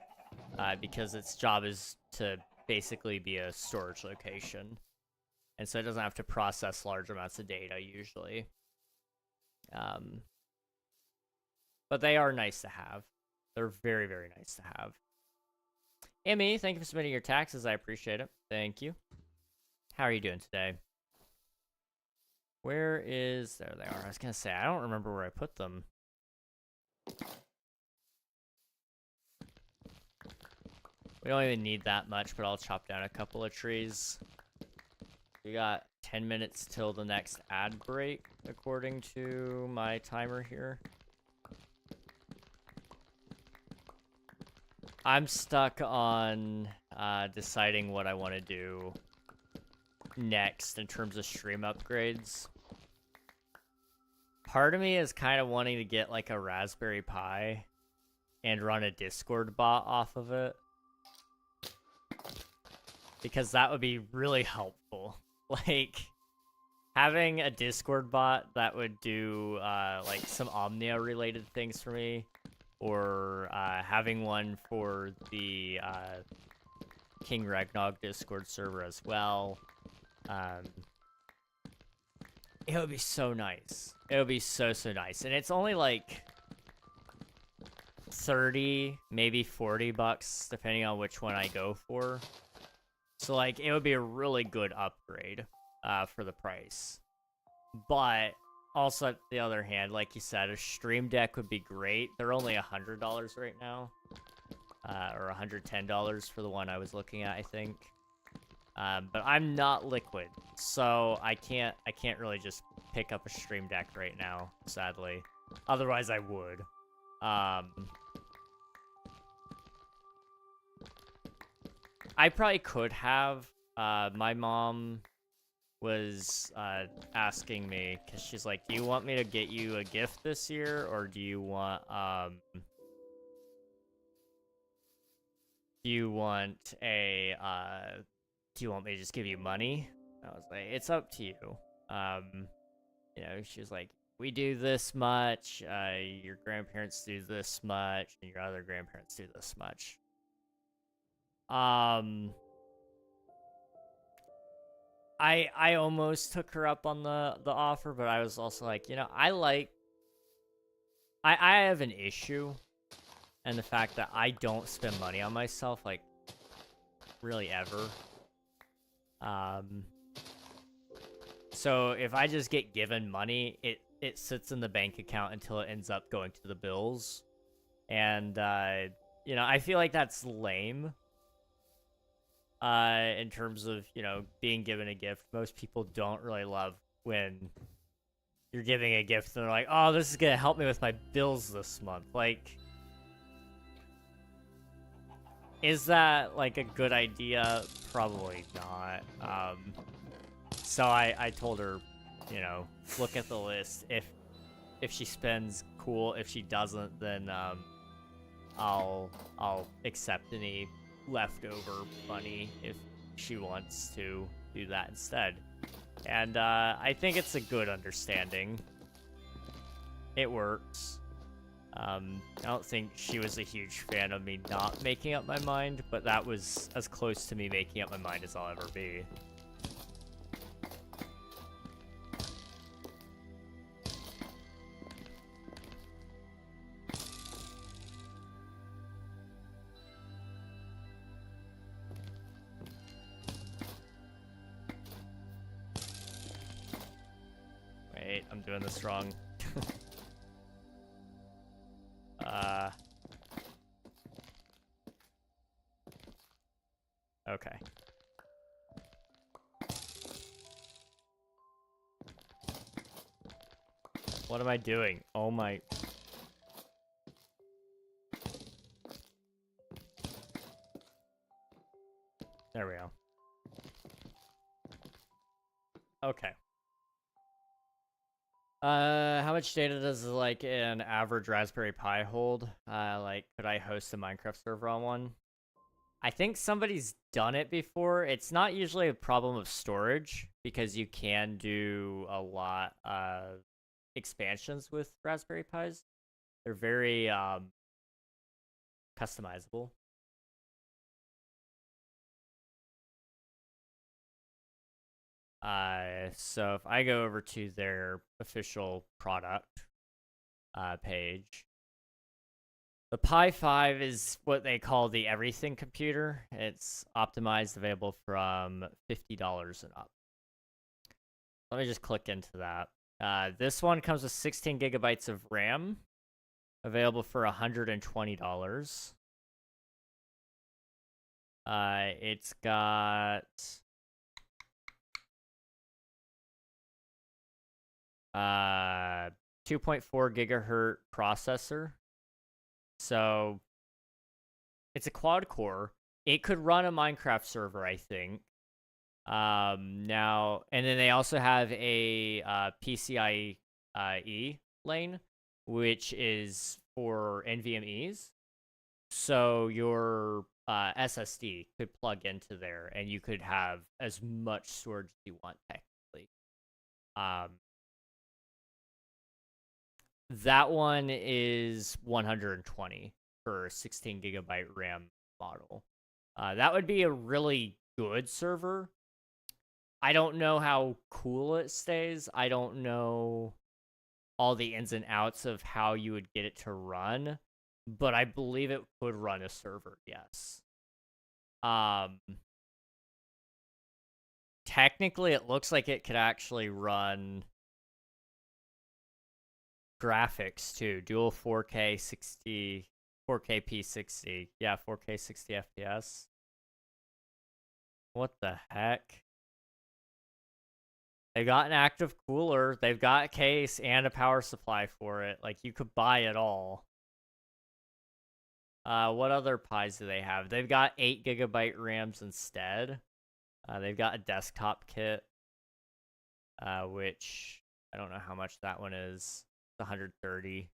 because its job is to basically be a storage location. And so it doesn't have to process large amounts of data usually. But they are nice to have. They're very, very nice to have. Emmy, thank you for submitting your taxes. I appreciate it. Thank you. How are you doing today? Where is... There they are. I was going to say, I don't remember where I put them. We don't even need that much, but I'll chop down a couple of trees. We got 10 minutes till the next ad break, according to my timer here. I'm stuck on deciding what I want to do next in terms of stream upgrades. Part of me is kind of wanting to get like a Raspberry Pi and run a Discord bot off of it, because that would be really helpful. Like, having a Discord bot that would do like some Omnia related things for me, or having one for the KingRegNog Discord server as well. It would be so nice. It would be so nice. And it's only like 30, maybe $40, depending on which one I go for. So like, it would be a really good upgrade for the price. But also, at the other hand, like you said, a Stream Deck would be great. They're only $100 right now, or $110 for the one I was looking at, I think. But I'm not Liquid, so I can't really just pick up a Stream Deck right now, sadly. Otherwise, I would. I probably could have. My mom was asking me, because she's like, do you want me to get you a gift this year, or do you want do you want me to just give you money? I was like, it's up to you. You know, she was like, we do this much, your grandparents do this much, and your other grandparents do this much. I almost took her up on the offer, but I was also like, you know, I have an issue, and the fact that I don't spend money on myself, like, really ever. So if I just get given money, it sits in the bank account until it ends up going to the bills. And, you know, I feel like that's lame. In terms of, you know, being given a gift. Most people don't really love when you're giving a gift and they're like, oh, this is gonna help me with my bills this month. Like, is that, like, a good idea? Probably not. So I told her, you know, look at the list. If she spends, cool. If she doesn't, then I'll accept any leftover money if she wants to do that instead. And I think it's a good understanding. It works. I don't think she was a huge fan of me not making up my mind, but that was as close to me making up my mind as I'll ever be. Wait, I'm doing this wrong. Okay. What am I doing? Oh my... There we go. Okay. How much data does, like, an average Raspberry Pi hold? Like, could I host a Minecraft server on one? I think somebody's done it before. It's not usually a problem of storage, because you can do a lot of expansions with Raspberry Pis. They're very, customizable. So if I go over to their official product page, the Pi 5 is what they call the everything computer. It's optimized, available from $50 and up. Let me just click into that. This one comes with 16 gigabytes of RAM, available for $120. It's got 2.4 gigahertz processor. So it's a quad core. It could run a Minecraft server, I think. Now, and then they also have a PCIe lane, which is for NVMe's. So your SSD could plug into there, and you could have as much storage as you want, technically. That one is 120 for 16 gigabyte RAM model. That would be a really good server. I don't know how cool it stays. I don't know all the ins and outs of how you would get it to run, but I believe it could run a server, yes. Technically, it looks like it could actually run graphics too. Dual 4K 60, 4K P60. Yeah, 4K 60 FPS. What the heck? They've got an active cooler. They've got a case and a power supply for it. Like, you could buy it all. What other Pis do they have? They've got 8 gigabyte RAMs instead. They've got a desktop kit. which I don't know how much that one is. It's 130.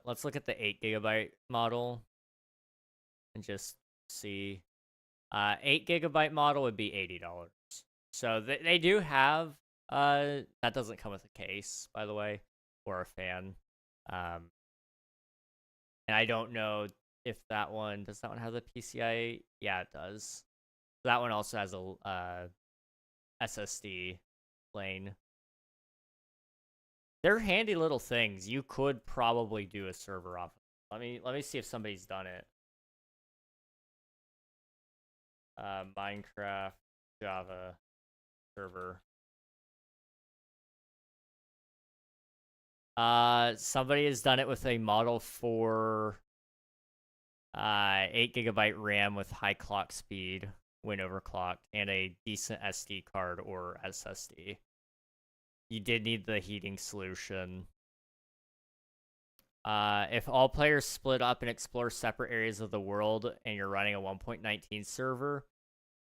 Let's look at the 8 GB model and just see. 8 GB model would be $80. So they do have, that doesn't come with a case, by the way, or a fan. And I don't know if that one, does that one have the PCIe? Yeah, it does. That one also has a SSD lane. They're handy little things. You could probably do a server off. Let me see if somebody's done it. Minecraft Java server. Somebody has done it with a Model 4 8 GB RAM with high clock speed when overclocked and a decent SD card or SSD. You did need the heating solution. If all players split up and explore separate areas of the world and you're running a 1.19 server,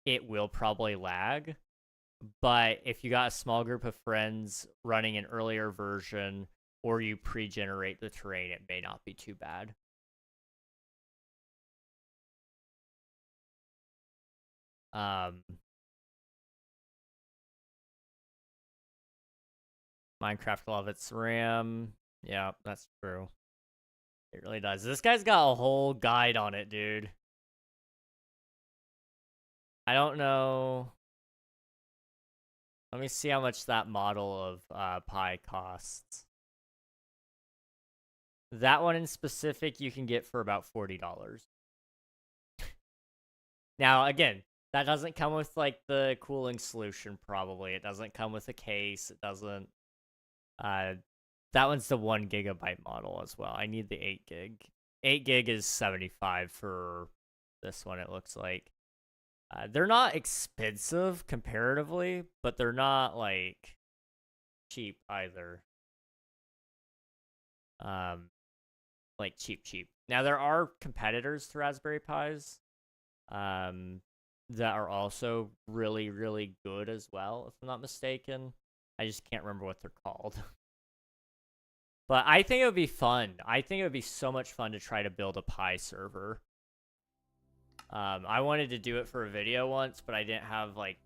it will probably lag. But if you got a small group of friends running an earlier version or you pre-generate the terrain, it may not be too bad. Minecraft love its RAM. Yeah, that's true. It really does. This guy's got a whole guide on it, dude. I don't know. Let me see how much that model of Pi costs. That one in specific you can get for about $40. Now, again, that doesn't come with, like, the cooling solution, probably. It doesn't come with a case. It doesn't... that one's the 1 GB model as well. I need the 8 gig. 8 gig is $75 for this one, it looks like. They're not expensive comparatively, but they're not, like, cheap either. Like, cheap. Now, there are competitors to Raspberry Pis that are also really, really good as well, if I'm not mistaken. I just can't remember what they're called. But I think it would be fun. I think it would be so much fun to try to build a Pi server. I wanted to do it for a video once, but I didn't have, like...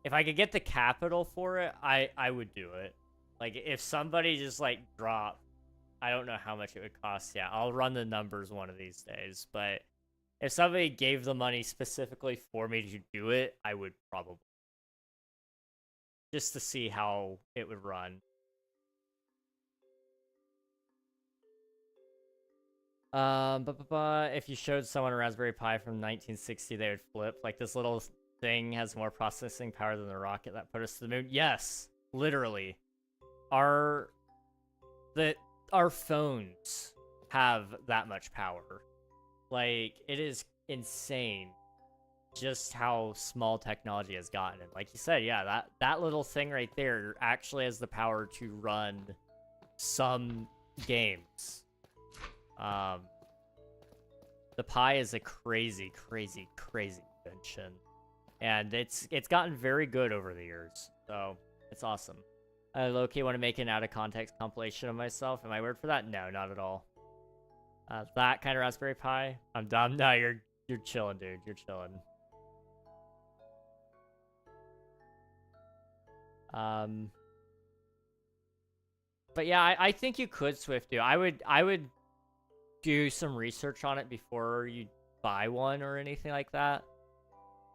If I could get the capital for it, I would do it. Like, if somebody just, like, dropped... I don't know how much it would cost yet. I'll run the numbers one of these days. But if somebody gave the money specifically for me to do it, I would probably. Just to see how it would run. If you showed someone a Raspberry Pi from 1960, they would flip. Like, this little thing has more processing power than the rocket that put us to the moon. Yes, literally. Our phones have that much power. Like, it is insane just how small technology has gotten. And like you said, yeah, that little thing right there actually has the power to run some games. The Pi is a crazy invention. And it's gotten very good over the years. So, it's awesome. I low-key want to make an out-of-context compilation of myself. Am I weird for that? No, not at all. That kind of Raspberry Pi? I'm dumb. No, you're chilling, dude. You're chilling. But yeah, I think you could Swift do. I would do some research on it before you buy one or anything like that.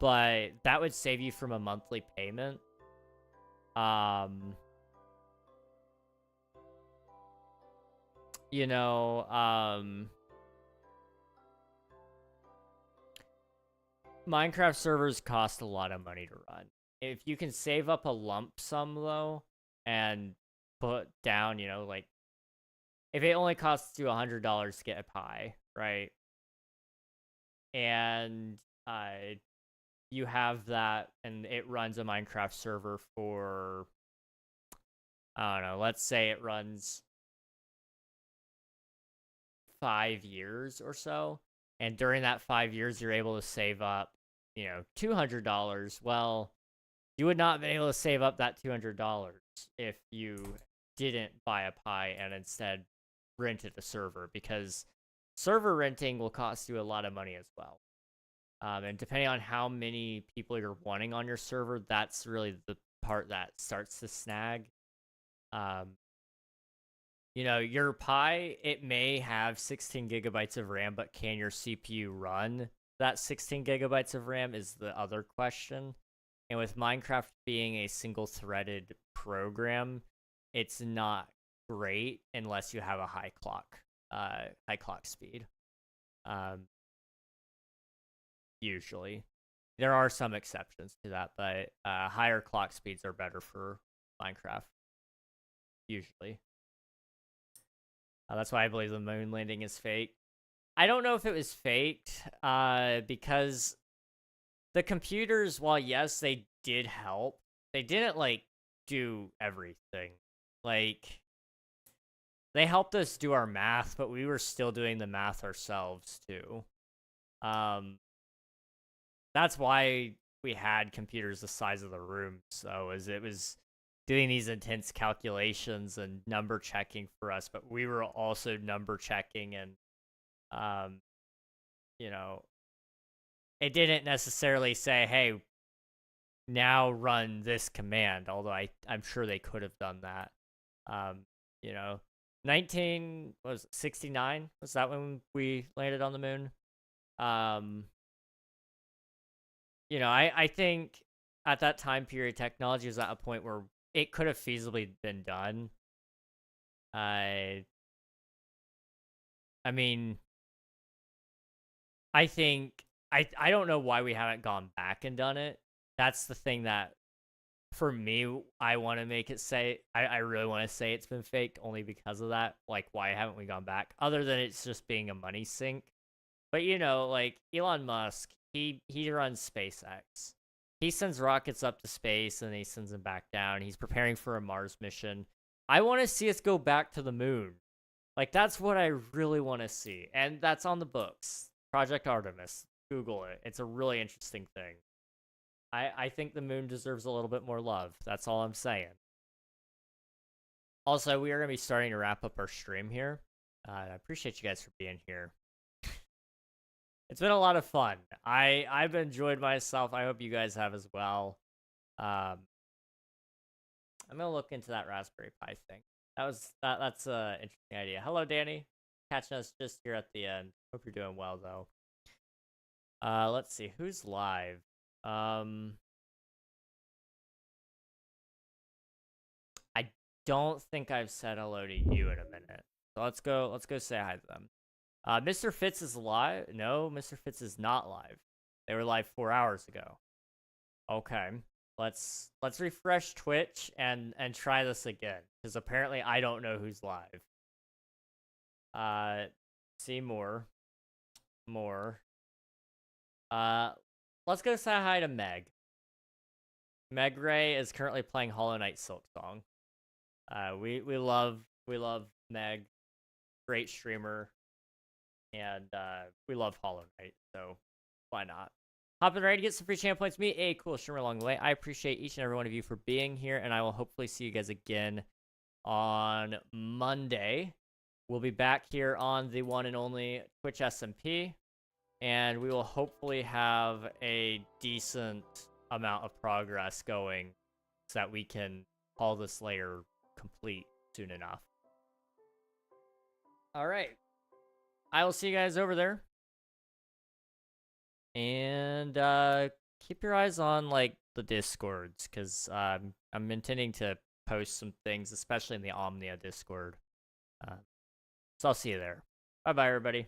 But that would save you from a monthly payment. You know, Minecraft servers cost a lot of money to run. If you can save up a lump sum, though, and put down, you know, like, if it only costs you $100 to get a Pi, right? And you have that, and it runs a Minecraft server for, I don't know, let's say it runs 5 years or so, and during that 5 years you're able to save up, you know, $200. Well, You would not have been able to save up that $200 if you didn't buy a Pi and instead rented a server, because server renting will cost you a lot of money as well. And depending on how many people you're wanting on your server, that's really the part that starts to snag. You know, your Pi, it may have 16 gigabytes of RAM, but can your CPU run that 16 gigabytes of RAM is the other question. And with Minecraft being a single-threaded program, it's not great unless you have a high clock speed. Usually. There are some exceptions to that, but higher clock speeds are better for Minecraft. Usually. That's why I believe the moon landing is fake. I don't know if it was faked, because the computers, while yes, they did help, they didn't, like, do everything. Like, they helped us do our math, but we were still doing the math ourselves, too. That's why we had computers the size of the room, so as it was doing these intense calculations and number checking for us, but we were also number checking, and you know, it didn't necessarily say, hey, now run this command, although I'm sure they could have done that. You know, 1969 was that when we landed on the moon? You know, I think at that time period, technology was at a point where it could have feasibly been done. I mean, I think I don't know why we haven't gone back and done it. That's the thing that, for me, I want to make it say, I really want to say it's been faked only because of that. Like, why haven't we gone back? Other than it's just being a money sink. But, you know, like, Elon Musk, he runs SpaceX. He sends rockets up to space, and he sends them back down. He's preparing for a Mars mission. I want to see us go back to the moon. Like, that's what I really want to see. And that's on the books. Project Artemis. Google it. It's a really interesting thing. I think the moon deserves a little bit more love. That's all I'm saying. Also, we are going to be starting to wrap up our stream here. I appreciate you guys for being here. It's been a lot of fun. I've enjoyed myself. I hope you guys have as well. I'm gonna look into that Raspberry Pi thing. That's an interesting idea. Hello, Danny. Catching us just here at the end. Hope you're doing well though. Let's see who's live. I don't think I've said hello to you in a minute. So let's go say hi to them. Mr. Fitz is live. No, Mr. Fitz is not live. They were live 4 hours ago. Okay. Let's refresh Twitch and try this again, because apparently I don't know who's live. See more. Let's go say hi to Meg. Meg Ray is currently playing Hollow Knight Silksong. We love Meg, great streamer, and we love Hollow Knight, so why not? Hop in ready to get some free channel points. Meet a cool streamer along the way. I appreciate each and every one of you for being here, and I will hopefully see you guys again on Monday. We'll be back here on the one and only Twitch SMP, and we will hopefully have a decent amount of progress going so that we can call this layer complete soon enough. All right. I will see you guys over there. And keep your eyes on, like, the Discords, because I'm intending to post some things, especially in the Omnia Discord. So I'll see you there. Bye-bye, everybody.